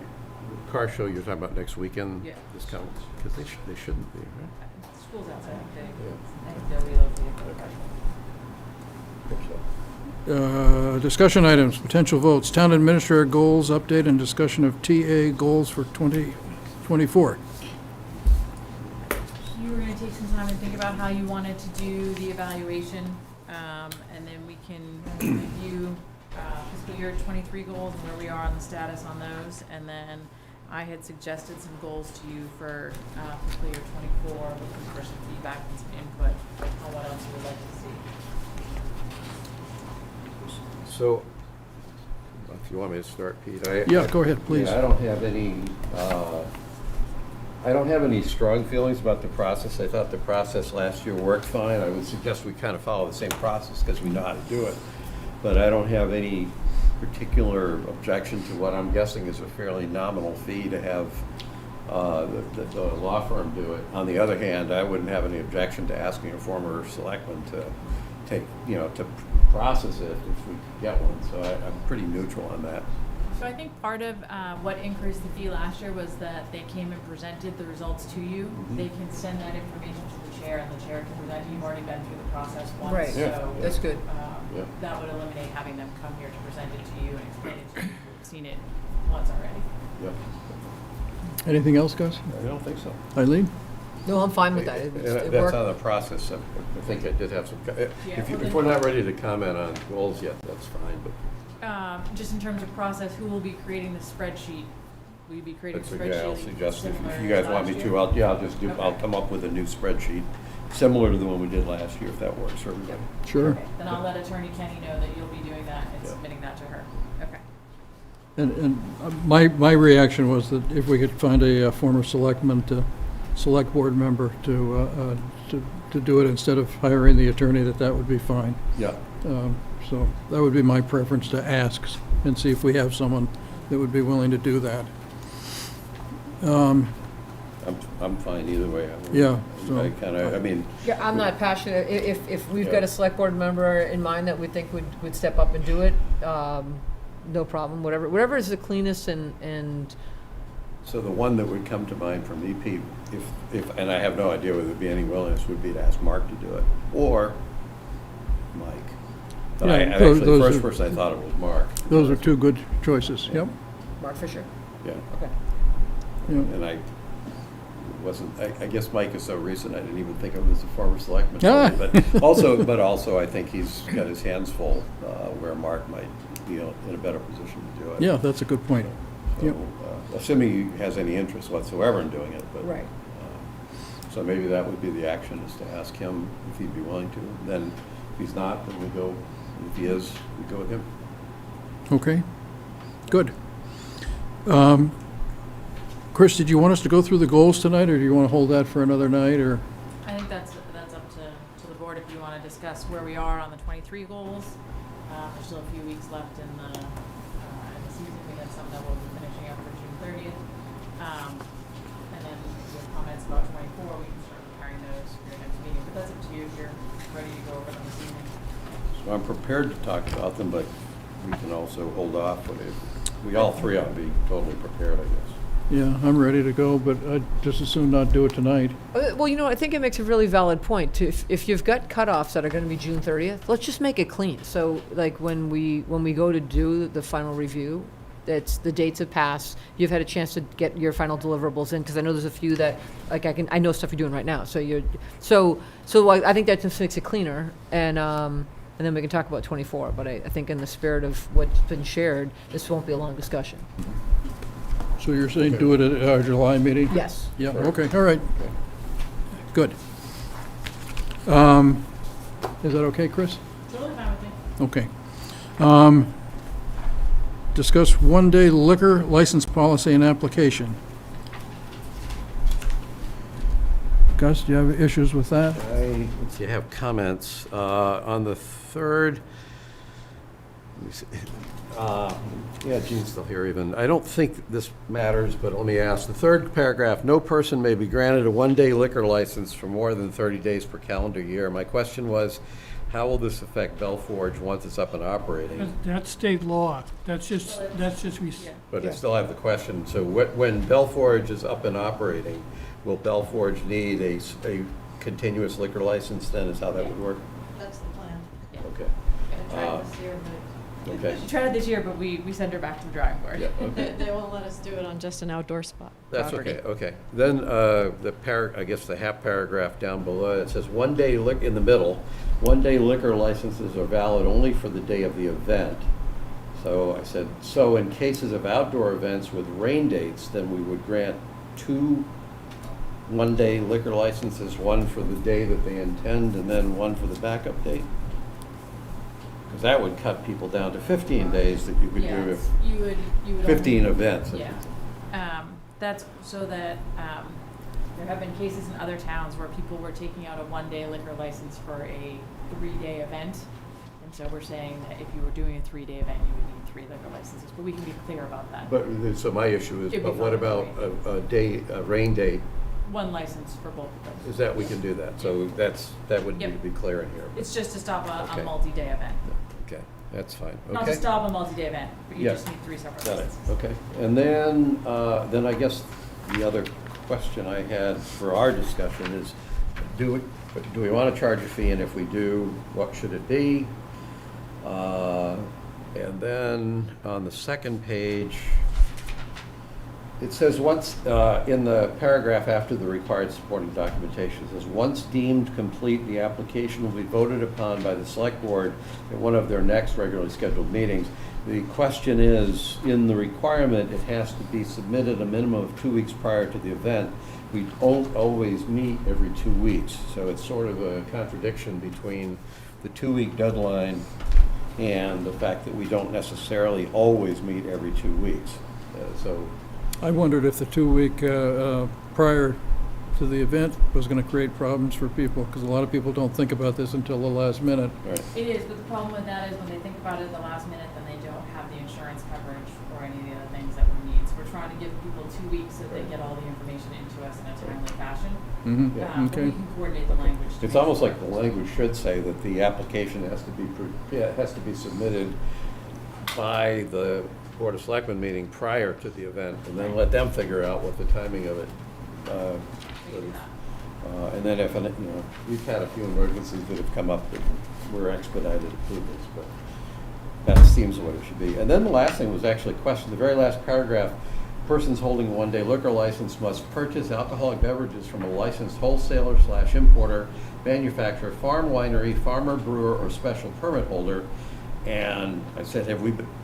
car show you're talking about next weekend? Yeah. This coming, because they shouldn't be, right? School's outside. Yeah. I think they'll be located for the car show. Hope so. Discussion items, potential votes, town administrator goals, update and discussion of TA goals for 2024. You were gonna take some time and think about how you wanted to do the evaluation, and then we can review fiscal year '23 goals and where we are on the status on those. And then I had suggested some goals to you for fiscal year '24, looking for some feedback and some input on what else you would like to see. So, if you want me to start, Pete, Yeah, go ahead, please. Yeah, I don't have any strong feelings about the process. I thought the process last year worked fine. I would suggest we kind of follow the same process because we know how to do it. But I don't have any particular objection to what I'm guessing is a fairly nominal fee to have the law firm do it. On the other hand, I wouldn't have any objection to asking a former selectman to take, to process it if we could get one. So I'm pretty neutral on that. So I think part of what increased the fee last year was that they came and presented the results to you. Mhm. They can send that information to the chair, and the chair can present. You've already been through the process once, Right. Yeah. so That's good. Yeah. that would eliminate having them come here to present it to you and explain it to you. You've seen it once already. Yep. Anything else, guys? I don't think so. Eileen? No, I'm fine with that. It That's worked. on the process. I think I did have some, if well, we're not ready to comment on goals yet, that's fine, but Just in terms of process, who will be creating the spreadsheet? Will you be creating a that's, spreadsheet? I'll suggest if similar you guys to want me last to, year? I'll Okay. come up with a new spreadsheet, similar to the one we did last year, if that works for everybody. Sure. Okay, then I'll let Attorney Kenny know that you'll be doing that and Yeah. submitting that to her. Okay. And my reaction was that if we could find a former selectman select board member to do it instead of hiring the attorney, that would be fine. Yeah. So that would be my preference, to ask and see if we have someone that would be willing to do that. I'm fine either way. Yeah, so- I mean, Yeah, I'm not passionate. If we've got a select board member in mind that we think would step up and do it, no problem, whatever is the cleanest and so the one that would come to mind from EP, if and I have no idea whether there'd be any willingness, would be to ask Mark to do it, or Mike. But Yeah, I those actually, the first are- person I thought of was Mark. Those are two good choices, yep. Mark Fisher. Yeah, Okay. Yeah. and I guess Mike is so recent, I didn't even think of him as a former selectman. Ah. But also I think he's got his hands full, where Mark might be in a better position to do it. Yeah, that's a good point. So, Yep. assuming he has any interest whatsoever in doing it, but. Right. So maybe that would be the action, is to ask him if he'd be willing to. Then if he's not, then we go, if he is, we go with him. Okay, good. Chris, did you want us to go through the goals tonight, or do you want to hold that for another night, or? I think that's up to the board if you want to discuss where we are on the '23 goals. There's still a few weeks left in the season. We have some that we'll be finishing up for June 30th. And then if you have comments about '24, we can start preparing those for your next meeting. But that's up to you if you're ready to go over them this evening. So I'm prepared to talk about them, but we can also hold off. We all three ought to be totally prepared, I guess. Yeah, I'm ready to go, but I'd just as soon not do it tonight. Well, I think it makes a really valid point. If you've got cutoffs that are going to be June 30th, let's just make it clean. So, like when we go to do the final review, the dates have passed. You've had a chance to get your final deliverables in, because I know there's a few that, like, I know stuff you're doing right now. So I think that just makes it cleaner, and then we can talk about 24. But I think in the spirit of what's been shared, this won't be a long discussion. So you're saying do it at our July meeting? Yes. Yeah, Sure. okay, all right. Okay. Good. Is that okay, Chris? Totally fine with me. Okay. Discuss one-day liquor license policy and application. Gus, do you have issues with that? Let's see, I have comments. On the third, Let me see. Yeah, Gene's still here even. I don't think this matters, but let me ask. The third paragraph, no person may be granted a one-day liquor license for more than 30 days per calendar year. My question was, how will this affect Belforge once it's up and operating? That's state law. That's just, But I still have the question, so when Belforge is up and operating, will Belforge need a continuous liquor license then, is how that would work? That's the plan. Okay. I tried this year, Okay. She tried it this year, but we send her back to the drawing board. Yeah, but okay. they won't let us do it on just an outdoor spot. That's property. okay, okay. Then I guess the half paragraph down below, it says in the middle, one-day liquor licenses are valid only for the day of the event. So I said, so in cases of outdoor events with rain dates, then we would grant 2 one-day liquor licenses, one for the day that they intend and then one for the backup date? Because that would cut people down to 15 days that you could do Yes, you would 15 only- events. Yeah. That's so that there have been cases in other towns where people were taking out a one-day liquor license for a 3-day event. And so we're saying that if you were doing a 3-day event, you would need 3 liquor licenses, but we can be clear about that. But, so my issue is, It'd be but what fine about with a rain day? 1 license for both of those. Is that, we can do that? So that would need to Yep. be clear in here. It's just to stop Okay. a multi-day event. Okay, that's fine. Not to Okay. stop a multi-day event, but you Yeah. just need 3 separate Got it, licenses. okay. And then I guess the other question I had for our discussion is, do we want to charge a fee, and if we do, what should it be? And then on the second page, it says once, in the paragraph after the required supporting documentation, it says, once deemed complete, the application will be voted upon by the select board at one of their next regularly scheduled meetings. The question is, in the requirement, it has to be submitted a minimum of 2 weeks prior to the event. We don't always meet every 2 weeks, so it's sort of a contradiction between the 2-week deadline and the fact that we don't necessarily always meet every 2 weeks. So I wondered if the 2-week prior to the event was going to create problems for people, because a lot of people don't think about this until the last minute. Right. It is, but the problem with that is when they think about it at the last minute, then they don't have the insurance coverage or any of the other things that we need. So we're trying to give people 2 weeks so they get all the information into us in a timely fashion. Mm-hmm. Yeah. But Okay. we can coordinate the language. to It's make almost sure like the language should say that the application has to be submitted by the Board of Selectmen meeting prior to the event, and then let them figure out what the timing of it. And then if, we've had a few emergencies that have come up that were expedited approvals, but that seems what it should be. And then the last thing was actually a question, the very last paragraph, persons holding a one-day liquor license must purchase alcoholic beverages from a licensed wholesaler / importer, manufacturer, farm winery, farmer brewer, or special permit holder. And I said,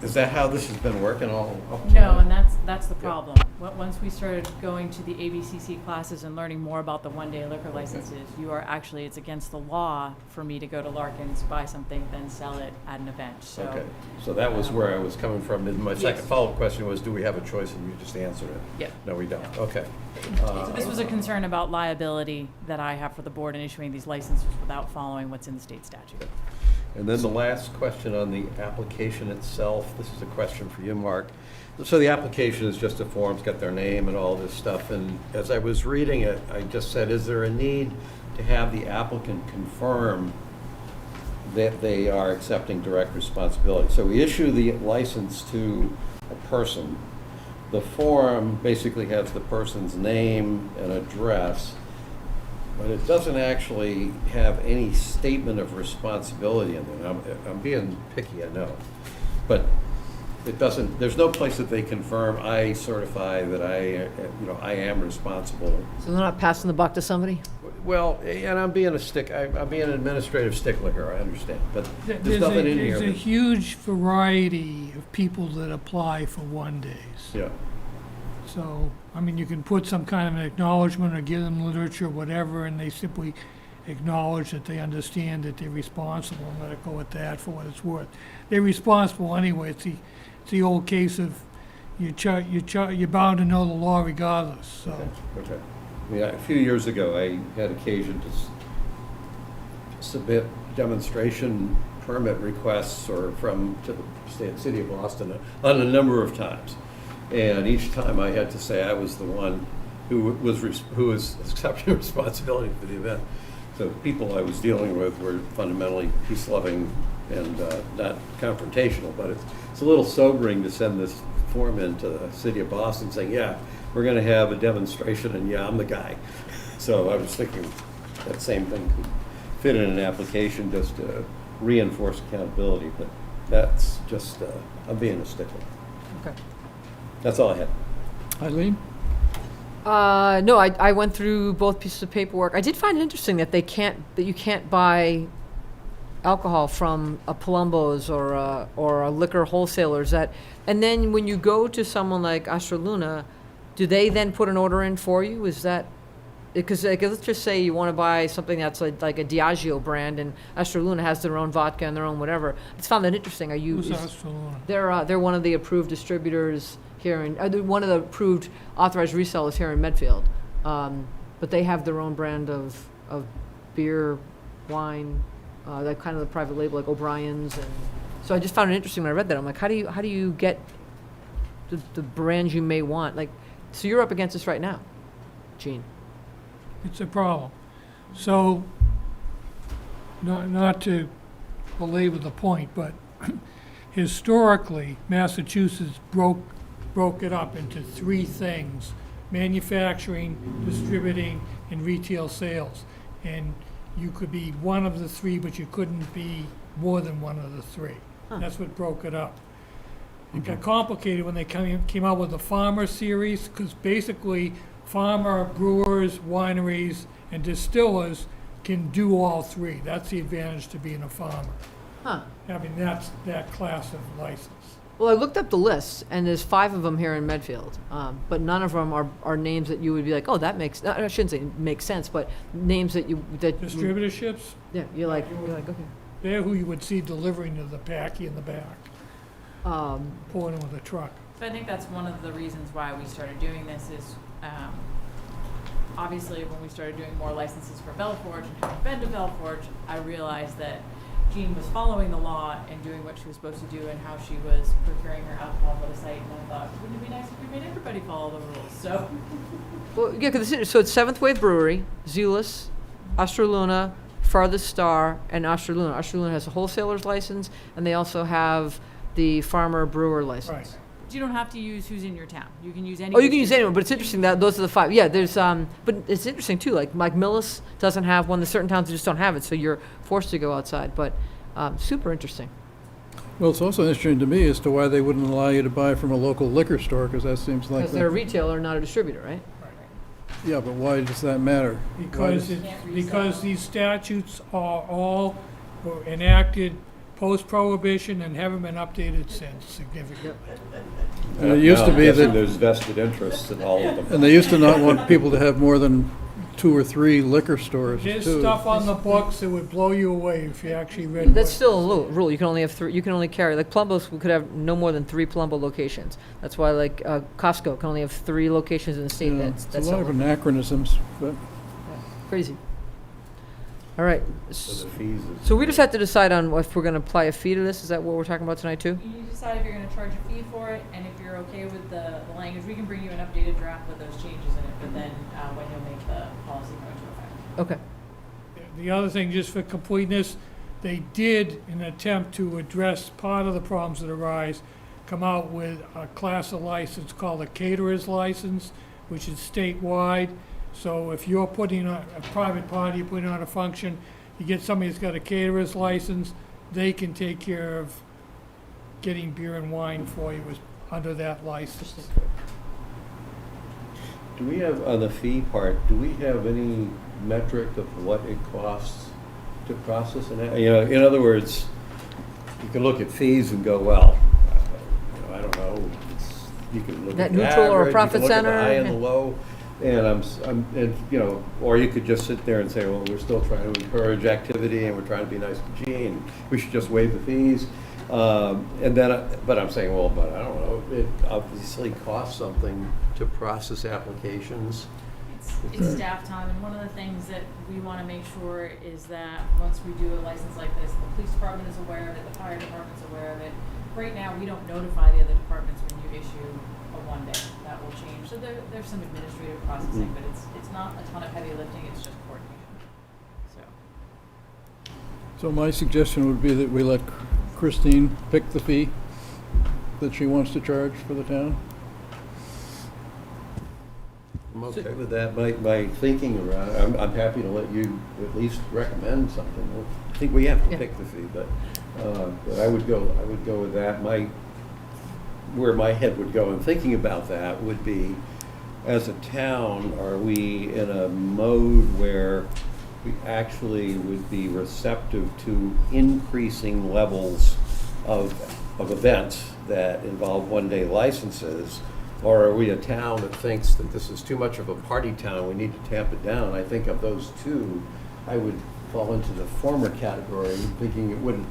is that how this has been working all up to No, now? and that's the problem. Once we started going to the ABCC classes and learning more about the one-day liquor licenses, it's against the law for me to go to Larkin's, buy something, then sell it at an event, so. Okay, so that was where I was coming from. And my second follow-up question was, do we have a choice? And you just answered it. Yep. No, we don't. Okay. So this was a concern about liability that I have for the board in issuing these licenses without following what's in the state statute. And then the last question on the application itself, this is a question for you, Mark. So the application is just a form, it's got their name and all this stuff, and as I was reading it, I just said, is there a need to have the applicant confirm that they are accepting direct responsibility? So we issue the license to a person. The form basically has the person's name and address, but it doesn't actually have any statement of responsibility in there. I'm being picky, I know, but it doesn't, there's no place that they confirm, I certify that I am responsible. So they're not passing the buck to somebody? Well, and I'm being an administrative stickler here, I understand, but there's nothing in here. There's a that- huge variety of people that apply for 1 days. Yeah, So, I mean, you can put some kind of an acknowledgement or give them literature, whatever, and they simply acknowledge that they understand that they're responsible and let it go at that for what it's worth. They're responsible anyway. It's the old case of you're bound to know the law regardless, so. okay. I mean, a few years ago, I had occasion to submit demonstration permit requests or to the city of Boston on a number of times. And each time I had to say I was the one who was accepting responsibility for the event. So people I was dealing with were fundamentally peace-loving and not confrontational, but it's a little sobering to send this form into the city of Boston saying, yeah, we're going to have a demonstration, and yeah, I'm the guy. So I was thinking that same thing could fit in an application just to reinforce accountability, but that's just, I'm being a stickler. Okay. That's all I had. Eileen? No, I went through both pieces of paperwork. I did find it interesting that you can't buy alcohol from a Palumbo's or a liquor wholesalers. And then when you go to someone like Astra Luna, do they then put an order in for you? Is that because let's just say you want to buy something that's like a Diageo brand, and Astra Luna has their own vodka and their own whatever. I just found that interesting. Who's Astra Luna? They're one of the approved distributors here they're one of the approved authorized resellers here in Medfield, but they have their own brand of beer, wine, like kind of the private label like O'Brien's, and so I just found it interesting when I read that. I'm like, how do you get the brands you may want? Like, so you're up against this right now, Gene. It's a problem. So, not to belabor the point, but historically, Massachusetts broke it up into three things: manufacturing, distributing, and retail sales. And you could be one of the three, but you couldn't be more than one of the three. That's what broke it up. It got complicated when they came out with the farmer series, because basically farmer, brewers, wineries, and distillers can do all three. That's the advantage to being a farmer, having that class of license. Well, I looked up the list, and there's 5 of them here in Medfield, but none of them are names that you would be like, oh, that makes, I shouldn't say makes sense, but names that Distributorships, yeah, you're like, okay. they're who you would see delivering to the packy in the back, pulling in with a truck. So I think that's one of the reasons why we started doing this is, obviously when we started doing more licenses for Belforge and having been to Belforge, I realized that Jean was following the law and doing what she was supposed to do and how she was procuring her alcohol for the site, and I thought, wouldn't it be nice if we made everybody follow the rules? So, Well, yeah, so it's Seventh Wave Brewery, Zulus, Astra Luna, Farthest Star, and Astra Luna. Astra Luna has a wholesaler's license, and they also have the farmer brewer license. Right. but you don't have to use who's in your town. You can use any. Oh, you can use anyone, but it's interesting that those are the 5. Yeah, there's, but it's interesting too, like Millis doesn't have one, there's certain towns that just don't have it, so you're forced to go outside, but super interesting. Well, it's also interesting to me as to why they wouldn't allow you to buy from a local liquor store, because that seems like... Because they're a retailer, not a distributor, right? Yeah, but why does that matter? Because these statutes are all were enacted post-prohibition and haven't been updated since significantly. And it used to be that... There's vested interests in all of them. And they used to not want people to have more than 2 or 3 liquor stores, There's too. stuff on the books that would blow you away if you actually read That's what- still a rule. You can only have 3. You can only carry, like Plumbos, we could have no more than 3 Plumbo locations. That's why, like Costco can only have 3 locations in the state. Yeah, That's it's a lot of all. anachronisms, but... Crazy. All right. So the fees is- So we just have to decide on if we're going to apply a fee to this. Is that what we're talking about tonight too? You need to decide if you're gonna charge a fee for it, and if you're okay with the language, we can bring you an updated draft with those changes in it, but then, when you'll make the policy go into effect. Okay. The other thing, just for completeness, they did, in an attempt to address part of the problems that arise, come out with a class of license called a caterer's license, which is statewide. So if you're putting on a private party, you're putting on a function, you get somebody that's got a caterer's license, they can take care of getting beer and wine for you under that license. Do we have, on the fee part, do we have any metric of what it costs to process an, in other words, you can look at fees and go, well, I don't know, you can look Net at the neutral or a average, profit you can look center, at the high and yeah. the low, and or you could just sit there and say, well, we're still trying to encourage activity and we're trying to be nice to Gene, we should just waive the fees. And then, but I'm saying, well, but I don't know, it obviously costs something to process applications. it's staff time, and one of the things that we want to make sure is that once we do a license like this, the police department is aware of it, the fire department's aware of it. Right now, we don't notify the other departments when you issue a one-day. That will change. So there's some administrative processing, but it's not a ton of heavy lifting, it's just coordination. So my suggestion would be that we let Christine pick the fee that she wants to charge for the town. I'm okay with that. My thinking around it, I'm happy to let you at least recommend something. I think we have to pick the fee, but I would go with that. Where my head would go in thinking about that would be, as a town, are we in a mode where we actually would be receptive to increasing levels of events that involve one-day licenses? Or are we a town that thinks that this is too much of a party town, we need to tamp it down? I think of those two, I would fall into the former category, thinking it wouldn't,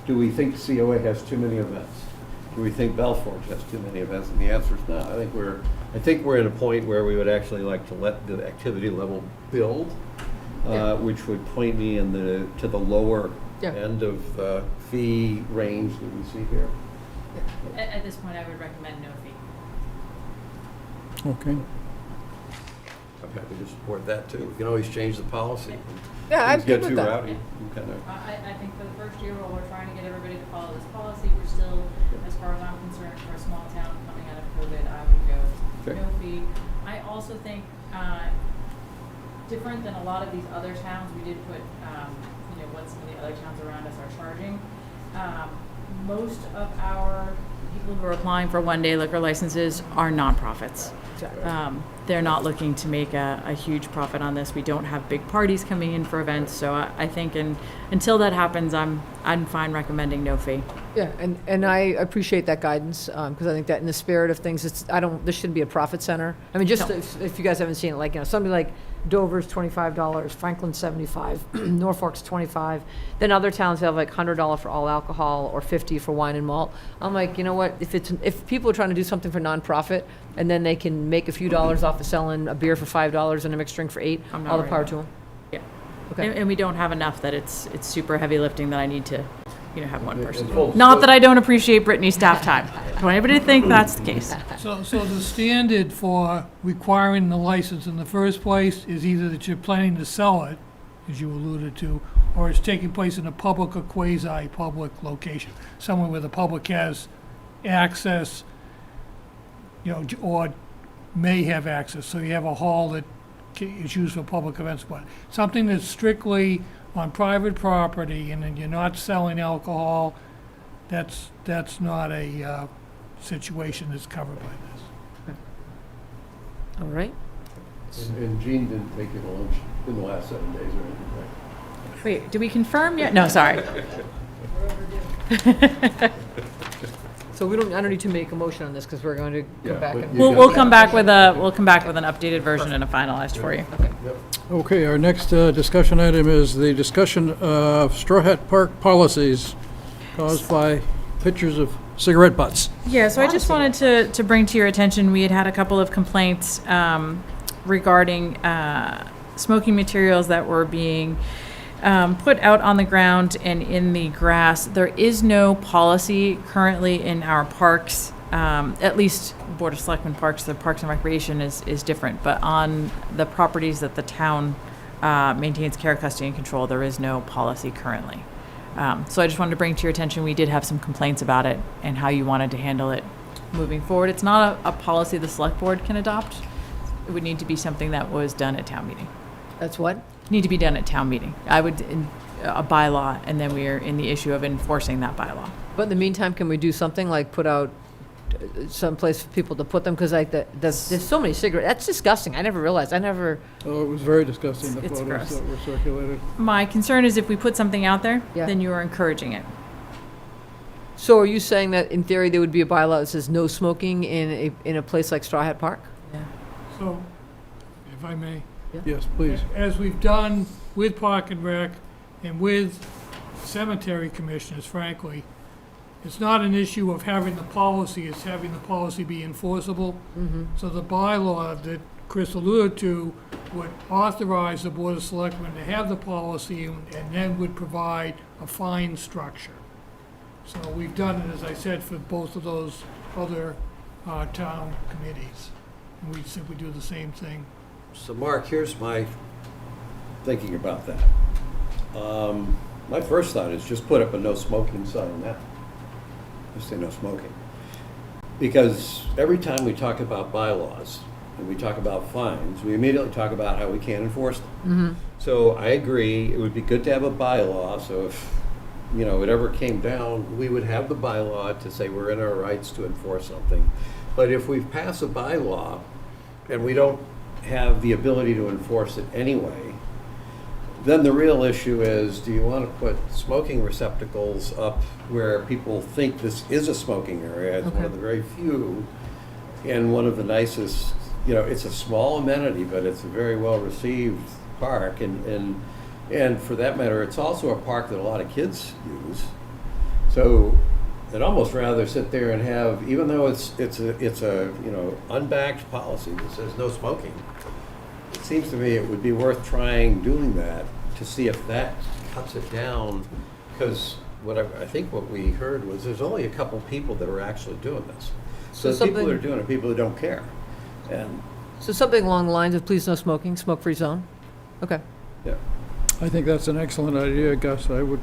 do we think COA has too many events? Do we think Belforge has too many events? And the answer is no. I think we're at a point where we would actually like to let the activity level build, which would point me to the lower end of fee range that we see here. At this point, I would recommend no fee. Okay. I'm happy to support that too. We can always change the policy. Yeah, I'm Things get good too with that. rowdy. I think for the first year, while we're trying to get everybody to follow this policy, we're still, as far as I'm concerned, for a small town coming out of COVID, I would go no fee. I also think, different than a lot of these other towns, we did put, what some of the other towns around us are charging. Most of our people who are applying for one-day liquor licenses are nonprofits. They're not looking to make a huge profit on this. We don't have big parties coming in for events, so I think until that happens, I'm fine recommending no fee. Yeah, and I appreciate that guidance, because I think that in the spirit of things, this shouldn't be a profit center. I mean, just if you guys haven't seen it, something like Dover's $25, Franklin's $75, Norfolk's $25. Then other towns have like $100 for all alcohol or $50 for wine and malt. I'm like, you know what? If people are trying to do something for nonprofit and then they can make a few dollars off of selling a beer for $5 and a mixed drink for $8, all the power to them. Yeah. Okay. And we don't have enough that it's super heavy lifting that I need to, have one person. full Not that I don't appreciate Brittany's staff time. I don't want anybody to think that's the case. So the standard for requiring the license in the first place is either that you're planning to sell it, as you alluded to, or it's taking place in a public or quasi-public location, somewhere where the public has access, or may have access. So you have a hall that is used for public events, but something that's strictly on private property and then you're not selling alcohol, that's not a situation that's covered by this. All right. And Jean didn't take you to lunch in the last 7 days or anything, right? Wait, do we confirm yet? No, sorry. So I don't need to make a motion on this because we're going to go back and. We'll come back with an updated version and a finalized for you. Okay, our next discussion item is the discussion of Straw Hat Park policies caused by pictures of cigarette butts. Yeah, so I just wanted to bring to your attention, we had a couple of complaints regarding smoking materials that were being put out on the ground and in the grass. There is no policy currently in our parks, at least Board of Selectmen parks, the Parks and Recreation is different, but on the properties that the town maintains care, custody, and control, there is no policy currently. So I just wanted to bring to your attention, we did have some complaints about it and how you wanted to handle it moving forward. It's not a policy the select board can adopt. It would need to be something that was done at town meeting. That's what? Need to be done at town meeting. I would, a bylaw, and then we are in the issue of enforcing that bylaw. But in the meantime, can we do something like put out some place for people to put them? Because there's so many cigarettes. That's disgusting. I never realized. Oh, it was very disgusting, the It's photos gross. that were circulated. My concern is if we put something out there, Yeah. then you are encouraging it. So are you saying that in theory there would be a bylaw that says no smoking in a place like Straw Hat Park? So, if I may. Yes, please. As we've done with Park and Rec and with cemetery commissioners, frankly, it's not an issue of having the policy, it's having the policy be enforceable. So the bylaw that Chris alluded to, would authorize the Board of Selectmen to have the policy and then would provide a fine structure. So we've done it, as I said, for both of those other town committees. And we'd simply do the same thing. So Mark, here's my thinking about that. My first thought is just put up a no smoking sign now. Just say no smoking. Because every time we talk about bylaws and we talk about fines, we immediately talk about how we can't enforce them. So I agree, it would be good to have a bylaw, so if, you know, it ever came down, we would have the bylaw to say we're in our rights to enforce something. But if we pass a bylaw and we don't have the ability to enforce it anyway, then the real issue is, do you want to put smoking receptacles up where people think this is a smoking area? It's one of the very few and one of the nicest, you know, it's a small amenity, but it's a very well-received park. And for that matter, it's also a park that a lot of kids use. So I'd almost rather sit there and have, even though it's a you know, unbacked policy that says no smoking, it seems to me it would be worth trying doing that to see if that cuts it down, because I think what we heard was there's only a couple people that are actually doing this. So the people that are doing it are people who don't care. And So something along the lines of please no smoking, smoke-free zone? Okay. yeah, I think that's an excellent idea, Gus. I would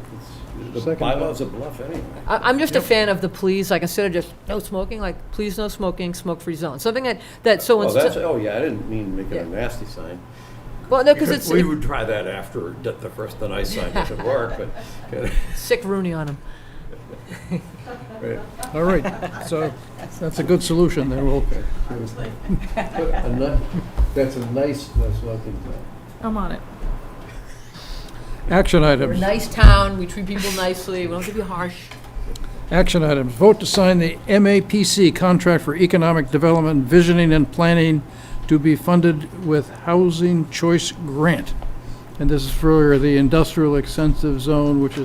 the second bylaw's that. a bluff anyway. I'm just a fan of the please, like instead of just no smoking, like please no smoking, smoke-free zone. Something that so Oh, that's, instead, oh yeah, I didn't mean make it Yeah. a nasty sign. well, no, because it's We would try that after the nice sign doesn't work, but. sick Rooney on him. Right. All right, so that's a good solution there. We'll, That's a nice no smoking zone. I'm on it. action We're a items. nice town, we treat people nicely, we don't give you harsh. Action items. Vote to sign the MAPC contract for economic development, visioning and planning to be funded with Housing Choice Grant. And this is for the industrial extensive zone, which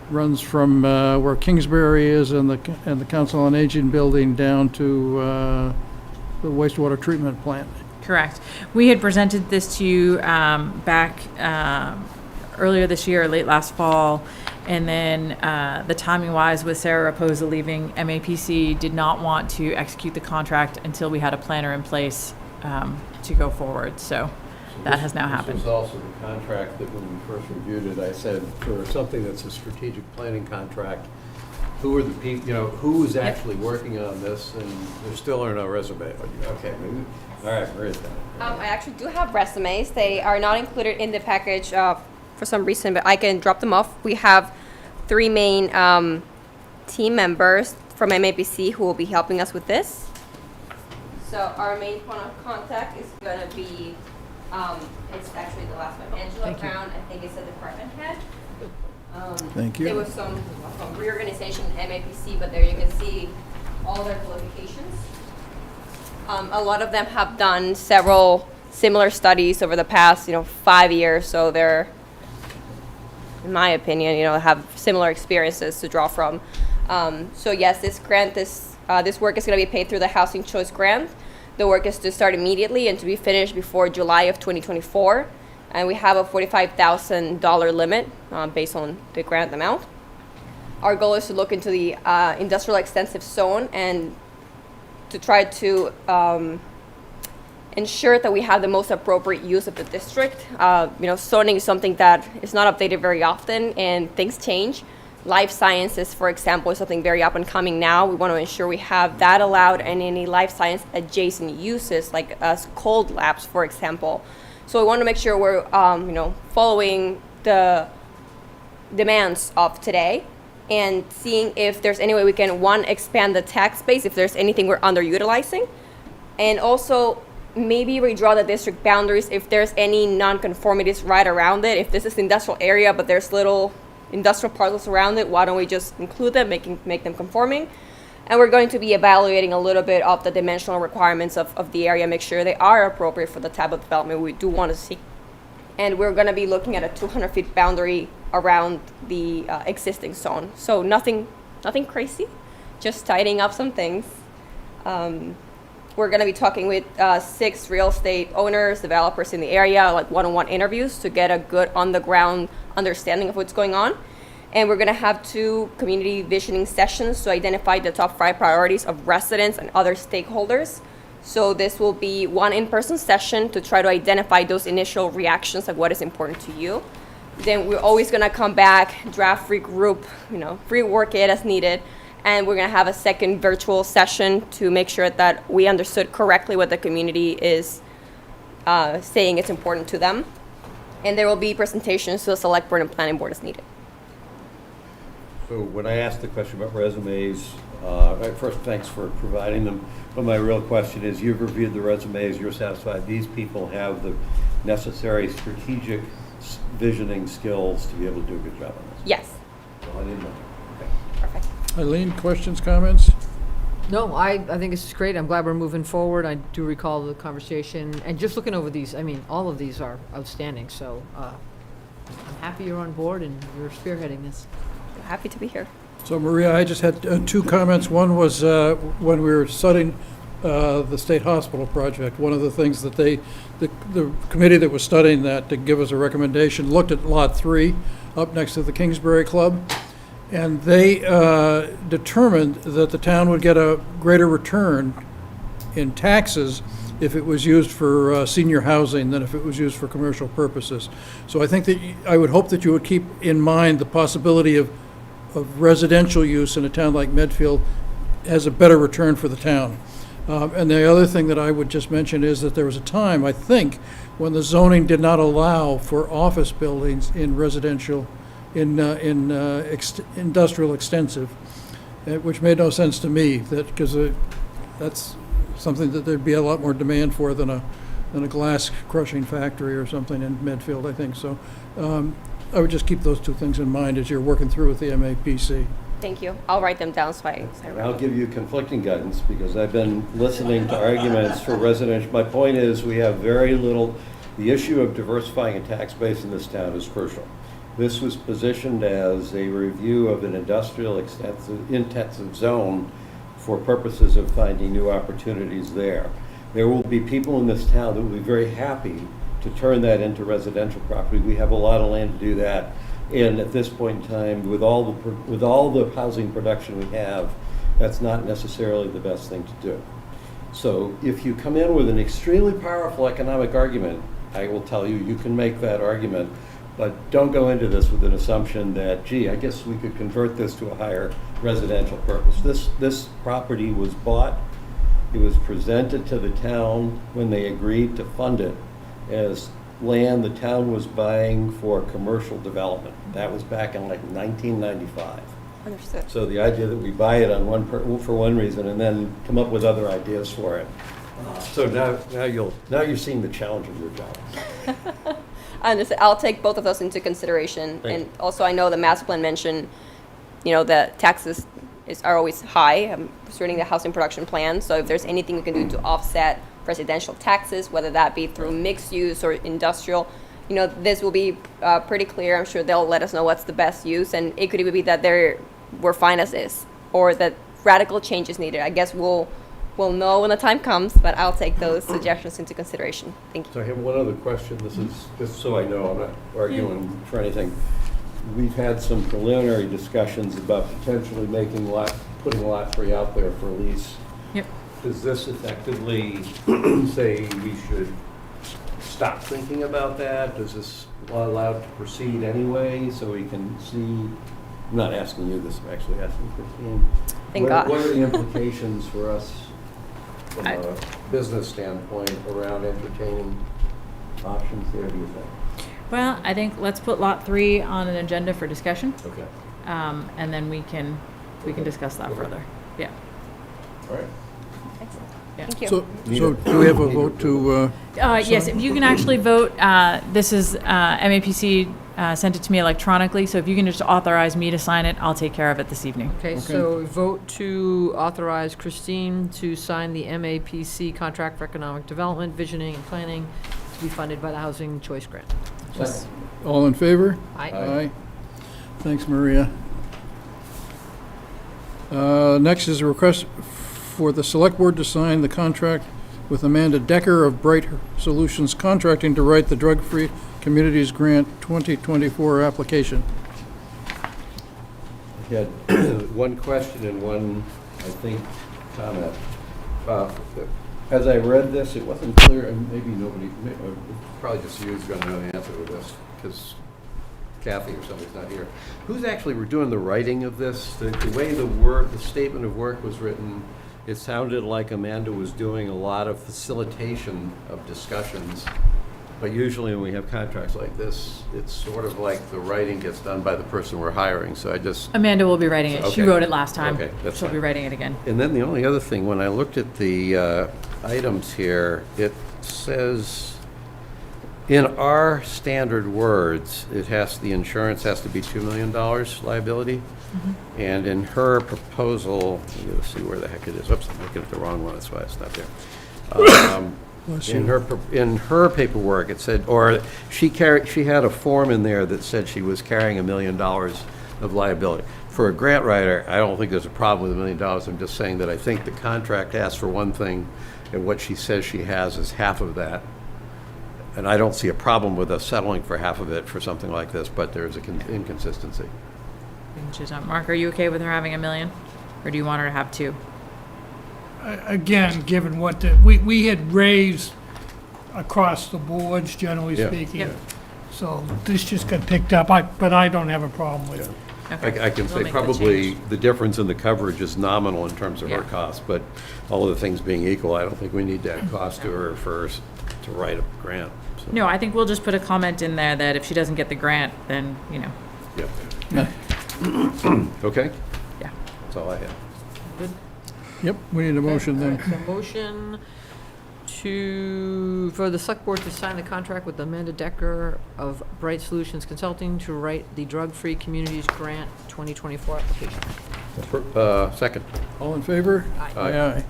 runs from where Kingsbury is and the Council on Aging building down to the wastewater treatment plant. Correct. We had presented this to you back earlier this year, late last fall, and then the timing-wise with Sarah Raposa leaving, MAPC did not want to execute the contract until we had a planner in place to go forward. So that has now happened. This was also the contract that when we first reviewed it, I said, for something that's a strategic planning contract, who are the people, you know, who is actually working on this? And there still are no resumes. Okay, maybe, all right, where is that? I actually do have resumes. They are not included in the package for some reason, but I can drop them off. We have 3 main team members from MAPC who will be helping us with this. So our main point of contact is going to be, it's actually the last one, Angela Brown. I think it's the department head. Thank you. There was some reorganization in MAPC, but there you can see all their qualifications. A lot of them have done several similar studies over the past, 5 years. So they're, in my opinion, have similar experiences to draw from. So yes, this grant, this work is going to be paid through the Housing Choice Grant. The work is to start immediately and to be finished before July of 2024. And we have a $45,000 limit based on the grant amount. Our goal is to look into the industrial extensive zone and to try to ensure that we have the most appropriate use of the district. Zoning is something that is not updated very often and things change. Life sciences, for example, is something very up and coming now. We want to ensure we have that allowed and any life science adjacent uses like cold labs, for example. So we want to make sure we're, following the demands of today and seeing if there's any way we can, one, expand the tax base, if there's anything we're underutilizing, and also maybe redraw the district boundaries if there's any non-conformities right around it. If this is industrial area, but there's little industrial parcels around it, why don't we just include them, make them conforming? And we're going to be evaluating a little bit of the dimensional requirements of the area, make sure they are appropriate for the type of development we do want to see. And we're going to be looking at a 200-foot boundary around the existing zone. So nothing crazy, just tidying up some things. we're going to be talking with 6 real estate owners, developers in the area, like one-on-one interviews to get a good on-the-ground understanding of what's going on. And we're going to have 2 community visioning sessions to identify the top 5 priorities of residents and other stakeholders. So this will be one in-person session to try to identify those initial reactions of what is important to you. Then we're always going to come back, draft, regroup, rework it as needed. And we're going to have a second virtual session to make sure that we understood correctly what the community is saying it's important to them. And there will be presentations to the select board and planning board as needed. So when I asked the question about resumes, first, thanks for providing them. But my real question is, you've reviewed the resumes, you're satisfied these people have the necessary strategic visioning skills to be able to do a good job on this? Yes. So I didn't know. Okay. Perfect. Eileen, questions, comments? No, I think this is great. I'm glad we're moving forward. I do recall the conversation, and just looking over these, I mean, all of these are outstanding, so I'm happy you're on board and you're spearheading this. Happy to be here. So Maria, I just had 2 comments. One was when we were studying the state hospital project, one of the things that the committee that was studying that to give us a recommendation looked at Lot 3 up next to the Kingsbury Club, and they determined that the town would get a greater return in taxes if it was used for senior housing than if it was used for commercial purposes. So I think that I would hope that you would keep in mind the possibility of residential use in a town like Medfield has a better return for the town. And the other thing that I would just mention is that there was a time, I think, when the zoning did not allow for office buildings in residential, industrial extensive, which made no sense to me, because that's something that there'd be a lot more demand for than a glass crushing factory or something in Medfield, I think. So I would just keep those 2 things in mind as you're working through with the MAPC. Thank you. I'll write them down so I I'll give you conflicting guidance because I've been listening to arguments for residential. My point is we have very little, the issue of diversifying a tax base in this town is crucial. This was positioned as a review of an industrial intensive zone for purposes of finding new opportunities there. There will be people in this town that will be very happy to turn that into residential property. We have a lot of land to do that. And at this point in time, with all the housing production we have, that's not necessarily the best thing to do. So if you come in with an extremely powerful economic argument, I will tell you, you can make that argument, but don't go into this with an assumption that, gee, I guess we could convert this to a higher residential purpose. This property was bought, it was presented to the town when they agreed to fund it as land the town was buying for commercial development. That was back in like 1995. Understood. So the idea that we buy it on for one reason and then come up with other ideas for it. So now you're seeing the challenge of your job. I understand. I'll take both of those into consideration. And also I know the master plan mentioned, the taxes are always high, concerning the housing production plan. So if there's anything we can do to offset residential taxes, whether that be through mixed use or industrial, this will be pretty clear. I'm sure they'll let us know what's the best use, and it could even be that we're fine as is, or that radical change is needed. I guess we'll know when the time comes, but I'll take those suggestions into consideration. Thank you. So I have one other question. This is just so I know I'm not arguing for anything. We've had some preliminary discussions about potentially putting lot 3 out there for lease. Yep. Does this effectively say we should stop thinking about that? Does this allowed to proceed anyway so we can see? I'm not asking you this, I'm actually asking Christine. Thank God. What are the implications for us from a business standpoint around entertaining options there, do you think? Well, I think let's put Lot 3 on an agenda for discussion, Okay. and then we can discuss that further. Yeah. All right. Excellent. Yeah. Thank you. So do we have a vote to? Yes, if you can actually vote, this is MAPC sent it to me electronically, so if you can just authorize me to sign it, I'll take care of it this evening. Okay, so vote to authorize Christine to sign the MAPC contract for economic development, visioning, and planning to be funded by the Housing Choice Grant. Second. All in favor? Aye. Aye. Thanks, Maria. Next is a request for the Select Board to sign the contract with Amanda Decker of Bright Solutions Contracting to write the Drug-Free Communities Grant 2024 application. I had one question and one, I think, comment. As I read this, it wasn't clear, and maybe nobody, probably just you who's going to know the answer to this, because Kathy or somebody's not here. Who's actually doing the writing of this? The way the statement of work was written, it sounded like Amanda was doing a lot of facilitation of discussions. But usually when we have contracts like this, it's sort of like the writing gets done by the person we're hiring, so I just... Amanda will be writing it. She Okay. wrote it last time. Okay, that's She'll be fine. writing it again. And then the only other thing, when I looked at the items here, it says, in our standard words, the insurance has to be $2 million liability. Mm-hmm. And in her proposal, let's see where the heck it is. Oops, I'm looking at the wrong one, that's why it's not there. In her paperwork, it said, or she had a form in there that said she was carrying $1 million of liability. For a grant writer, I don't think there's a problem with $1 million. I'm just saying that I think the contract asks for one thing, and what she says she has is half of that. And I don't see a problem with us settling for half of it for something like this, but there's an inconsistency. Mark, are you okay with her having $1 million? Or do you want her to have 2? Again, given what we had raised across the boards, generally Yeah. speaking. Yep. So this just got picked up, but I don't have a problem with it. Okay. I can We'll say make the probably change. the difference in the coverage is nominal in terms of her Yeah. costs, but all of the things being equal, I don't think we need to add cost to her first to write a grant. So, No, I think we'll just put a comment in there that if she doesn't get the grant, then, yeah. Okay? Yeah. That's all I have. Good. Yep, we need a motion then. So motion for the select board to sign the contract with Amanda Decker of Bright Solutions Consulting to write the Drug-Free Communities Grant 2024 application. Second. All in favor? Aye. Aye.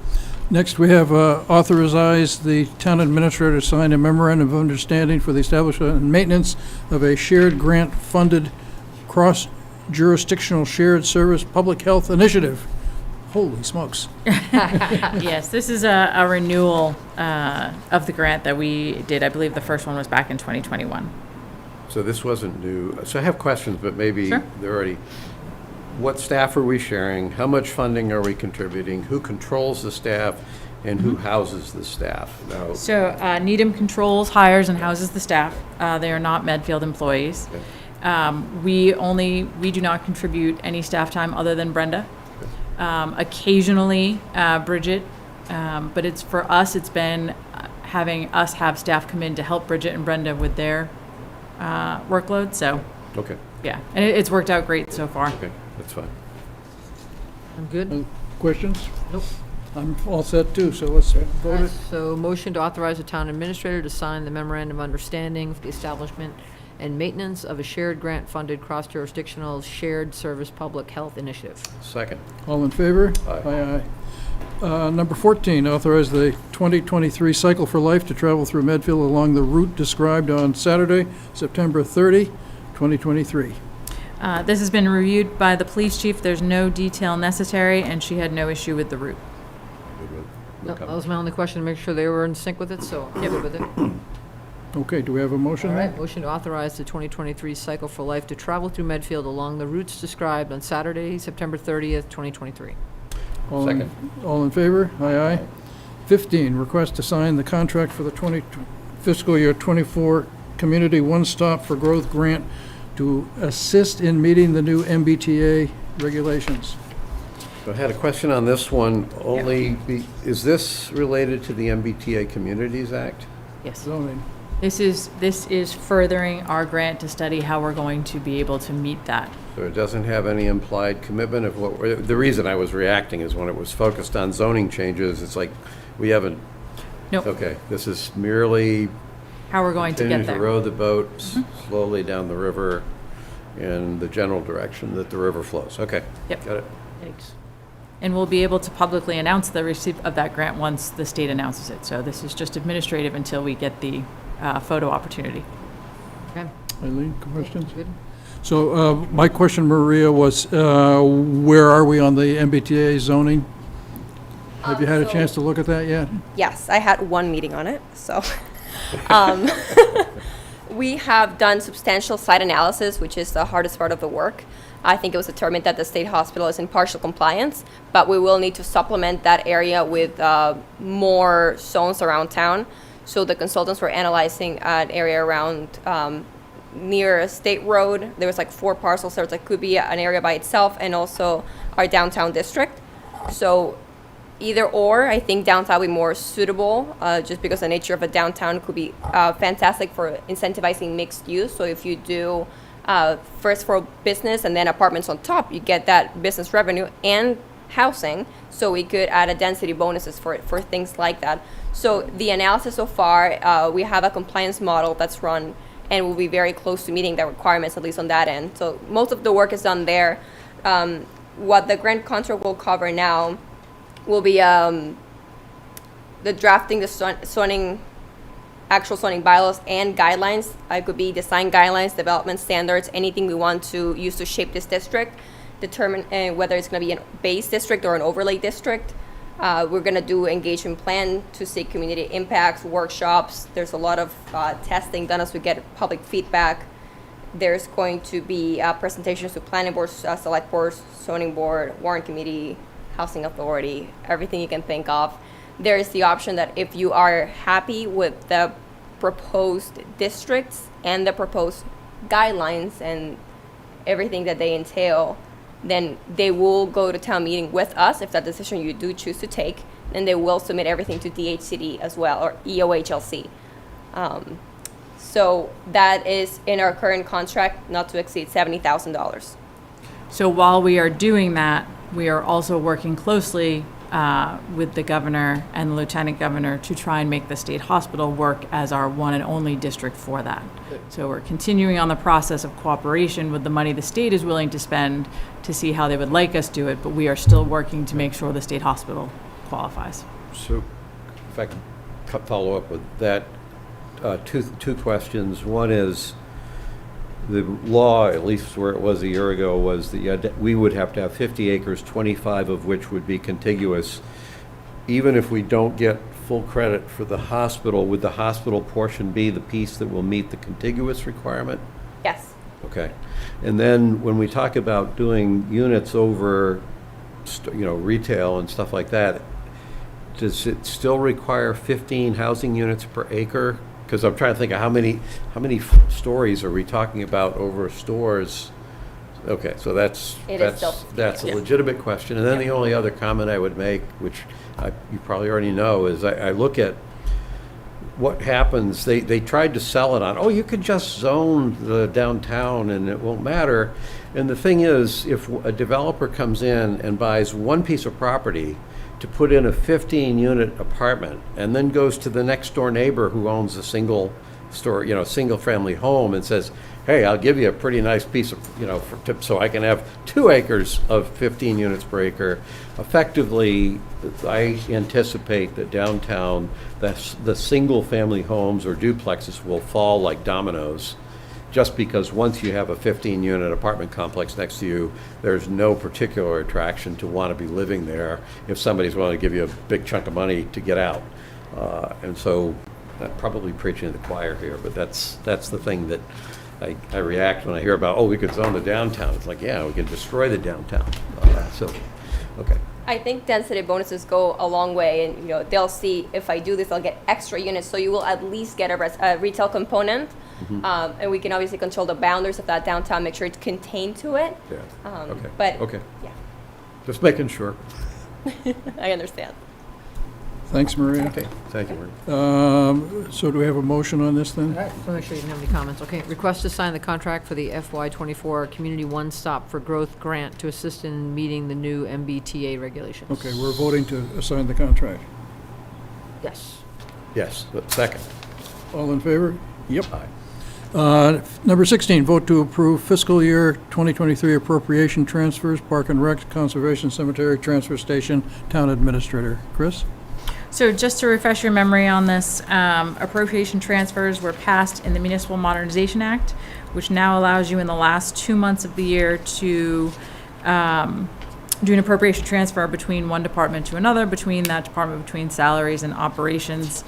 Next, we have authorize the town administrator to sign a memorandum of understanding for the establishment and maintenance of a shared grant-funded cross-jurisdictional shared service public health initiative. Holy smokes. Yes, this is a renewal of the grant that we did. I believe the first one was back in 2021. So this wasn't new. So I have questions, but maybe Sure. they're already... What staff are we sharing? How much funding are we contributing? Who controls the staff? And who houses the staff? Now, So Needham controls, hires, and houses the staff. They are not Medfield employees. We do not contribute any staff time other than Brenda. Occasionally Bridget, but it's for us, it's been having us have staff come in to help Bridget and Brenda with their workload, so, okay, yeah. And it's worked out great so far. okay, that's fine. I'm good. Questions? Nope. I'm all set too, so let's vote it. So motion to authorize the town administrator to sign the memorandum of understanding for the establishment and maintenance of a shared grant-funded cross-jurisdictional shared service public health initiative. Second. All in favor? Aye. Aye. Number 14, authorize the 2023 Cycle for Life to travel through Medfield along the route described on Saturday, September 30, 2023. This has been reviewed by the police chief. There's no detail necessary, and she had no issue with the route. No, that was my only question, to make sure they were in sync with it, so I'm good with it. Okay, do we have a motion? All then? right, motion to authorize the 2023 Cycle for Life to travel through Medfield along the routes described on Saturday, September 30th, 2023. Second. All in favor? Aye, aye. 15, request to sign the contract for the fiscal year 24 Community One Stop for Growth Grant to assist in meeting the new MBTA regulations. So I had a question on this one, is this related to the MBTA Communities Act? Yes. Zoning. This is furthering our grant to study how we're going to be able to meet that. So it doesn't have any implied commitment of the reason I was reacting is when it was focused on zoning changes, it's like, we haven't. Nope. Okay, this is merely How we're going to continue get to there. row the boat slowly down the river in the general direction that the river flows. Okay. Yep. Got it. Thanks. And we'll be able to publicly announce the receipt of that grant once the state announces it. So this is just administrative until we get the photo opportunity. Okay. Eileen, questions? Good. So my question, Maria, was where are we on the MBTA zoning? Have you had a chance to look at that yet? Yes, I had one meeting on it, so. We have done substantial site analysis, which is the hardest part of the work. I think it was determined that the state hospital is in partial compliance, but we will need to supplement that area with more zones around town. So the consultants were analyzing an area around near a state road. There was like 4 parcels there that could be an area by itself, and also our downtown district. So either or, I think downtown will be more suitable, just because the nature of a downtown could be fantastic for incentivizing mixed use. So if you do first floor business and then apartments on top, you get that business revenue and housing. So we could add a density bonuses for things like that. So the analysis so far, we have a compliance model that's run, and we'll be very close to meeting the requirements, at least on that end. So most of the work is done there. What the grant contract will cover now will be the drafting, the actual zoning bylaws and guidelines. It could be design guidelines, development standards, anything we want to use to shape this district, determine whether it's going to be a base district or an overlay district. We're going to do engagement plan to see community impacts, workshops. There's a lot of testing done as we get public feedback. There's going to be presentations to planning boards, select boards, zoning board, warrant committee, housing authority, everything you can think of. There is the option that if you are happy with the proposed districts and the proposed guidelines and everything that they entail, then they will go to town meeting with us if that decision you do choose to take, and they will submit everything to DHCD as well, or EOHLC. So that is in our current contract, not to exceed $70,000. So while we are doing that, we are also working closely with the governor and the lieutenant governor to try and make the state hospital work as our one and only district for that. So we're continuing on the process of cooperation with the money the state is willing to spend to see how they would like us do it, but we are still working to make sure the state hospital qualifies. So if I can follow up with that, two questions. One is, the law, at least where it was a year ago, was that we would have to have 50 acres, 25 of which would be contiguous. Even if we don't get full credit for the hospital, would the hospital portion be the piece that will meet the contiguous requirement? Yes. Okay. And then when we talk about doing units over, retail and stuff like that, does it still require 15 housing units per acre? Because I'm trying to think of how many stories are we talking about over stores? Okay, so that's a legitimate question. And then the only other comment I would make, which you probably already know, is I look at what happens. They tried to sell it on, you could just zone the downtown and it won't matter. And the thing is, if a developer comes in and buys one piece of property to put in a 15-unit apartment, and then goes to the next door neighbor who owns a single family home and says, hey, I'll give you a pretty nice piece of, so I can have 2 acres of 15 units per acre. Effectively, I anticipate that downtown, the single family homes or duplexes will fall like dominoes, just because once you have a 15-unit apartment complex next to you, there's no particular attraction to want to be living there if somebody's willing to give you a big chunk of money to get out. And so I'm probably preaching to the choir here, but that's the thing that I react when I hear about, we could zone the downtown. It's like, yeah, we can destroy the downtown. Okay. I think density bonuses go a long way, and they'll see if I do this, I'll get extra units. So you will at least get a retail component, and we can obviously control the boundaries of that downtown, make sure it's contained to it. Yeah. Okay. But okay. Yeah. Just making sure. I understand. Thanks, Maria. Okay. Thank you, Maria. So do we have a motion on this then? All right, so make sure you didn't have any comments. Okay, request to sign the contract for the FY24 Community One Stop for Growth Grant to assist in meeting the new MBTA regulations. Okay, we're voting to assign the contract. Yes. Yes, but second. All in favor? Yep. Aye. Number 16, vote to approve fiscal year 2023 appropriation transfers, Park and Rec, Conservation Cemetery, Transfer Station, Town Administrator. Chris? So just to refresh your memory on this, appropriation transfers were passed in the Municipal Modernization Act, which now allows you in the last 2 months of the year to do an appropriation transfer between one department to another, between that department, between salaries and operations.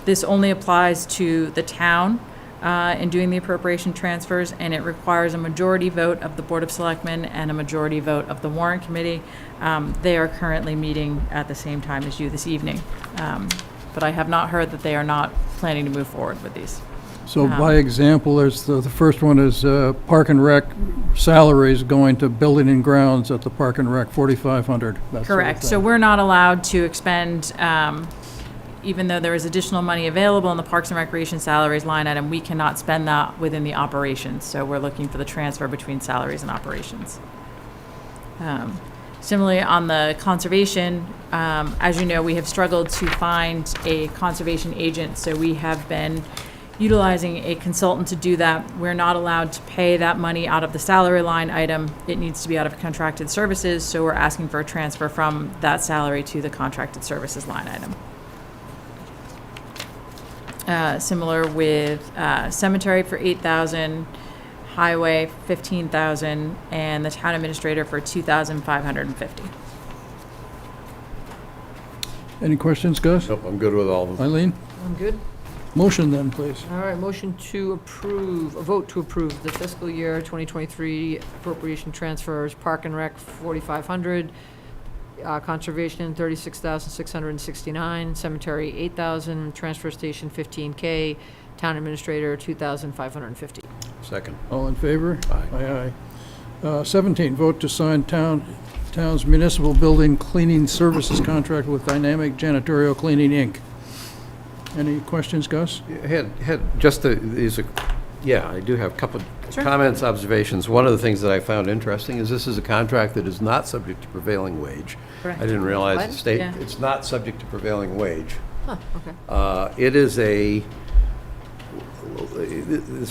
This only applies to the town in doing the appropriation transfers, and it requires a majority vote of the Board of Selectmen and a majority vote of the Warrant Committee. They are currently meeting at the same time as you this evening. But I have not heard that they are not planning to move forward with these. So by example, there's the first one is Park and Rec salaries going to building and grounds at the Park and Rec, 4,500. Correct. So we're not allowed to expend, even though there is additional money available in the Parks and Recreation salaries line item, we cannot spend that within the operations. So we're looking for the transfer between salaries and operations. Similarly, on the conservation, as you know, we have struggled to find a conservation agent, so we have been utilizing a consultant to do that. We're not allowed to pay that money out of the salary line item. It needs to be out of contracted services, so we're asking for a transfer from that salary to the contracted services line item. Similar with cemetery for $8,000, highway $15,000, and the town administrator for $2,550. Any questions, Gus? Nope, I'm good with all of them. Eileen? I'm good. Motion then, please. All right, motion to approve, a vote to approve the fiscal year 2023 appropriation transfers, Park and Rec 4,500, Conservation 36,669, Cemetery 8,000, Transfer Station 15K, Town Administrator 2,550. Second. All in favor? Aye. Aye. 17, vote to sign town's municipal building cleaning services contract with Dynamic Janitorial Cleaning, Inc. Any questions, Gus? Yeah, I do have a couple of comments, observations. One of the things that I found interesting is this is a contract that is not subject to prevailing wage. Correct. I didn't realize What? the state, Yeah. it's not subject to prevailing wage. Huh, okay. It is this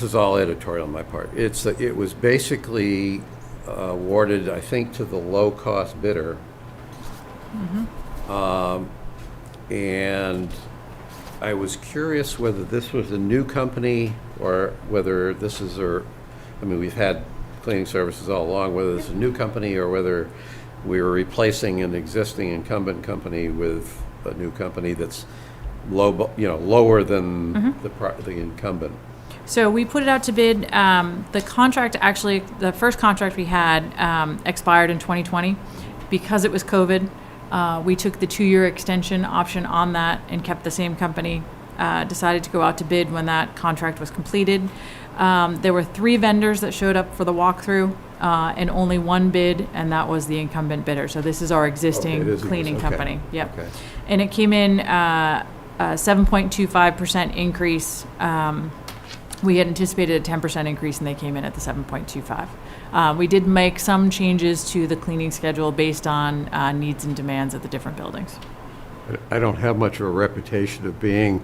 is all editorial on my part. It was basically awarded, I think, to the low-cost bidder. And I was curious whether this was a new company or whether this is, we've had cleaning services all along, whether this is a new company or whether we were replacing an existing incumbent company with a new company that's lower than the incumbent. So we put it out to bid. The contract, actually, the first contract we had expired in 2020. Because it was COVID, we took the 2-year extension option on that and kept the same company. Decided to go out to bid when that contract was completed. There were 3 vendors that showed up for the walkthrough, and only 1 bid, and that was the incumbent bidder. So this is our existing cleaning company. Yep. Okay. And it came in 7.25% increase. We had anticipated a 10% increase, and they came in at the 7.25. We did make some changes to the cleaning schedule based on needs and demands of the different buildings. I don't have much of a reputation of being,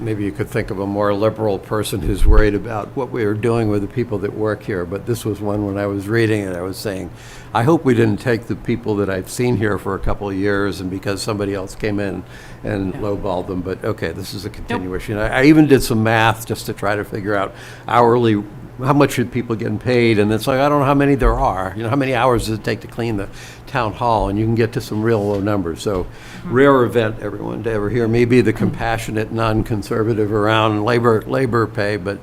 maybe you could think of a more liberal person who's worried about what we are doing with the people that work here, but this was one when I was reading it, I was saying, I hope we didn't take the people that I've seen here for a couple of years and because somebody else came in and lowballed them, but okay, this is a continuation. I even did some math just to try to figure out hourly, how much should people getting paid, and it's like, I don't know how many there are. How many hours does it take to clean the town hall, and you can get to some real low numbers. So rare event, everyone, to ever hear me be the compassionate non-conservative around labor pay, but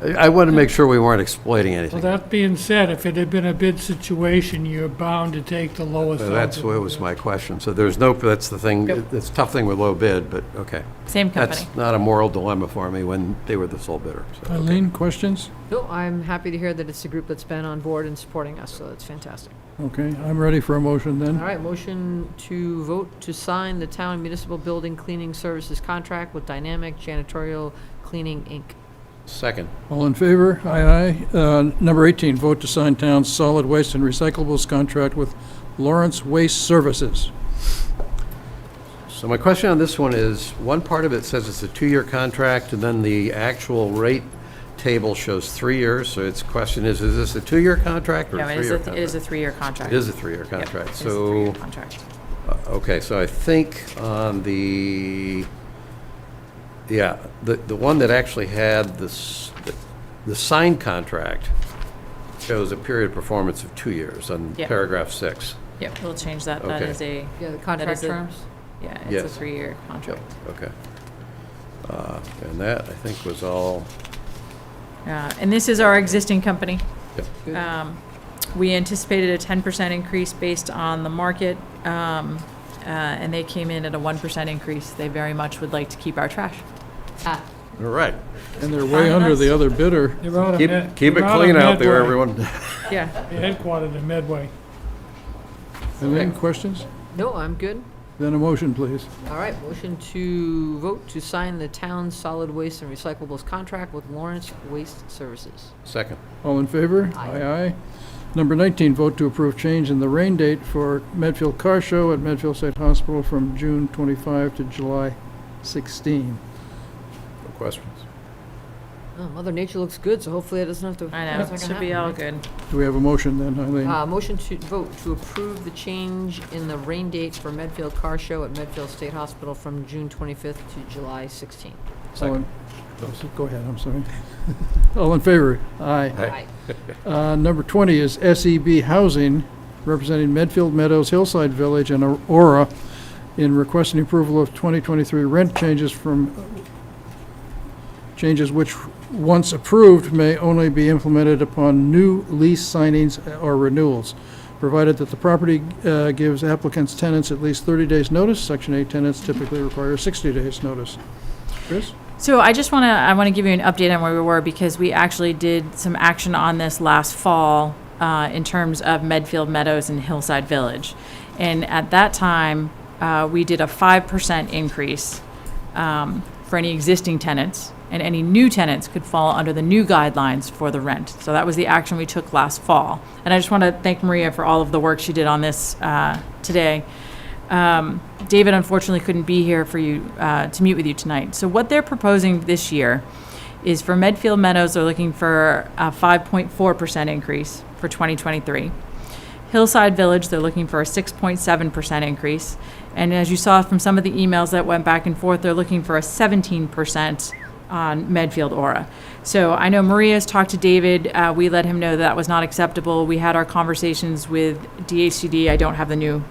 I want to make sure we weren't exploiting anything. Well, that being said, if it had been a bid situation, you're bound to take the lowest. That's what was my question. So that's the thing, it's a tough thing with low bid, but okay. Same company. That's not a moral dilemma for me when they were the sole bidder. So, Eileen, questions? No, I'm happy to hear that it's a group that's been on board and supporting us, so that's fantastic. Okay, I'm ready for a motion then. All right, motion to vote to sign the town municipal building cleaning services contract with Dynamic Janitorial Cleaning, Inc. Second. All in favor? Aye, aye. Number 18, vote to sign town's solid waste and recyclables contract with Lawrence Waste Services. So my question on this one is, one part of it says it's a 2-year contract, and then the actual rate table shows 3 years. So its question is this a 2-year contract or a 3-year contract? It is a 3-year contract. It is a 3-year contract. Yep, it is a So, 3-year contract. Okay, so I think on the one that actually had the signed contract shows a period of performance of 2 years on Yep. paragraph 6. Yep, we'll change that. That Okay. is a, Yeah, the contract is a- terms? yeah, it's a Yes. 3-year contract. Okay. And that, I think, was all. And this is our existing company. Yep. We anticipated a 10% increase based on the market, and they came in at a 1% increase. They very much would like to keep our trash. Ah, All right. And they're way under the other bidder. They're out of Med- Keep it they're of clean out there, Medway. everyone. Yeah. They're headquartered in Medway. Any questions? no, I'm good. Then a motion, please. All right, motion to vote to sign the town's solid waste and recyclables contract with Lawrence Waste Services. Second. All in favor? Aye. Aye. Number 19, vote to approve change in the rain date for Medfield Car Show at Medfield State Hospital from June 25 to July 16. No questions. Oh, Mother Nature looks good, so hopefully it doesn't have to. I know, it's not it gonna should be happen, all right? good. Do we have a motion then, Eileen? Motion to vote to approve the change in the rain date for Medfield Car Show at Medfield State Hospital from June 25th to July 16th. All in- Go ahead, I'm sorry. All in favor? Aye. Number 20 is SEB Housing, representing Medfield Meadows, Hillside Village, and Aura, in requesting approval of 2023 rent changes which, once approved, may only be implemented upon new lease signings or renewals, provided that the property gives applicants' tenants at least 30 days' notice. Section 8 tenants typically require 60 days' notice. Chris? So I want to give you an update on where we were, because we actually did some action on this last fall in terms of Medfield Meadows and Hillside Village. And at that time, we did a 5% increase for any existing tenants, and any new tenants could fall under the new guidelines for the rent. So that was the action we took last fall. And I just want to thank Maria for all of the work she did on this today. David unfortunately couldn't be here for you to meet with you tonight. So what they're proposing this year is for Medfield Meadows, they're looking for a 5.4% increase for 2023. Hillside Village, they're looking for a 6.7% increase. And as you saw from some of the emails that went back and forth, they're looking for a 17% on Medfield Aura. So I know Maria's talked to David. We let him know that was not acceptable. We had our conversations with DHCD. I don't have the new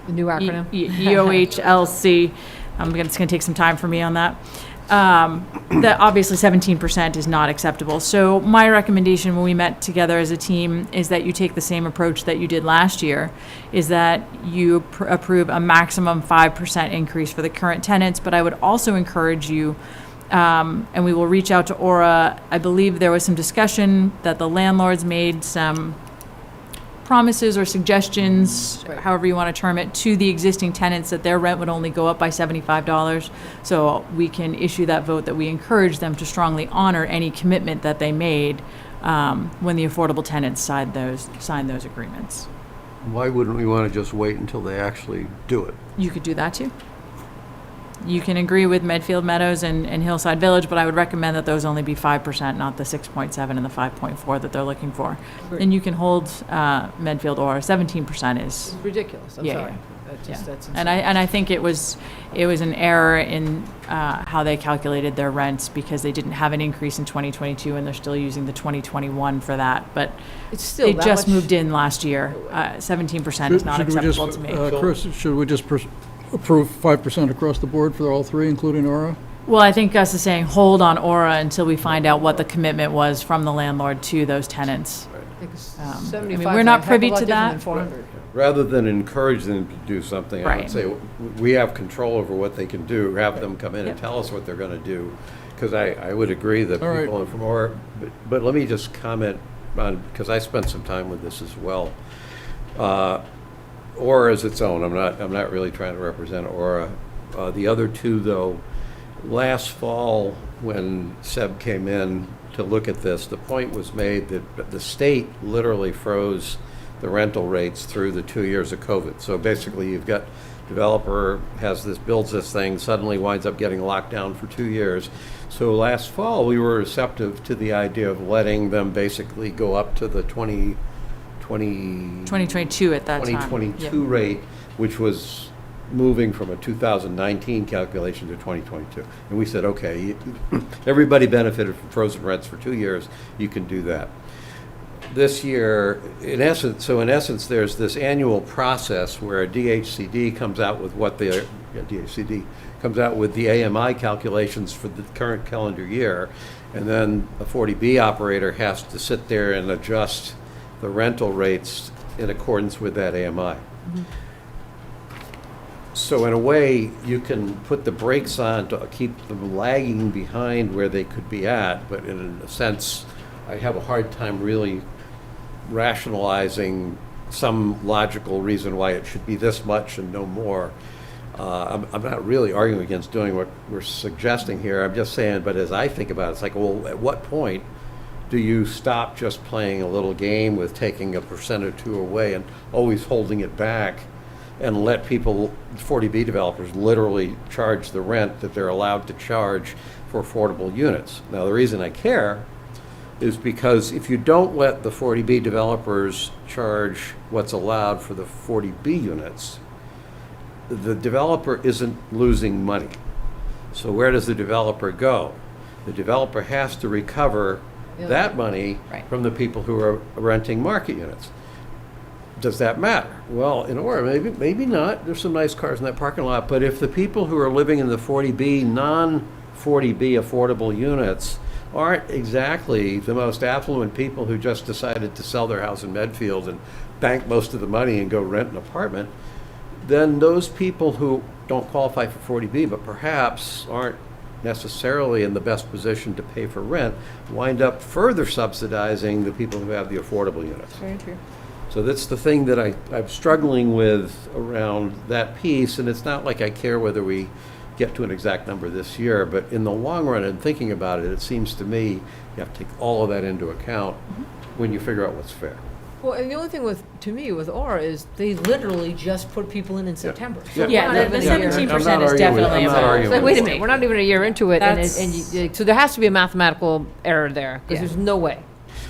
acronym. EOHLC. It's going to take some time for me on that. That obviously 17% is not acceptable. So my recommendation when we met together as a team is that you take the same approach that you did last year, is that you approve a maximum 5% increase for the current tenants. But I would also encourage you, and we will reach out to Aura. I believe there was some discussion that the landlords made some promises or suggestions, however you want to term it, to the existing tenants that their rent would only go up by $75. So we can issue that vote that we encourage them to strongly honor any commitment that they made when the affordable tenants signed those agreements. Why wouldn't we want to just wait until they actually do it? You could do that too. You can agree with Medfield Meadows and Hillside Village, but I would recommend that those only be 5%, not the 6.7 and the 5.4 that they're looking for. Great. And you can hold Medfield or 17% is It's ridiculous, I'm Yeah, sorry. yeah. That's insane. and I think it was an error in how they calculated their rents, because they didn't have an increase in 2022 and they're still using the 2021 for that. But It's still they that just much- moved in last year. 17% is not Should we just, acceptable to me. Chris, should we just approve 5% across the board for all three, including Aura? Well, I think Gus is saying hold on Aura until we find out what the commitment was from the landlord to those tenants. I think it's I mean, 75 we're is not a heck of a privy lot to different that. than 400. Rather than encourage them to do something, I would Right. say we have control over what they can do, have them come in and Yep. tell us what they're going to do. Because I would agree that All right. people from Aura, but let me just comment on, because I spent some time with this as well. Aura is its own. I'm not really trying to represent Aura. The other two, though, last fall when Seb came in to look at this, the point was made that the state literally froze the rental rates through the 2 years of COVID. So basically, you've got developer builds this thing, suddenly winds up getting locked down for 2 years. So last fall, we were receptive to the idea of letting them basically go up to the 2022 at that time. 2022 rate, which was moving from a 2019 calculation to 2022. And we said, okay, everybody benefited from frozen rents for 2 years, you can do that. this year, in essence, there's this annual process where DHCD comes out with DHCD comes out with the AMI calculations for the current calendar year, and then a 40B operator has to sit there and adjust the rental rates in accordance with that AMI. So in a way, you can put the brakes on to keep them lagging behind where they could be at, but in a sense, I have a hard time really rationalizing some logical reason why it should be this much and no more. I'm not really arguing against doing what we're suggesting here. I'm just saying, but as I think about it, it's like, well, at what point do you stop just playing a little game with taking a % or two away and always holding it back and let people, 40B developers, literally charge the rent that they're allowed to charge for affordable units? Now, the reason I care is because if you don't let the 40B developers charge what's allowed for the 40B units, the developer isn't losing money. So where does the developer go? The developer has to recover that money from the people who are renting market units. Does that matter? Well, in Aura, maybe not. There's some nice cars in that parking lot. But if the people who are living in the 40B, non-40B affordable units aren't exactly the most affluent people who just decided to sell their house in Medfield and bank most of the money and go rent an apartment, then those people who don't qualify for 40B, but perhaps aren't necessarily in the best position to pay for rent, wind up further subsidizing the people who have the affordable units. Very true. So that's the thing that I'm struggling with around that piece, and it's not like I care whether we get to an exact number this year, but in the long run, and thinking about it, it seems to me you have to take all of that into account when you figure out what's fair. Well, and the only thing to me with Aura is they literally just put people in September. So Yeah, we're not the even a year- 17% is definitely I'm not about. arguing It's like, with wait a you. minute, we're not even a year into it, That's- so there has to be a mathematical error there, because there's no way.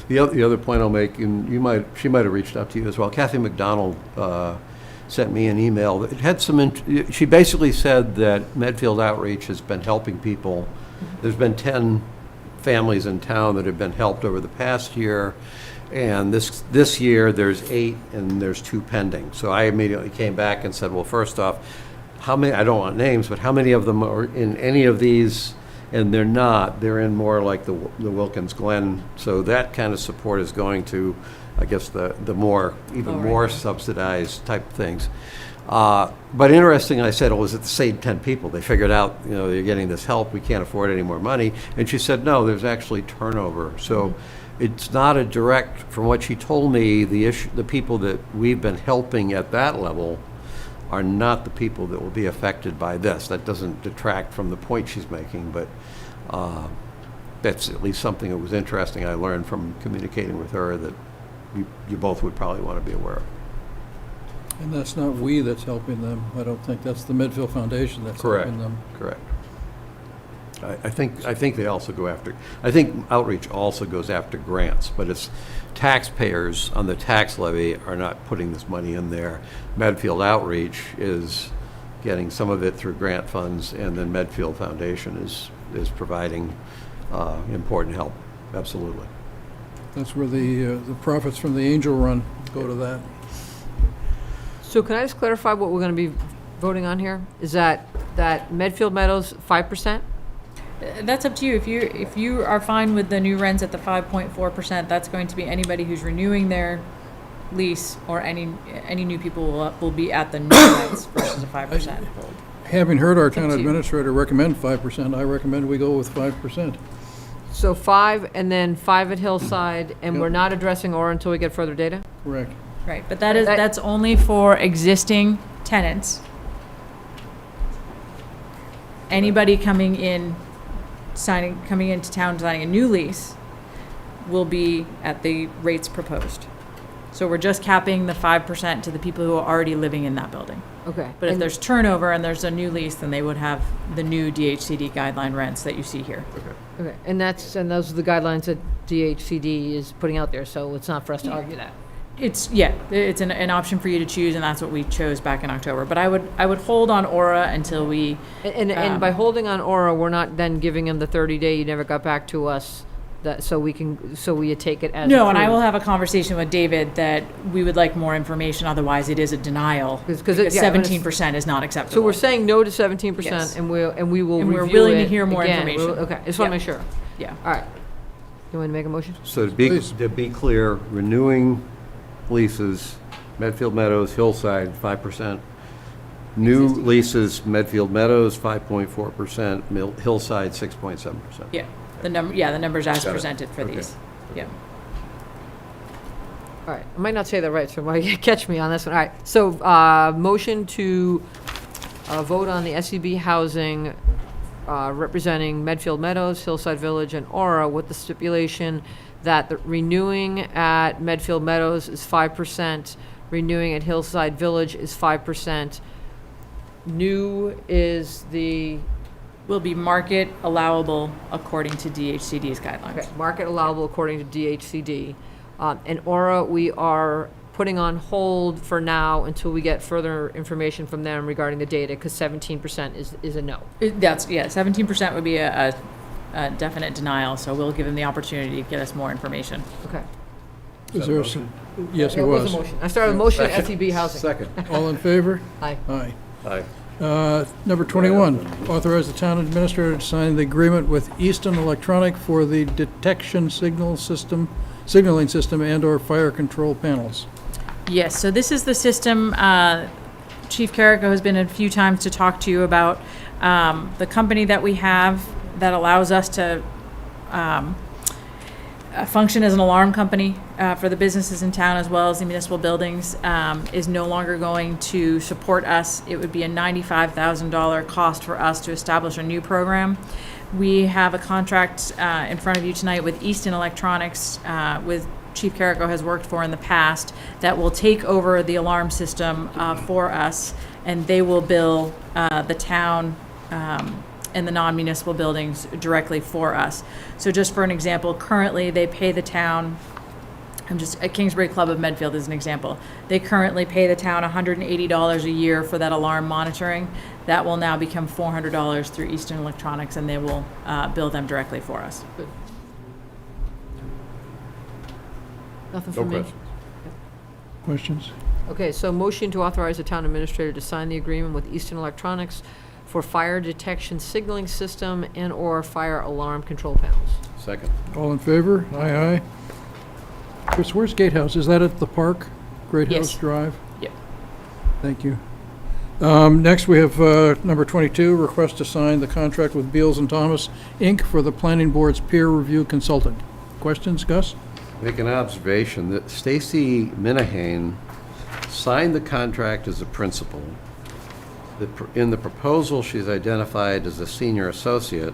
The other point I'll make, and she might have reached out to you as well. Kathy McDonald sent me an email. It had she basically said that Medfield Outreach has been helping people. There's been 10 families in town that have been helped over the past year, and this year there's 8 and there's 2 pending. So I immediately came back and said, well, first off, how many? I don't want names, but how many of them are in any of these? And they're not. They're in more like the Wilkins Glen. So that kind of support is going to, I guess, the more subsidized type things. But interesting, I said, was it the same 10 people? They figured out, they're getting this help. We can't afford any more money. And she said, no, there's actually turnover. So it's not a direct, from what she told me, the people that we've been helping at that level are not the people that will be affected by this. That doesn't detract from the point she's making, but that's at least something that was interesting I learned from communicating with her that you both would probably want to be aware of. And that's not we that's helping them. I don't think that's the Medfield Foundation that's helping them. Correct. I think they also go after, I think Outreach also goes after grants, but it's taxpayers on the tax levy are not putting this money in there. Medfield Outreach is getting some of it through grant funds, and then Medfield Foundation is providing important help. Absolutely. That's where the profits from the Angel Run go to that. So can I just clarify what we're going to be voting on here? Is that Medfield Meadows 5%? That's up to you. If you are fine with the new rents at the 5.4%, that's going to be anybody who's renewing their lease, or any new people will be at the new rents versus a 5%. Having heard our town up to you. administrator recommend 5%, I recommend we go with 5%. So 5 and then 5 at Hillside, and Yep. we're not addressing Aura until we get further data? Correct. Right, but that's only for existing tenants. Anybody coming into town signing a new lease will be at the rates proposed. So we're just capping the 5% to the people who are already living in that building. Okay. But if there's turnover and there's a new lease, then they would have the new DHCD guideline rents that you see here. Okay, and those are the guidelines that DHCD is putting out there, so it's not for us to argue that. It's an option for you to choose, and that's what we chose back in October. But I would hold on Aura until we. And by holding on Aura, we're not then giving them the 30-day, you never got back to us that, so we take it as No, and I approved? will have a conversation with David that we would like more information, otherwise it is a denial. 'Cause Because it- yeah, when it's- 17% is not acceptable. So we're saying no to 17%, Yes. and we will And review we're willing to it hear more again. information. Okay, I just want to Yep. make sure. Yeah. All right. You want to make a motion? So Please. to be clear, renewing leases, Medfield Meadows, Hillside, 5%. New leases, Medfield Meadows, 5.4%, Hillside, 6.7%. Yeah, the numbers as Got it. presented for Okay. these. Yeah. All right, I might not say that right, so you catch me on this one. All right, so motion to vote on the SEB housing representing Medfield Meadows, Hillside Village, and Aura with the stipulation that the renewing at Medfield Meadows is 5%, renewing at Hillside Village is 5%. New is Will be market allowable according to DHCD's guidelines. okay, market allowable according to DHCD. And Aura, we are putting on hold for now until we get further information from them regarding the data, because 17% is a no. 17% would be a definite denial, so we'll give them the opportunity to get us more information. Okay. Is there some? Yes, it That was. a motion. I started a motion at SEB housing. Second. All in favor? Aye. Aye. Aye. Number 21, authorize the town administrator to sign the agreement with Easton Electronic for the detection signaling system and/or fire control panels. Yes, so this is the system, Chief Carrico has been a few times to talk to you about, the company that we have that allows us to function as an alarm company for the businesses in town as well as the municipal buildings, is no longer going to support us. It would be a $95,000 cost for us to establish a new program. We have a contract in front of you tonight with Easton Electronics, with Chief Carrico has worked for in the past, that will take over the alarm system for us, and they will bill the town and the non-municipal buildings directly for us. So just for an example, currently they pay the town, at Kingsbury Club of Medfield is an example. They currently pay the town $180 a year for that alarm monitoring. That will now become $400 through Eastern Electronics, and they will bill them directly for us. Nothing No from me? questions. Questions? Okay, so motion to authorize the town administrator to sign the agreement with Eastern Electronics for fire detection signaling system and/or fire alarm control panels. Second. All in favor? Aye, aye. Chris, where's Gatehouse? Is that at the park? Great House Yes. Drive? Yep. Thank you. Next, we have number 22, request to sign the contract with Beals and Thomas, Inc. for the planning board's peer review consultant. Questions, Gus? Make an observation that Stacy Minahane signed the contract as a principal. In the proposal, she's identified as a senior associate,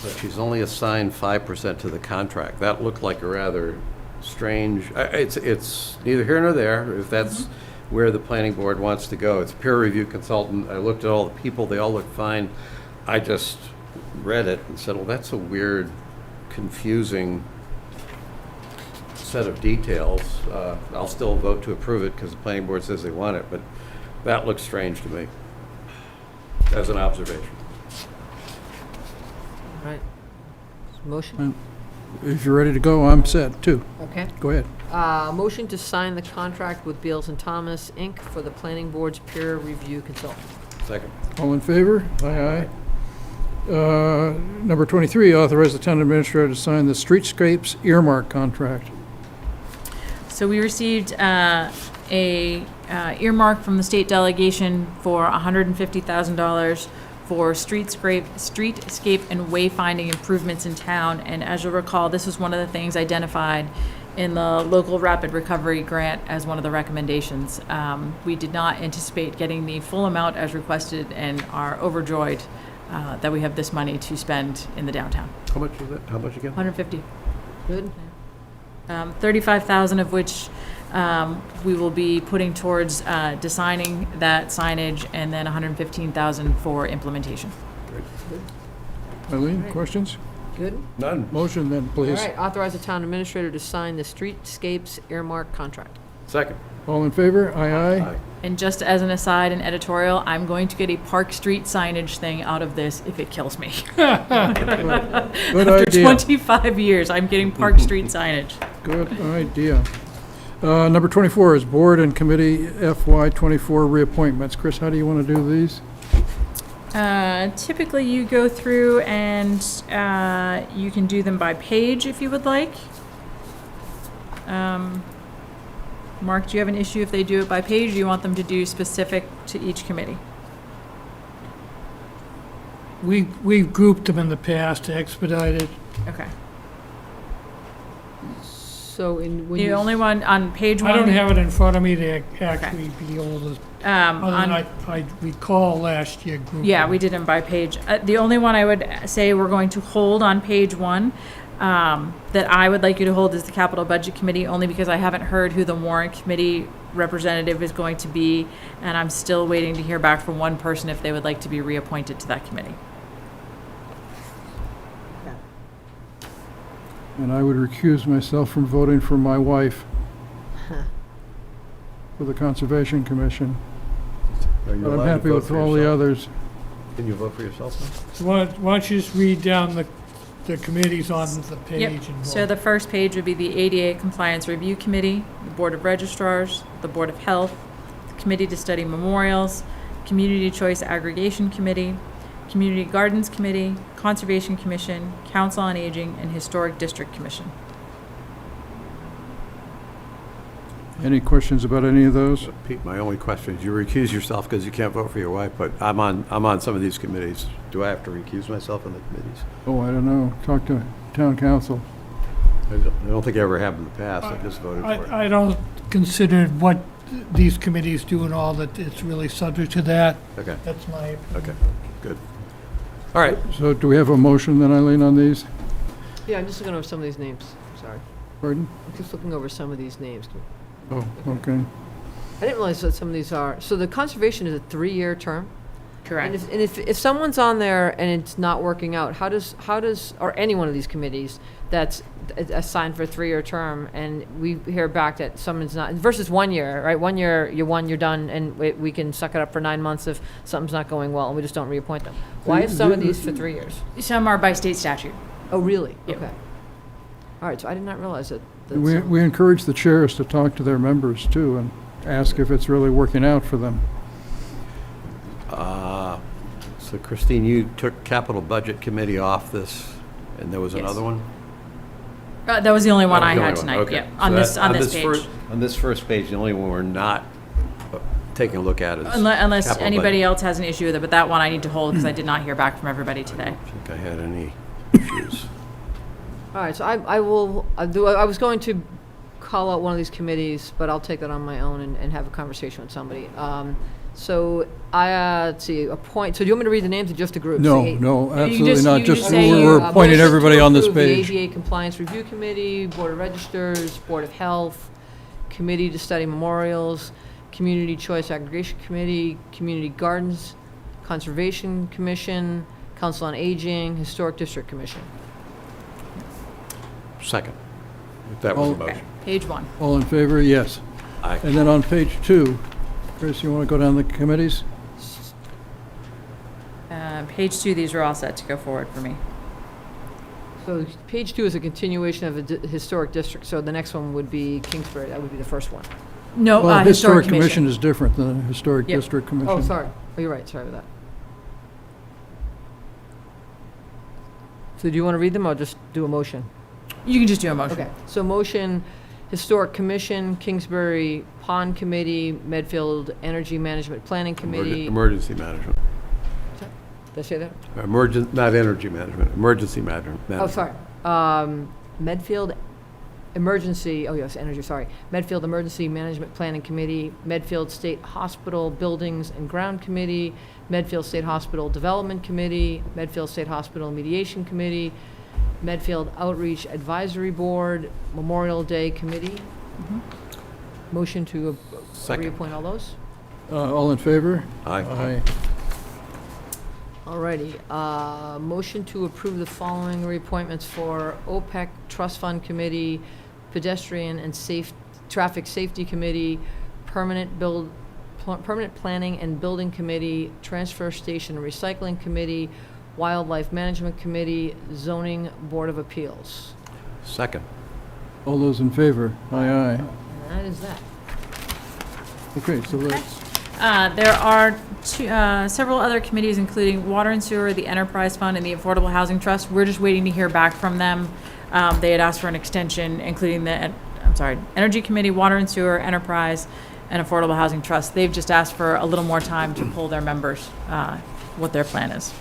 but she's only assigned 5% to the contract. That looked like a rather strange, it's neither here nor there, if that's where the planning board wants to go. It's a peer review consultant. I looked at all the people, they all look fine. I just read it and said, well, that's a weird, confusing set of details. I'll still vote to approve it because the planning board says they want it, but that looks strange to me, as an observation. All right. Motion? If you're ready to go, I'm set, too. Okay. Go ahead. Motion to sign the contract with Beals and Thomas, Inc. for the planning board's peer review consultant. Second. All in favor? Aye, aye. Number 23, authorize the town administrator to sign the streetscapes earmark contract. So we received a earmark from the state delegation for $150,000 for streetscape and wayfinding improvements in town. And as you'll recall, this was one of the things identified in the local rapid recovery grant as one of the recommendations. We did not anticipate getting the full amount as requested and are overjoyed that we have this money to spend in the downtown. How much is it? How much again? 150. Good. 35,000 of which we will be putting towards designing that signage, and then 115,000 for implementation. Eileen, questions? Good. None. Motion then, All please. right, authorize the town administrator to sign the streetscapes earmark contract. Second. All in favor? Aye, aye. And just as an aside, an editorial, I'm going to get a Park Street signage thing out of this if it kills me. Good After idea. 25 years, I'm getting Park Street signage. Good idea. Number 24 is Board and Committee FY24 reappointments. Chris, how do you want to do these? Typically, you go through and you can do them by page if you would like. Mark, do you have an issue if they do it by page, or do you want them to do specific to each committee? We've grouped them in the past to expedite it. Okay. So when The you only one on page one. I don't have it in front of me to actually be able to, other on than I recall last year grouping. Yeah, we did them by page. The only one I would say we're going to hold on page one, that I would like you to hold is the Capital Budget Committee, only because I haven't heard who the warrant committee representative is going to be, and I'm still waiting to hear back from one person if they would like to be reappointed to that committee. And I would recuse myself from voting for my wife for the Conservation Commission. Are you But I'm allowed to happy vote with for all the yourself? others. Can you vote for yourself now? So why don't you just read down the committees on the page and vote? So the first page would be the ADA Compliance Review Committee, the Board of Registrars, the Board of Health, the Committee to Study Memorials, Community Choice Aggregation Committee, Community Gardens Committee, Conservation Commission, Council on Aging, and Historic District Commission. Any questions about any of those? Pete, my only question is, you recuse yourself because you can't vote for your wife, but I'm on some of these committees. Do I have to recuse myself on the committees? Oh, I don't know. Talk to town council. I don't think I ever have in the past. I just voted for it. I don't consider what these committees do and all that it's really subject to that. Okay, That's my opinion. okay, good. All right. So do we have a motion then, Eileen, on these? Yeah, I'm just looking over some of these names. Sorry. Pardon? I'm just looking over some of these names. Oh, okay. I didn't realize that some of these are, so the conservation is a 3-year term? Correct. And if someone's on there and it's not working out, how does, or any one of these committees that's assigned for a 3-year term, and we hear back that someone's not, versus 1 year, right? 1 year, you're done, and we can suck it up for 9 months if something's not going well, and we just don't reappoint them. Why is some of these for 3 years? Some are by state statute. Oh, really? Yep. Okay. All right, so I did not realize that. We encourage the chairs to talk to their members too and ask if it's really working out for them. So Christine, you took Capital Budget Committee off this, and there was Yes. another one? That was the only one Oh, I the had only one. tonight, Okay. yeah, So on that- this page. On this first page, the only one we're not taking a look at is Unless capital anybody budget. else has an issue with it, but that one I need to hold because I did not hear back from everybody today. I don't think I had any issues. All right, so I was going to call out one of these committees, but I'll take that on my own and have a conversation with somebody. So let's see, appoint, so do you want me to read the names or just the groups? No, The eight- no, can absolutely just- not. you can Just, say, we're Uh, appointing motion to everybody on this approve page. The ADA Compliance Review Committee, Board of Registers, Board of Health, Committee to Study Memorials, Community Choice Aggregation Committee, Community Gardens, Conservation Commission, Council on Aging, Historic District Commission. Second, if that was a Oh. motion. Page one. All in favor? Yes. Aye. And then on page 2, Chris, you want to go down the committees? Page two, these are all set to go forward for me. So page 2 is a continuation of a historic district, so the next one would be Kingsbury, that would be the first one. No, Well, Historic Commission Commission. is different than the Historic Yep. District Commission. Oh, sorry, oh, you're right, sorry about that. So do you want to read them or just do a motion? You can just do a motion. Okay, so motion, Historic Commission, Kingsbury Pond Committee, Medfield Energy Management Planning Committee. Emergency management. Did I say that? Not energy management, emergency management. Oh, sorry. Medfield Emergency, oh yes, Energy, sorry. Medfield Emergency Management Planning Committee, Medfield State Hospital Buildings and Ground Committee, Medfield State Hospital Development Committee, Medfield State Hospital Mediation Committee, Medfield Outreach Advisory Board, Memorial Day Committee. Motion to Second. reappoint all those? All in favor? Aye. Aye. Alrighty, motion to approve the following reappointments for OPEC Trust Fund Committee, Pedestrian and Traffic Safety Committee, Permanent Planning and Building Committee, Transfer Station and Recycling Committee, Wildlife Management Committee, Zoning Board of Appeals. Second. All those in favor? Aye, aye. And that is that. Okay, so let's, There are several other committees, including Water and Sewer, the Enterprise Fund, and the Affordable Housing Trust. We're just waiting to hear back from them. They had asked for an extension, including the, Energy Committee, Water and Sewer, Enterprise, and Affordable Housing Trust. They've just asked for a little more time to poll their members, what their plan is.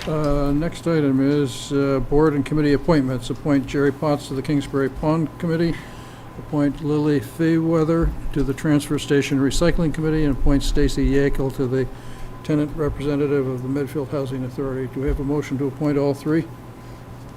next item is board and committee appointments. Appoint Jerry Potts to the Kingsbury Pond Committee. Appoint Lily Fayweather to the Transfer Station Recycling Committee, and appoint Stacy Yackel to the tenant representative of the Medfield Housing Authority. Do we have a motion to appoint all three?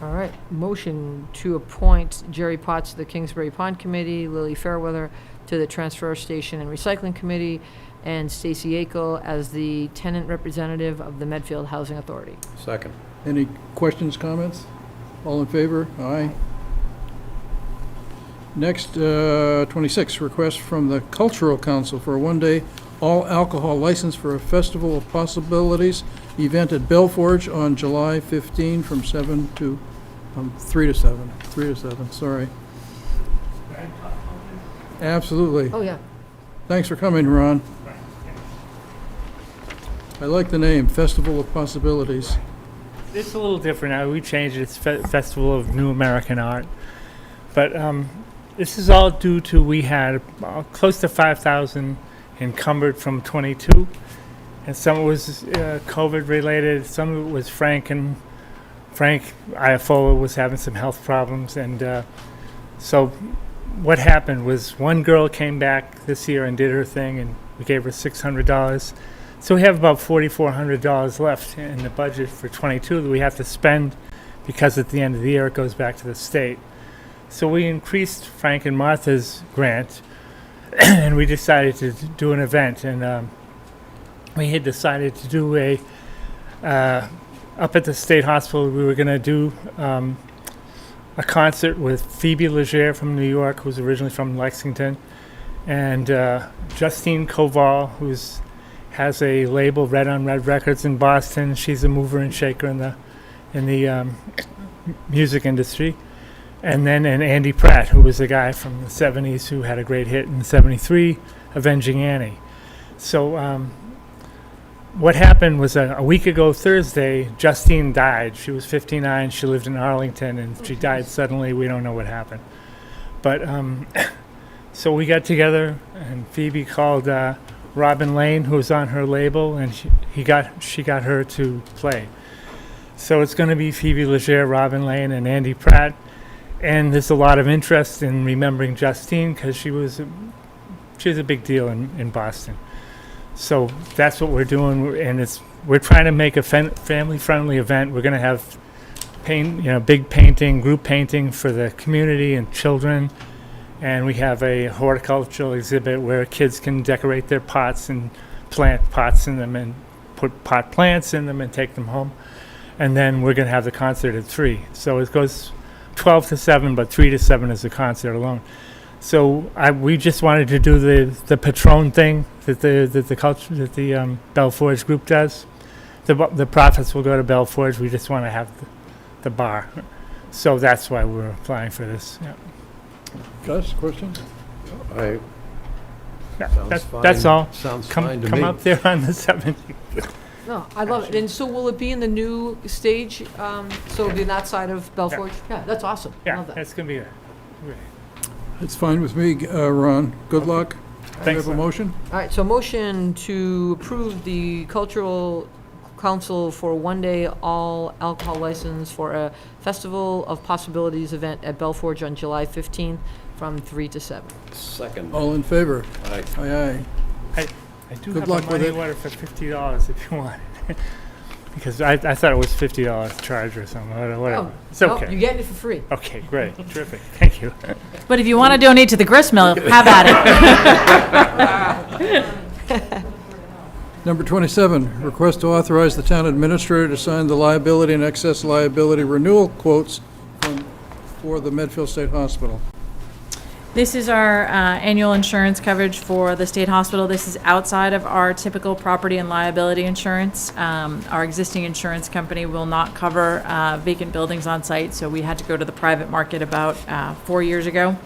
All right, motion to appoint Jerry Potts to the Kingsbury Pond Committee, Lily Fairweather to the Transfer Station and Recycling Committee, and Stacy Yackel as the tenant representative of the Medfield Housing Authority. Second. Any questions, comments? All in favor? Aye. Next, 26, request from the Cultural Council for a one-day all-alcohol license for a Festival of Possibilities event at Belforge on July 15 from 7 to 3 to 7. 3 to 7, sorry. Absolutely. Oh, yeah. Thanks for coming, Ron. I like the name, Festival of Possibilities. It's a little different now. We changed it. It's Festival of New American Art. But this is all due to we had close to 5,000 encumbered from 22. And some of it was COVID related. Some of it was Frank Iafola was having some health problems. And so what happened was one girl came back this year and did her thing, and we gave her $600. So we have about $4,400 left in the budget for 22 that we have to spend, because at the end of the year it goes back to the state. So we increased Frank and Martha's grant, and we decided to do an event. And we had decided to do up at the state hospital, we were going to do a concert with Phoebe Legere from New York, who's originally from Lexington, and Justine Koval, has a label, Red on Red Records, in Boston. She's a mover and shaker in the music industry. And then Andy Pratt, who was a guy from the 70s who had a great hit in '73, Avenging Annie. So what happened was a week ago Thursday, Justine died. She was 59. She lived in Arlington, and she died suddenly. We don't know what happened. But so we got together, and Phoebe called Robin Lane, who was on her label, and she got her to play. So it's going to be Phoebe Legere, Robin Lane, and Andy Pratt. And there's a lot of interest in remembering Justine, because she was a big deal in Boston. So that's what we're doing, and we're trying to make a family-friendly event. We're going to have big painting, group painting for the community and children, and we have a horticultural exhibit where kids can decorate their pots and plant pots in them and put pot plants in them and take them home. And then we're going to have the concert at 3. So it goes 12 to 7, but 3 to 7 is the concert alone. So we just wanted to do the Patron thing that the Belforge group does. The profits will go to Belforge. We just want to have the bar. So that's why we're applying for this. Yeah. Gus, question? That's all. Sounds fine to me. Come up there on the 17th. No, I love it. And so will it be in the new stage? So it'll be on that side of Belforge? Yeah, that's awesome. I Yeah, love that. that's going to be great. It's fine with me, Ron. Good luck. Thanks, Do you have a Ron. motion? All right, so motion to approve the Cultural Council for one-day all-alcohol license for a Festival of Possibilities event at Belforge on July 15th from 3 to 7. Second. All in favor? Aye. Aye, aye. I do Good have luck a with money it. order for $50 if you want. Because I thought it was $50 charge or something, or whatever. Oh, It's no, okay. you're getting it for free. Okay, great, terrific, thank you. But if you want to donate to the gristmill, have at it. Number 27, request to authorize the town administrator to sign the liability and excess liability renewal quotes for the Medfield State Hospital. This is our annual insurance coverage for the state hospital. This is outside of our typical property and liability insurance. Our existing insurance company will not cover vacant buildings on site, so we had to go to the private market about 4 years ago.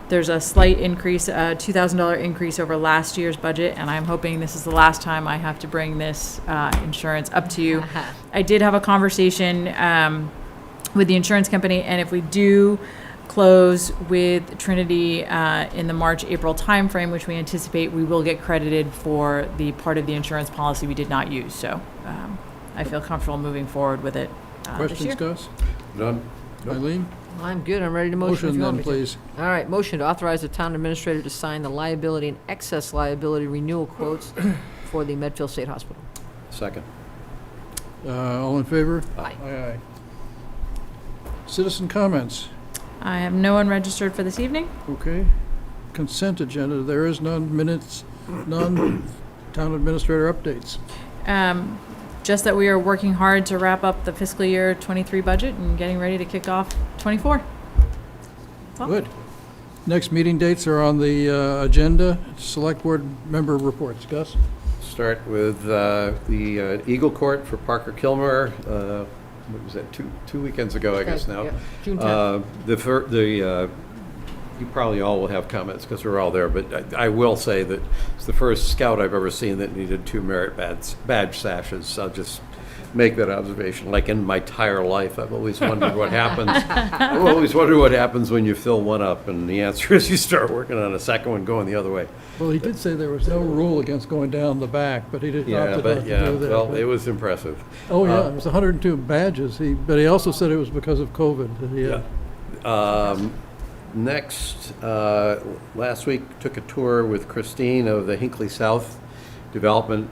There's a slight increase, a $2,000 increase over last year's budget, and I'm hoping this is the last time I have to bring this insurance up to you. I did have a conversation with the insurance company, and if we do close with Trinity in the March-April timeframe, which we anticipate, we will get credited for the part of the insurance policy we did not use. So I feel comfortable moving forward with it this year. Questions, Gus? None? Eileen? I'm good, I'm ready to motion if you want Motion then, me to. please. All right, motion to authorize the town administrator to sign the liability and excess liability renewal quotes for the Medfield State Hospital. Second. All in favor? Aye. Aye, aye. Citizen comments? I have no one registered for this evening. Okay. Consent agenda, there is none. Minutes, none. Town administrator updates. Just that we are working hard to wrap up the fiscal year 23 budget and getting ready to kick off 24. Well, Good. Next meeting dates are on the agenda. Select board member reports. Gus? Start with the Eagle Court for Parker Kilmer. What was that, two weekends ago, I guess now. Yeah, June 10th. You probably all will have comments because we're all there, but I will say that it's the first scout I've ever seen that needed 2 merit badge sashes. I'll just make that observation. Like in my entire life, I've always wondered what happens. I've always wondered what happens when you fill one up, and the answer is you start working on a second one going the other way. Well, he did say there was no rule against going down the back, but he did Yeah, opted but not to yeah, do that. well, it was impressive. Oh, yeah, it was 102 badges, but he also said it was because of COVID. that he had- Next, last week, took a tour with Christine of the Hinckley South development,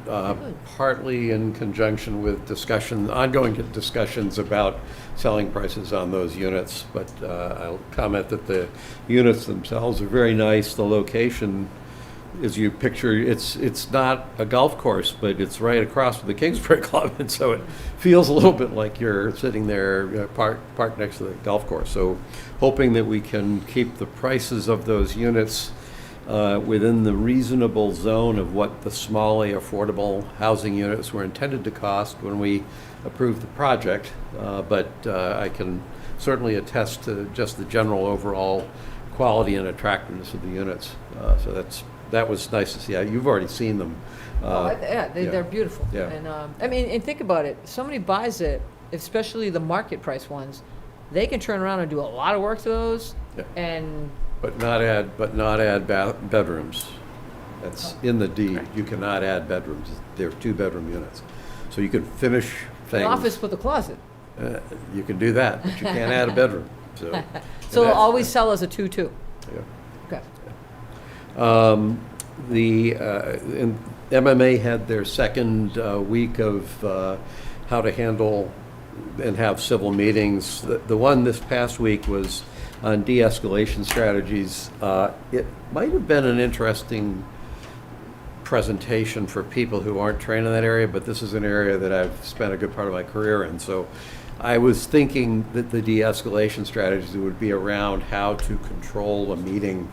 partly in conjunction with ongoing discussions about selling prices on those units. But I'll comment that the units themselves are very nice. The location, as you picture, it's not a golf course, but it's right across from the Kingsbury Club, and so it feels a little bit like you're sitting there parked next to the golf course. So hoping that we can keep the prices of those units within the reasonable zone of what the small, affordable housing units were intended to cost when we approved the project. But I can certainly attest to just the general overall quality and attractiveness of the units. So that was nice to see. You've already seen them. They're beautiful. Yeah. And I mean, and think about it. Somebody buys it, especially the market price ones. They can turn around and do a lot of work to those, Yeah. and But not add bedrooms. That's in the deed. You cannot add bedrooms. They're 2-bedroom units. So you can finish things. an office with a closet. You can do that, but you can't add a bedroom. So So they'll always sell as a 2-2. Yeah. Okay. And MMA had their second week of how to handle and have civil meetings. The one this past week was on de-escalation strategies. It might have been an interesting presentation for people who aren't trained in that area, but this is an area that I've spent a good part of my career in. So I was thinking that the de-escalation strategies would be around how to control a meeting,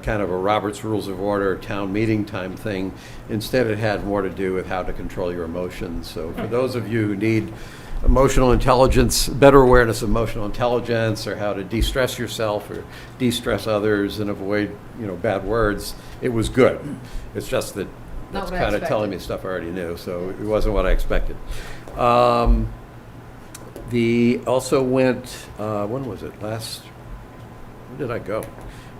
kind of a Robert's Rules of Order, town meeting time thing. Instead, it had more to do with how to control your emotions. So for those of you who need emotional intelligence, better awareness of emotional intelligence, or how to de-stress yourself or de-stress others and avoid, bad words, it was good. It's just that that's kind of telling me stuff I already knew, so it wasn't what I expected. Also went, when was it? When did I go?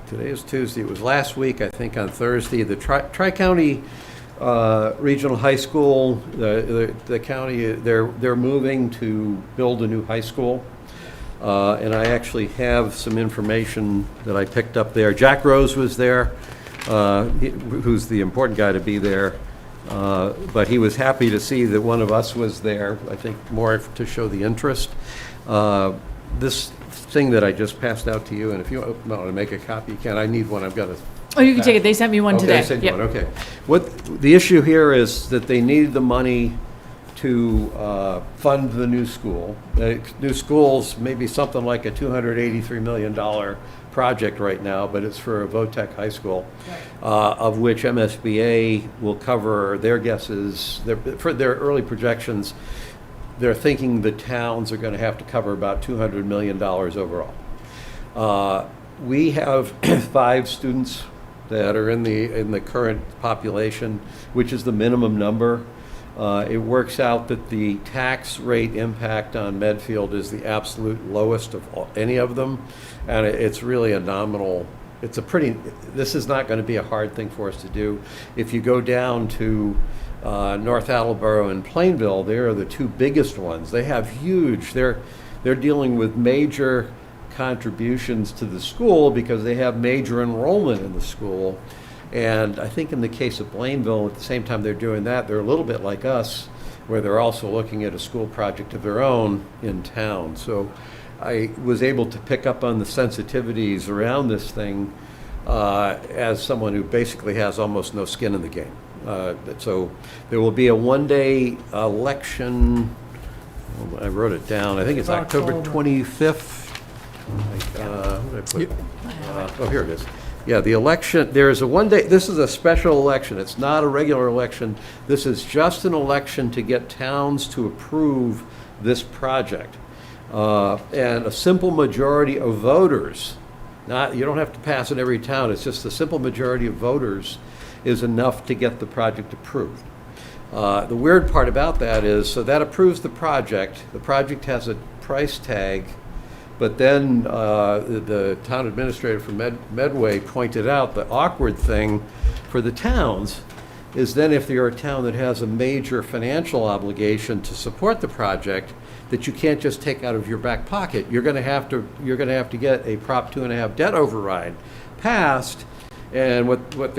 Today is Tuesday. It was last week, I think, on Thursday. The Tri-County Regional High School, the county, they're moving to build a new high school. And I actually have some information that I picked up there. Jack Rose was there, who's the important guy to be there. But he was happy to see that one of us was there, I think more to show the interest. This thing that I just passed out to you, and if you want to make a copy, you can. I need one. I've got a... Oh, you can take it. They sent me one today. They sent you one, okay. What the issue here is that they need the money to fund the new school. New school's maybe something like a $283 million project right now, but it's for a VOTEC high school, of which MSBA will cover their guesses. For their early projections, they're thinking the towns are going to have to cover about $200 million overall. We have 5 students that are in the current population, which is the minimum number. It works out that the tax rate impact on Medfield is the absolute lowest of any of them, and it's really a nominal. This is not going to be a hard thing for us to do. If you go down to North Attleboro and Plainville, they are the 2 biggest ones. They have huge. They're dealing with major contributions to the school because they have major enrollment in the school. And I think in the case of Blainville, at the same time they're doing that, they're a little bit like us, where they're also looking at a school project of their own in town. So I was able to pick up on the sensitivities around this thing as someone who basically has almost no skin in the game. So there will be a one-day election. I wrote it down. I think it's October 25th. What did I put? Oh, here it is. Yeah, the election, there's a one-day, this is a special election. It's not a regular election. This is just an election to get towns to approve this project. And a simple majority of voters, you don't have to pass in every town, it's just a simple majority of voters is enough to get the project approved. The weird part about that is, so that approves the project. The project has a price tag. But then the town administrator from Medway pointed out the awkward thing for the towns is then if you're a town that has a major financial obligation to support the project that you can't just take out of your back pocket, you're going to have to get a Prop 2.5 debt override passed. And what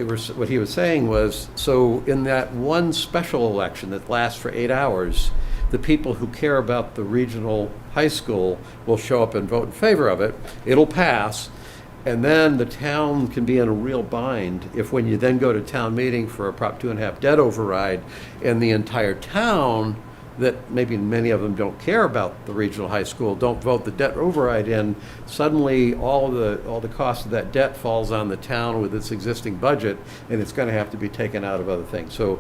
he was saying was, so in that one special election that lasts for 8 hours, the people who care about the regional high school will show up and vote in favor of it. It'll pass, and then the town can be in a real bind if when you then go to town meeting for a Prop 2.5 debt override, and the entire town, that maybe many of them don't care about the regional high school, don't vote the debt override in, suddenly all the cost of that debt falls on the town with its existing budget, and it's going to have to be taken out of other things. So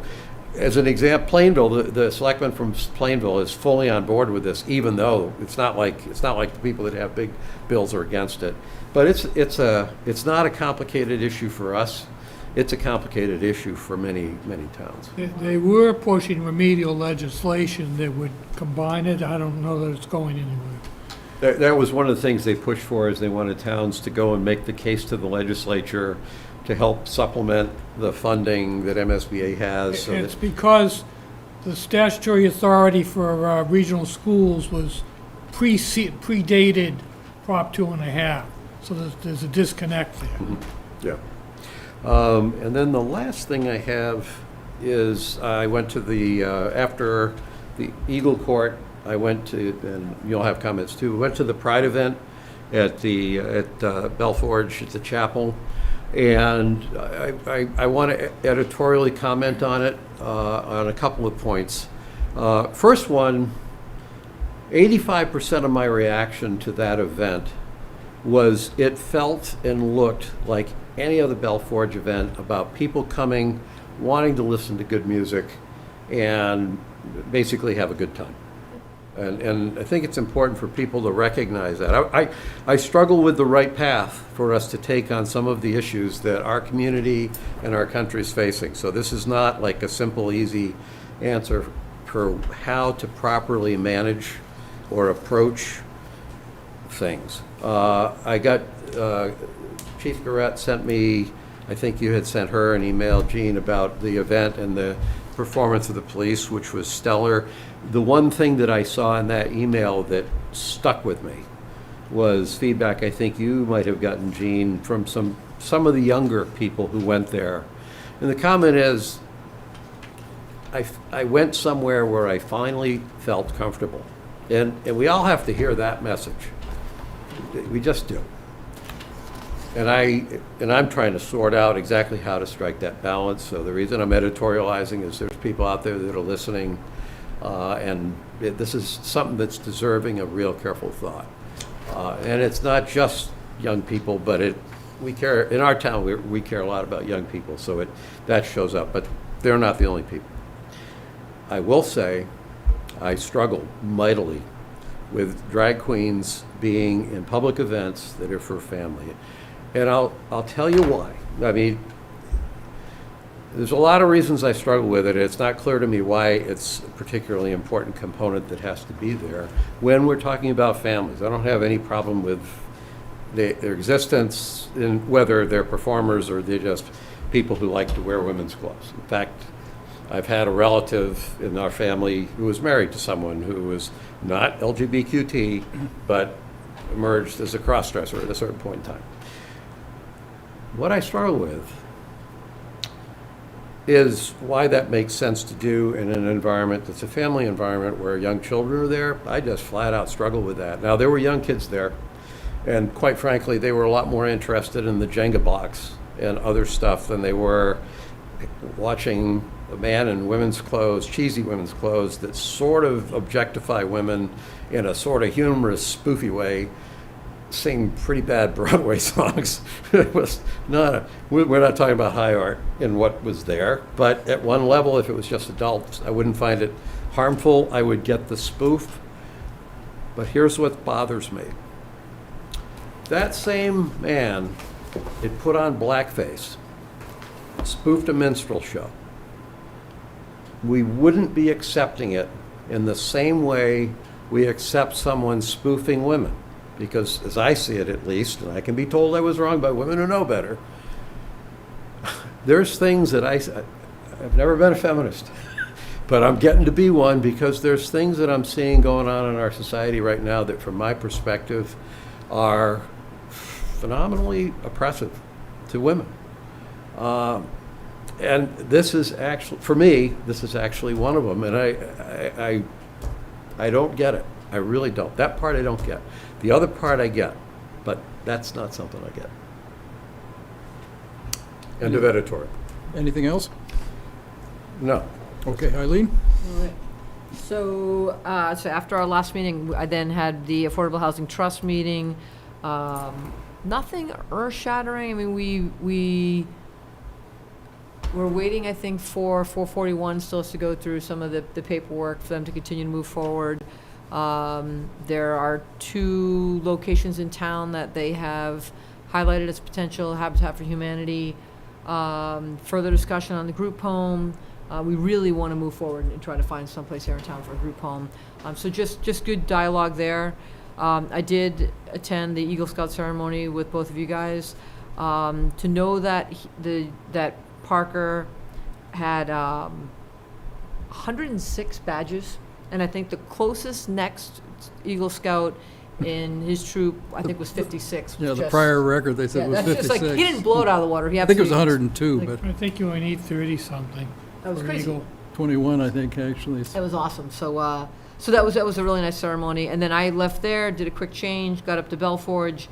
as an example, Plainville, the selectman from Plainville is fully on board with this, even though it's not like the people that have big bills are against it. But it's not a complicated issue for us. It's a complicated issue for many towns. They were pushing remedial legislation that would combine it. I don't know that it's going anywhere. That was one of the things they pushed for, is they wanted towns to go and make the case to the legislature to help supplement the funding that MSBA has. So it's because the statutory authority for regional schools was predated Prop 2.5, so there's a disconnect there. Mm-hmm. Yeah. And then the last thing I have is I went to after the Eagle Court, I went to, and you'll have comments too, went to the Pride event at Belle Forge at the chapel. And I want to editorially comment on it on a couple of points. First one, 85% of my reaction to that event was it felt and looked like any other Belle Forge event about people coming, wanting to listen to good music, and basically have a good time. And I think it's important for people to recognize that. I struggle with the right path for us to take on some of the issues that our community and our country is facing. So this is not like a simple, easy answer for how to properly manage or approach things. Chief Garrett sent me, I think you had sent her an email, Jean, about the event and the performance of the police, which was stellar. The one thing that I saw in that email that stuck with me was feedback I think you might have gotten, Jean, from some of the younger people who went there. And the comment is, I went somewhere where I finally felt comfortable. And we all have to hear that message. We just do. And I'm trying to sort out exactly how to strike that balance. So the reason I'm editorializing is there's people out there that are listening This is something that's deserving of real careful thought. And it's not just young people, but we care, in our town, we care a lot about young people, so that shows up, but they're not the only people. I will say, I struggle mightily with drag queens being in public events that are for family. And I'll tell you why. I mean, there's a lot of reasons I struggle with it. It's not clear to me why it's a particularly important component that has to be there when we're talking about families. I don't have any problem with their existence, in whether they're performers or they're just people who like to wear women's clothes. In fact, I've had a relative in our family who was married to someone who was not LGBTQ, but emerged as a cross-dresser at a certain point in time. What I struggle with is why that makes sense to do in an environment that's a family environment where young children are there. I just flat out struggle with that. Now, there were young kids there, and quite frankly, they were a lot more interested in the Jenga blocks and other stuff than they were watching a man in women's clothes, cheesy women's clothes, that sort of objectify women in a sort of humorous, spoofy way, sing pretty bad Broadway songs. It was not we're not talking about high art in what was there, but at one level, if it was just adults, I wouldn't find it harmful. I would get the spoof. But here's what bothers me. That same man had put on blackface, spoofed a minstrel show. We wouldn't be accepting it in the same way we accept someone spoofing women. Because as I see it, at least, and I can be told I was wrong by women who know better, there's things that I've never been a feminist, but I'm getting to be one because there's things that I'm seeing going on in our society right now that, from my perspective, are phenomenally oppressive to women. And this is actually, for me, this is actually one of them, and I don't get it. I really don't. That part I don't get. The other part I get, but that's not something I get. End of editorial. Anything else? No. Okay, Eileen? All right. So after our last meeting, I then had the Affordable Housing Trust meeting. Nothing earth-shattering. I mean, we we're waiting, I think, for 441 still has to go through some of the paperwork for them to continue to move forward. There are 2 locations in town that they have highlighted as potential Habitat for Humanity. Further discussion on the group home. We really want to move forward and try to find someplace here in town for a group home. So just good dialogue there. I did attend the Eagle Scout ceremony with both of you guys. To know that that Parker had 106 badges, and I think the closest next Eagle Scout in his troop, I think, was 56. Yeah, the prior record, they said, was that's 56. just like, he didn't blow it out of the water. I think it was 102, but I think you only need 30-something. That was for crazy. Eagle. 21, I think, actually. It was awesome. So that was a really nice ceremony. And then I left there, did a quick change, got up to Belforge,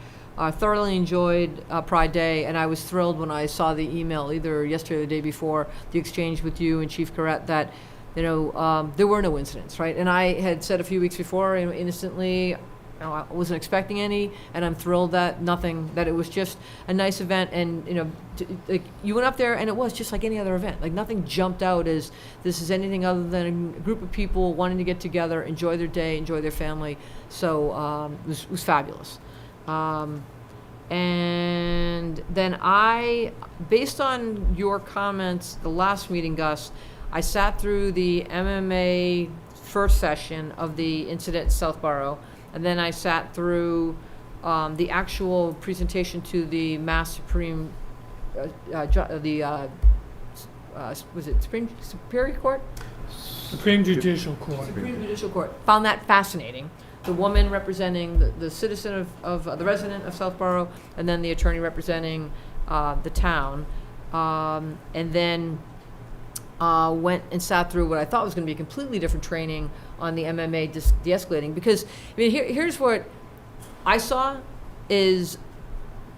thoroughly enjoyed Pride Day, and I was thrilled when I saw the email either yesterday or the day before, the exchange with you and Chief Corrett, that there were no incidents, right? And I had said a few weeks before, innocently, I wasn't expecting any, and I'm thrilled that it was just a nice event. And you went up there and it was just like any other event. Like, nothing jumped out as this is anything other than a group of people wanting to get together, enjoy their day, enjoy their family. So it was fabulous. And then based on your comments the last meeting, Gus, I sat through the MMA first session of the incident in Southborough, and then I sat through the actual presentation to the Mass Supreme, was it Superior Court? Supreme Judicial Court. Supreme Judicial Court. Found that fascinating. The woman representing the citizen of the resident of Southborough, and then the attorney representing the town, and then went and sat through what I thought was going to be a completely different training on the MMA de-escalating. Because here's what I saw is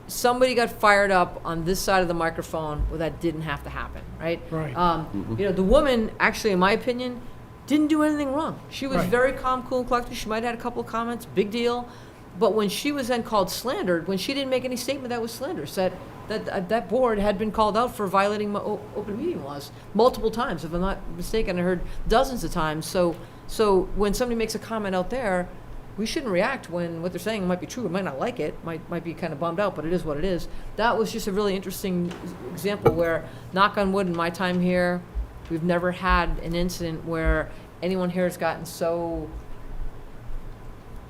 somebody got fired up on this side of the microphone where that didn't have to happen, right? Right. The woman, actually, in my opinion, didn't do anything wrong. She was Right. very calm, cool, and collected. She might have had a couple of comments, big deal. But when she was then called slandered, when she didn't make any statement that was slanderous, that board had been called out for violating open meeting laws multiple times, if I'm not mistaken. I heard dozens of times. So when somebody makes a comment out there, we shouldn't react when what they're saying might be true. We might not like it, might be kind of bummed out, but it is what it is. That was just a really interesting example where, knock on wood, in my time here, we've never had an incident where anyone here has gotten so,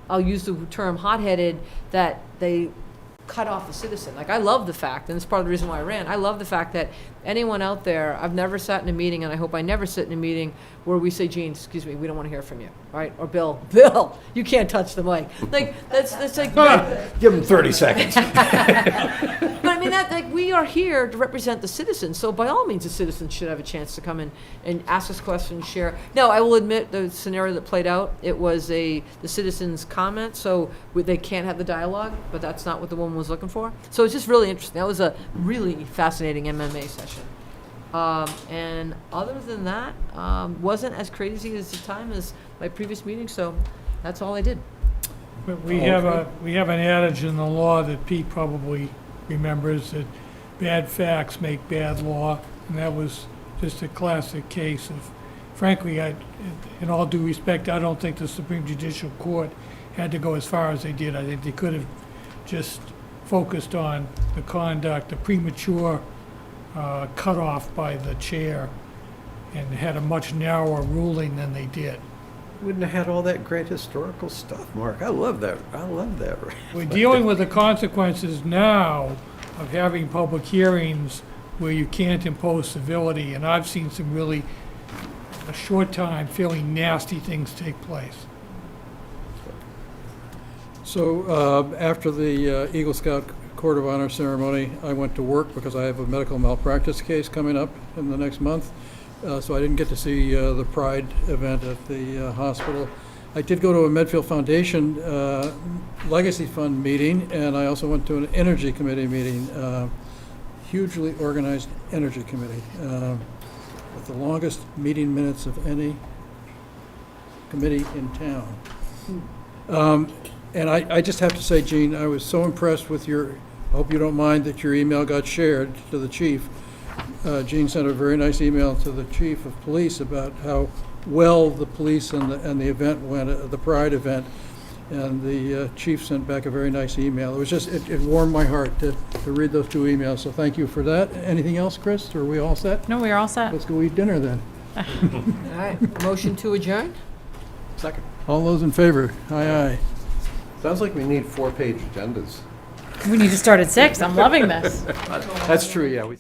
I'll use the term hot-headed, that they cut off a citizen. Like, I love the fact, and it's part of the reason why I ran, I love the fact that anyone out there, I've never sat in a meeting, and I hope I never sit in a meeting where we say, Gene, excuse me, we don't want to hear from you, right? Or Bill, you can't touch the mic. Like, that's like... Give him 30 seconds. But I mean, we are here to represent the citizens, so by all means, the citizens should have a chance to come in and ask us questions, share. Now, I will admit, the scenario that played out, it was the citizens' comment, so they can't have the dialogue, but that's not what the woman was looking for. So it's just really interesting. That was a really fascinating MMA session. And other than that, wasn't as crazy as the time as my previous meeting, so that's all I did. But we have an adage in the law that Pete probably remembers, that bad facts make bad law, and that was just a classic case of, frankly, in all due respect, I don't think the Supreme Judicial Court had to go as far as they did. I think they could have just focused on the conduct, the premature cutoff by the chair, and had a much narrower ruling than they did. Wouldn't have had all that great historical stuff, Mark. I love that. We're dealing with the consequences now of having public hearings where you can't impose civility, and I've seen some really, a short time, fairly nasty things take place. So after the Eagle Scout Court of Honor ceremony, I went to work because I have a medical malpractice case coming up in the next month. So I didn't get to see the Pride event at the hospital. I did go to a Medfield Foundation Legacy Fund meeting, and I also went to an Energy Committee meeting, hugely organized Energy Committee, with the longest meeting minutes of any committee in town. And I just have to say, Gene, I was so impressed with I hope you don't mind that your email got shared to the chief. Gene sent a very nice email to the chief of police about how well the police and the event went, the Pride event, and the chief sent back a very nice email. It was just, it warmed my heart to read those two emails, so thank you for that. Anything else, Chris? Are we all set? No, we are all set. Let's go eat dinner then. All right, motion to adjourn? Second. All those in favor? Aye, aye. Sounds like we need 4-page agendas. We need to start at 6. I'm loving this. That's true, yeah.